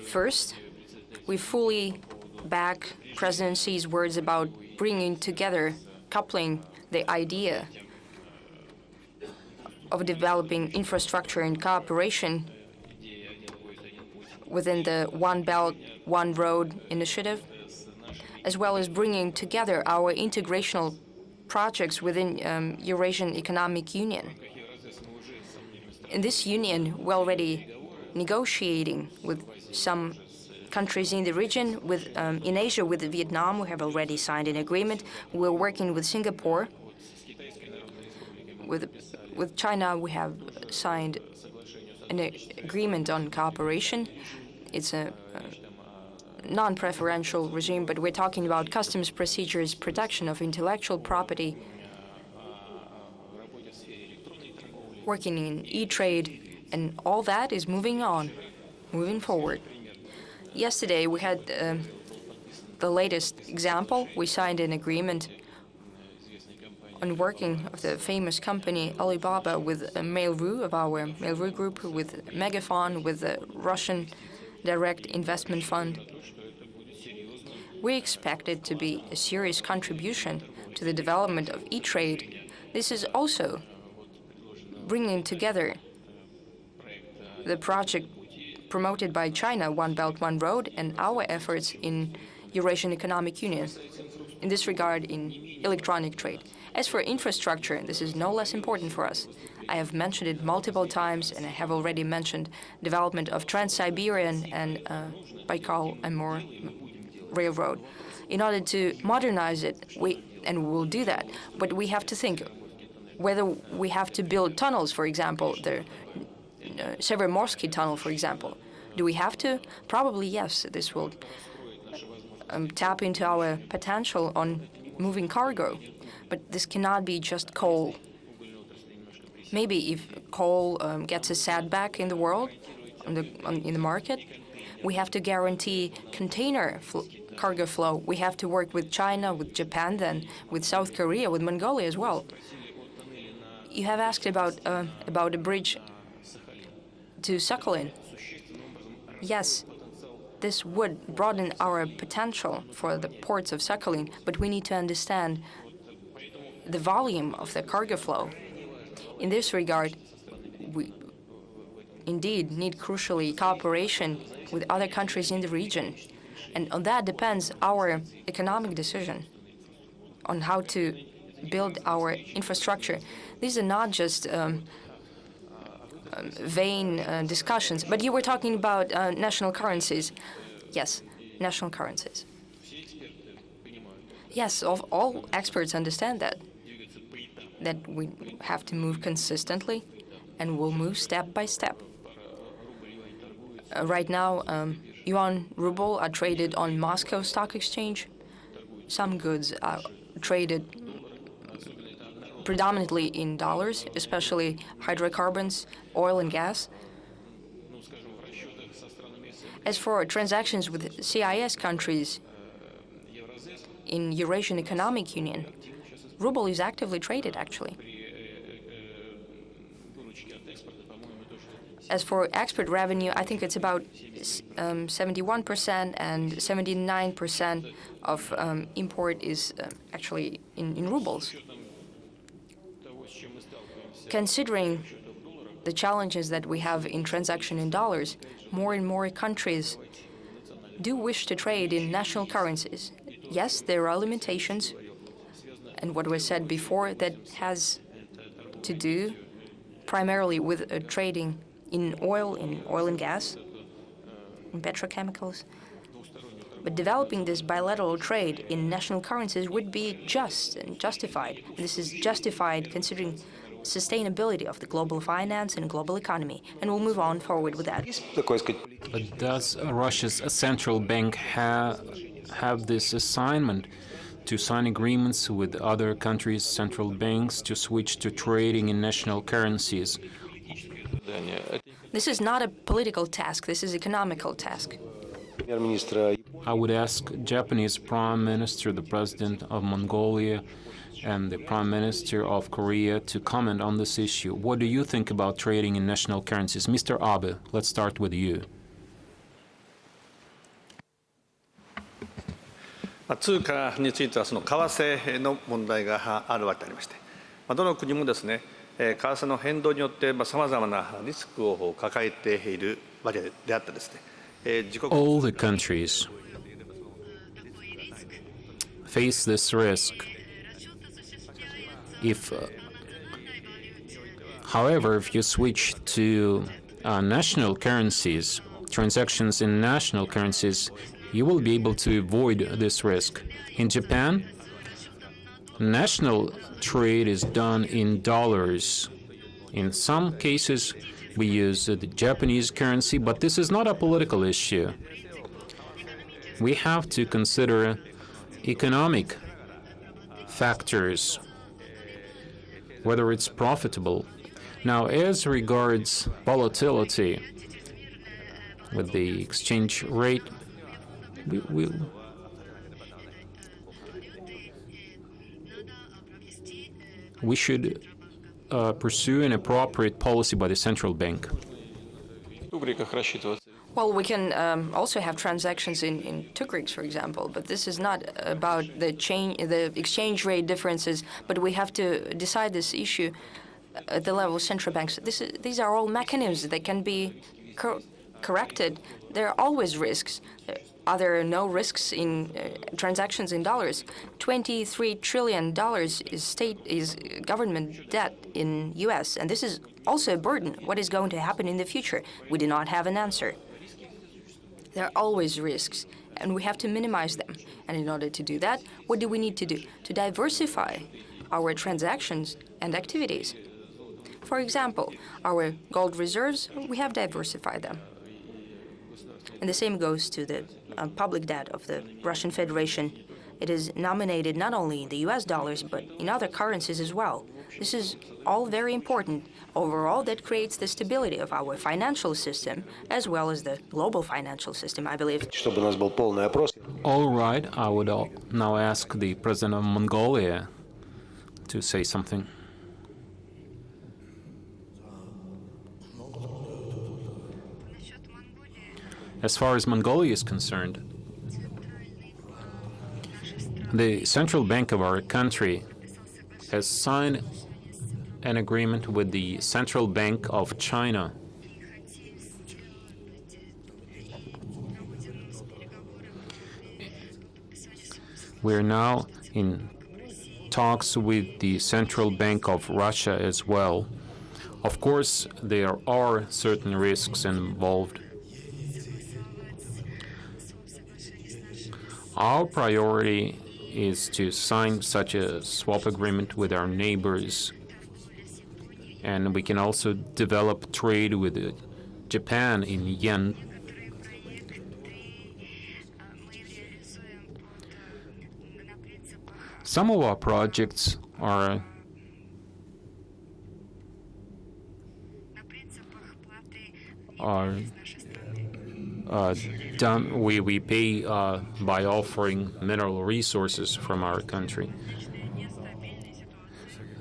First, we fully back Presidency's words about bringing together, coupling the idea of developing infrastructure and cooperation within the One Belt, One Road initiative, as well as bringing together our integrational projects within Eurasian Economic Union. In this union, we're already negotiating with some countries in the region. In Asia, with Vietnam, we have already signed an agreement. We're working with Singapore. With China, we have signed an agreement on cooperation. It's a non-preferential regime, but we're talking about customs procedures, protection of intellectual property, working in e-trade, and all that is moving forward. Yesterday, we had the latest example. We signed an agreement on working of the famous company Alibaba with Mail.ru, of our Mail.ru group, with Megaphone, with the Russian Direct Investment Fund. We expect it to be a serious contribution to the development of e-trade. This is also bringing together the project promoted by China, One Belt, One Road, and our efforts in Eurasian Economic Union, in this regard, in electronic trade. As for infrastructure, this is no less important for us. I have mentioned it multiple times, and I have already mentioned development of Trans-Siberian and Baikal-Amur Railroad. In order to modernize it, we will do that, but we have to think whether we have to build tunnels, for example, the Severomorsky Tunnel, for example. Do we have to? Probably yes. This will tap into our potential on moving cargo, but this cannot be just coal Maybe if coal gets a setback in the world, in the market, we have to guarantee cargo flow. We have to work with China, with Japan, then with South Korea, with Mongolia as well. You have asked about a bridge to Sakhalin. Yes, this would broaden our potential for the ports of Sakhalin, but we need to understand the volume of the cargo flow. In this regard, we indeed need crucially cooperation with other countries in the region. And on that depends our economic decision on how to build our infrastructure. These are not just vain discussions. But you were talking about national currencies. Yes, national currencies. Yes, all experts understand that we have to move consistently, and we'll move step by step. Right now, yuan, ruble are traded on Moscow Stock Exchange. Some goods are traded predominantly in dollars, especially hydrocarbons, oil and gas. As for transactions with CIS countries in Eurasian Economic Union, ruble is actively traded, actually. As for export revenue, I think it's about 71% and 79% of import is actually in rubles. Considering the challenges that we have in transaction in dollars, more and more countries do wish to trade in national currencies. Yes, there are limitations, and what was said before, that has to do primarily with trading in oil and gas, in petrochemicals. But developing this bilateral trade in national currencies would be just and justified. This is justified considering sustainability of the global finance and global economy, and we'll move on forward with that. But does Russia's central bank have this assignment to sign agreements with other countries' central banks to switch to trading in national currencies? This is not a political task, this is an economical task. I would ask Japanese Prime Minister, the President of Mongolia, and the Prime Minister of Korea to comment on this issue. What do you think about trading in national currencies? Mr. Abe, let's start with you. 通貨についてはその為替の問題があるわけでありまして、どの国もですね、為替の変動によってさまざまなリスクを抱えているわけであってですね。All the countries face this risk. However, if you switch to national currencies, transactions in national currencies, you will be able to avoid this risk. In Japan, national trade is done in dollars. In some cases, we use the Japanese currency, but this is not a political issue. We have to consider economic factors, whether it's profitable. Now, as regards volatility with the exchange rate, we should pursue an appropriate policy by the central bank. Well, we can also have transactions in Tugriks, for example, but this is not about the exchange rate differences, but we have to decide this issue at the level of central banks. These are all mechanisms that can be corrected. There are always risks. Are there no risks in transactions in dollars? $23 trillion is government debt in U.S., and this is also a burden. What is going to happen in the future? We do not have an answer. There are always risks, and we have to minimize them. And in order to do that, what do we need to do? To diversify our transactions and activities. For example, our gold reserves, we have diversified them. And the same goes to the public debt of the Russian Federation. It is nominated not only in the US dollars, but in other currencies as well. This is all very important. Overall, that creates the stability of our financial system, as well as the global financial system, I believe. Чтобы у нас был полный опрос. All right, I would now ask the President of Mongolia to say something. As far as Mongolia is concerned, the central bank of our country has signed an agreement with the Central Bank of China. We're now in talks with the Central Bank of Russia as well. Of course, there are certain risks involved. Our priority is to sign such a swap agreement with our neighbors, and we can also develop trade with Japan in yen. Some of our projects are done. We pay by offering mineral resources from our country.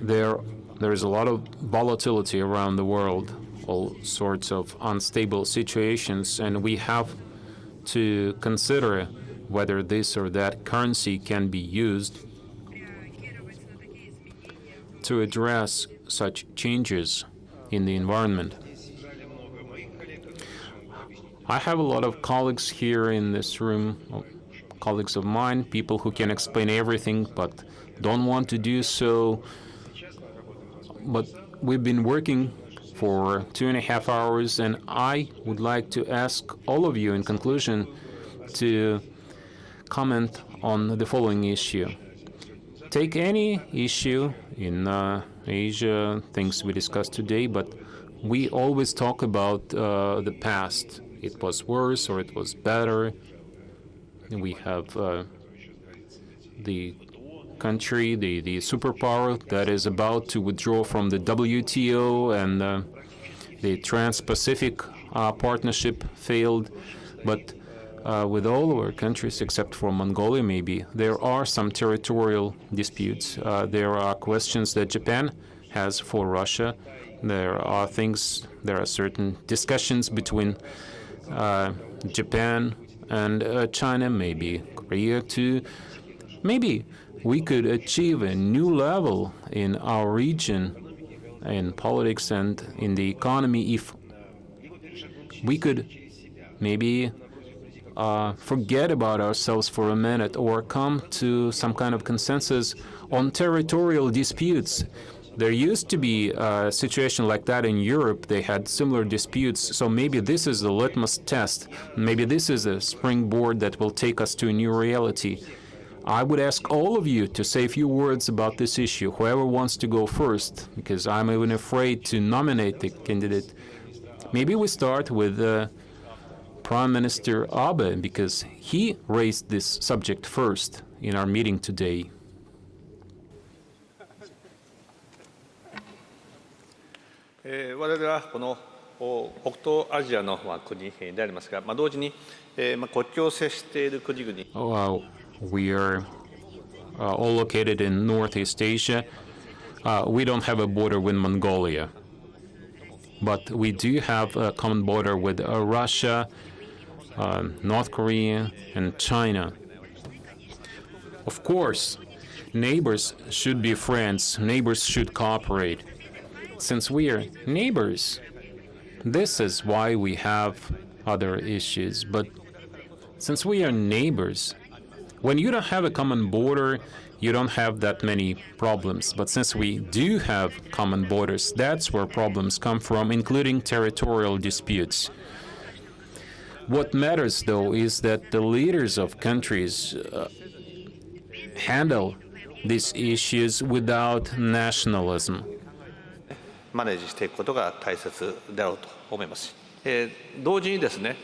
There is a lot of volatility around the world, all sorts of unstable situations, and we have to consider whether this or that currency can be used to address such changes in the environment. I have a lot of colleagues here in this room, colleagues of mine, people who can explain everything but don't want to do so. But we've been working for 2.5 hours, and I would like to ask all of you in conclusion to comment on the following issue. Take any issue in Asia, things we discussed today, but we always talk about the past. It was worse or it was better. We have the country, the superpower that is about to withdraw from the WTO, and the Trans-Pacific Partnership failed. But with all of our countries, except for Mongolia maybe, there are some territorial disputes. There are questions that Japan has for Russia. There are certain discussions between Japan and China, maybe Korea too. Maybe we could achieve a new level in our region, in politics and in the economy, if we could maybe forget about ourselves for a minute or come to some kind of consensus on territorial disputes. There used to be a situation like that in Europe. They had similar disputes. So maybe this is the litmus test. Maybe this is a springboard that will take us to a new reality. I would ask all of you to say a few words about this issue, whoever wants to go first, because I'm even afraid to nominate the candidate. Maybe we start with Prime Minister Abe, because he raised this subject first in our meeting today. 我々はこの北東アジアの国でありますが、同時に国境を接している国々。We are all located in Northeast Asia. We don't have a border with Mongolia, but we do have a common border with Russia, North Korea, and China. Of course, neighbors should be friends. Neighbors should cooperate. Since we are neighbors, this is why we have other issues. But since we are neighbors, when you don't have a common border, you don't have that many problems. But since we do have common borders, that's where problems come from, including territorial disputes. What matters, though, is that the leaders of countries handle these issues without nationalism. マネージしていくことが大切であろうと思います。同時にですね、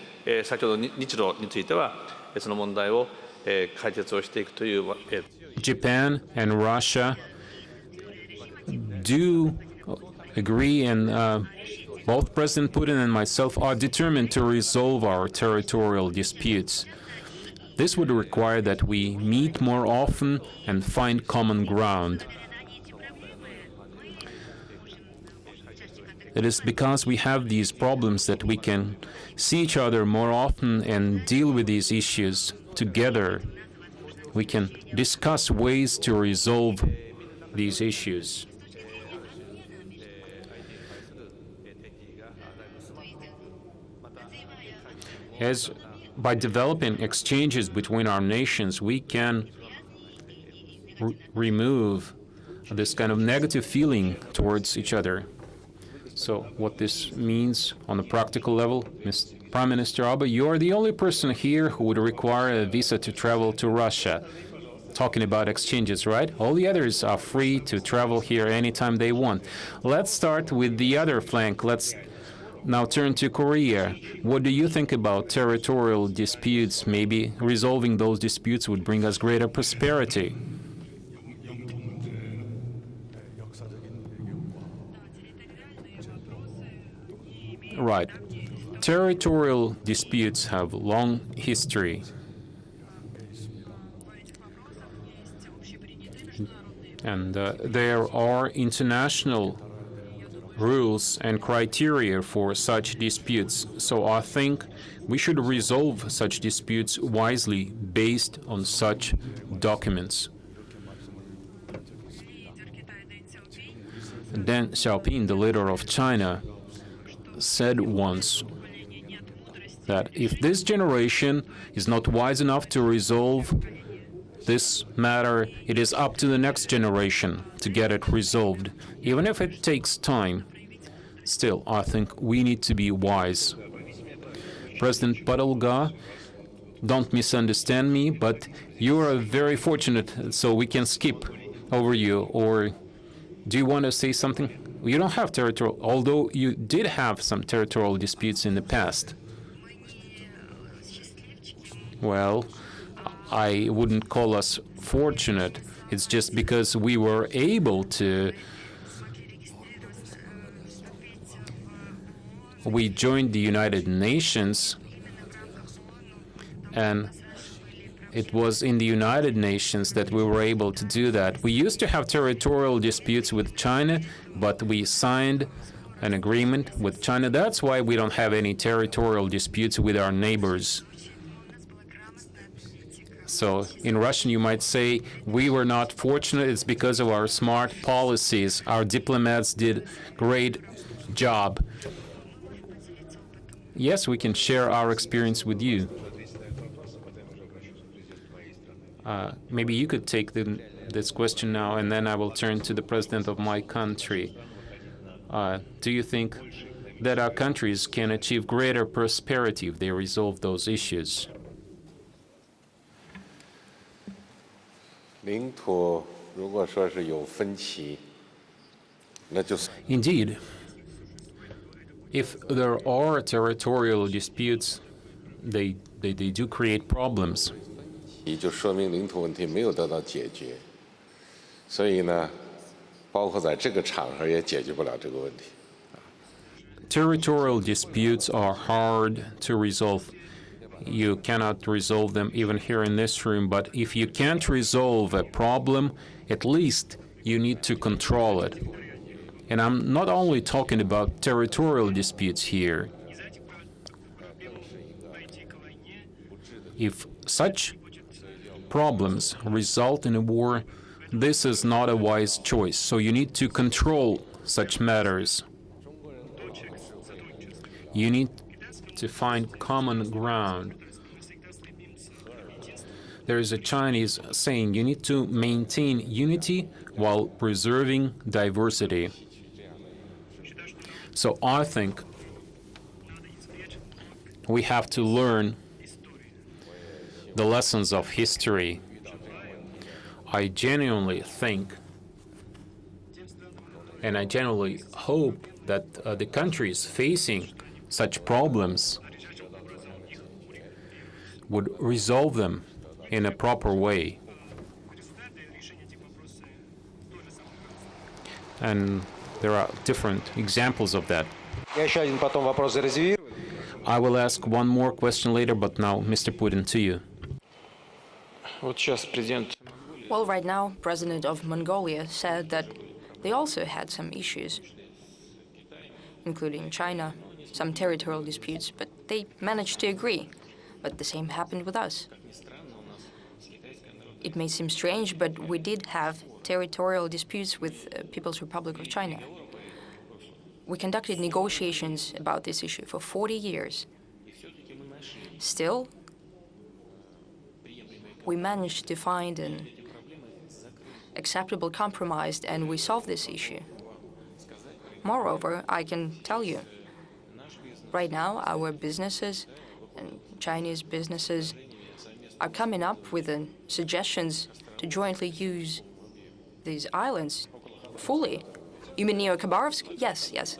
先ほど日露についてはその問題を解決をしていくという。Japan and Russia do agree, and both President Putin and myself are determined to resolve our territorial disputes. This would require that we meet more often and find common ground. It is because we have these problems that we can see each other more often and deal with these issues together. We can discuss ways to resolve these issues. As by developing exchanges between our nations, we can remove this kind of negative feeling towards each other. So what this means on a practical level, Prime Minister Abe, you are the only person here who would require a visa to travel to Russia. Talking about exchanges, right? All the others are free to travel here anytime they want. Let's start with the other flank. Let's now turn to Korea. What do you think about territorial disputes? Maybe resolving those disputes would bring us greater prosperity. Right. Territorial disputes have long history. And there are international rules and criteria for such disputes. So I think we should resolve such disputes wisely based on such documents. Deng Xiaoping, the leader of China, said once that if this generation is not wise enough to resolve this matter, it is up to the next generation to get it resolved, even if it takes time. Still, I think we need to be wise. President Padalga, don't misunderstand me, but you are very fortunate, so we can skip over you. Or do you want to say something? You don't have territorial, although you did have some territorial disputes in the past. Well, I wouldn't call us fortunate. It's just because we were able to. We joined the United Nations, and it was in the United Nations that we were able to do that. We used to have territorial disputes with China, but we signed an agreement with China. That's why we don't have any territorial disputes with our neighbors. So in Russian, you might say, we were not fortunate. It's because of our smart policies. Our diplomats did great job. Yes, we can share our experience with you. Maybe you could take this question now, and then I will turn to the president of my country. Do you think that our countries can achieve greater prosperity if they resolve those issues? Indeed. If there are territorial disputes, they do create problems. Territorial disputes are hard to resolve. You cannot resolve them even here in this room, but if you can't resolve a problem, at least you need to control it. And I'm not only talking about territorial disputes here. If such problems result in a war, this is not a wise choice. So you need to control such matters. You need to find common ground. There is a Chinese saying, you need to maintain unity while preserving diversity. So I think we have to learn the lessons of history. I genuinely think, and I genuinely hope that the countries facing such problems would resolve them in a proper way. And there are different examples of that. I will ask one more question later, but now, Mr. Putin, to you. Well, right now, President of Mongolia said that they also had some issues, including China, some territorial disputes, but they managed to agree. But the same happened with us. It may seem strange, but we did have territorial disputes with People's Republic of China. We conducted negotiations about this issue for 40 years. Still, we managed to find an acceptable compromise, and we solved this issue. Moreover, I can tell you, right now, our businesses and Chinese businesses are coming up with suggestions to jointly use these islands fully. You mean Neo-Khabarovsk? Yes, yes.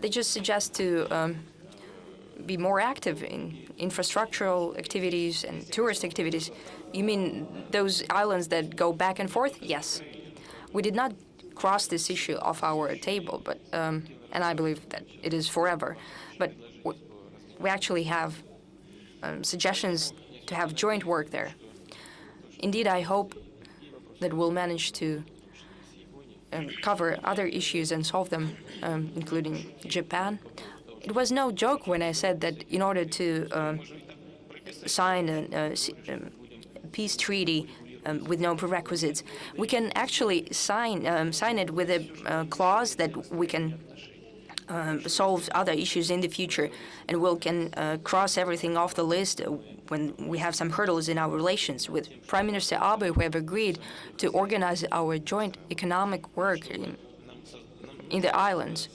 They just suggest to be more active in infrastructural activities and tourist activities. You mean those islands that go back and forth? Yes. We did not cross this issue off our table, but and I believe that it is forever. But we actually have suggestions to have joint work there. Indeed, I hope that we'll manage to cover other issues and solve them, including Japan. It was no joke when I said that in order to sign a peace treaty with no prerequisites, we can actually sign it with a clause that we can solve other issues in the future, and we can cross everything off the list when we have some hurdles in our relations. With Prime Minister Abe, we have agreed to organize our joint economic work in the islands.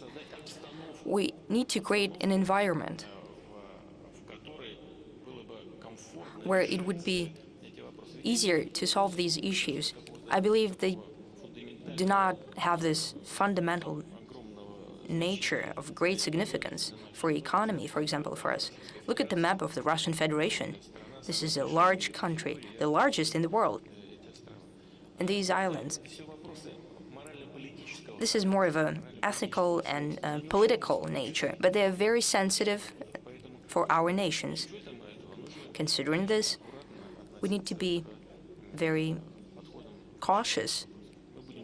We need to create an environment where it would be easier to solve these issues. I believe they do not have this fundamental nature of great significance for economy, for example, for us. Look at the map of the Russian Federation. This is a large country, the largest in the world. And these islands, this is more of an ethical and political nature, but they are very sensitive for our nations. Considering this, we need to be very cautious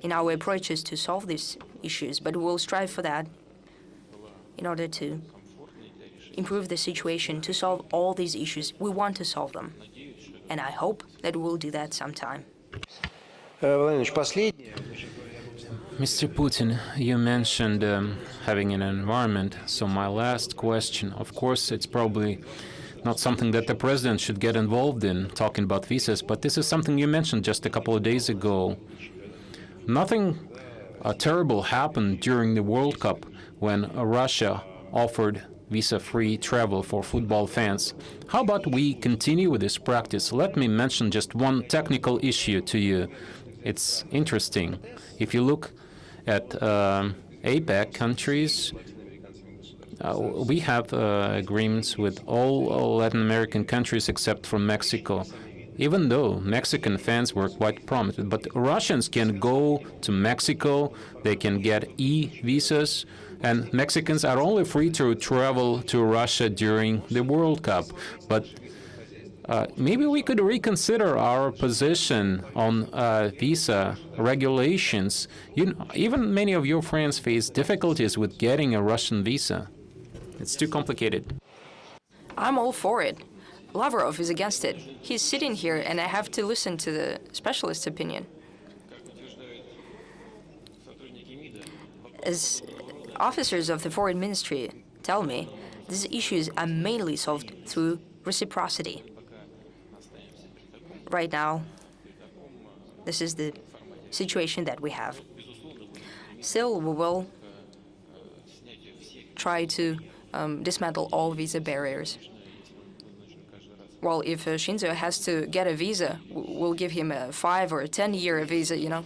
in our approaches to solve these issues, but we will strive for that in order to improve the situation, to solve all these issues. We want to solve them, and I hope that we'll do that sometime. Mr. Putin, you mentioned having an environment, so my last question, of course, it's probably not something that the president should get involved in, talking about visas, but this is something you mentioned just a couple of days ago. Nothing terrible happened during the World Cup when Russia offered visa-free travel for football fans. How about we continue with this practice? Let me mention just one technical issue to you. It's interesting. If you look at APEC countries, we have agreements with all Latin American countries except for Mexico, even though Mexican fans were quite prominent. But Russians can go to Mexico, they can get e-visas, and Mexicans are only free to travel to Russia during the World Cup. But maybe we could reconsider our position on visa regulations. Even many of your friends face difficulties with getting a Russian visa. It's too complicated. I'm all for it. Lavrov is against it. He's sitting here, and I have to listen to the specialist's opinion. As officers of the foreign ministry tell me, these issues are mainly solved through reciprocity. Right now, this is the situation that we have. Still, we will try to dismantle all visa barriers. Well, if Shinzo has to get a visa, we'll give him a 5 or 10-year visa, you know.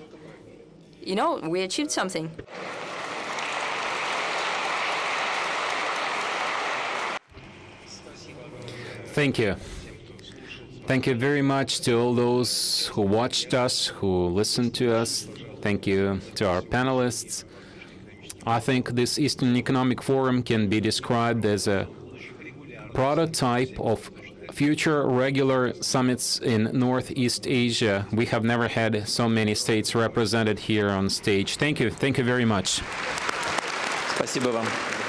You know, we achieved something. Thank you. Thank you very much to all those who watched us, who listened to us. Thank you to our panelists. I think this Eastern Economic Forum can be described as a prototype of future regular summits in Northeast Asia. We have never had so many states represented here on stage. Thank you. Thank you very much. Спасибо вам.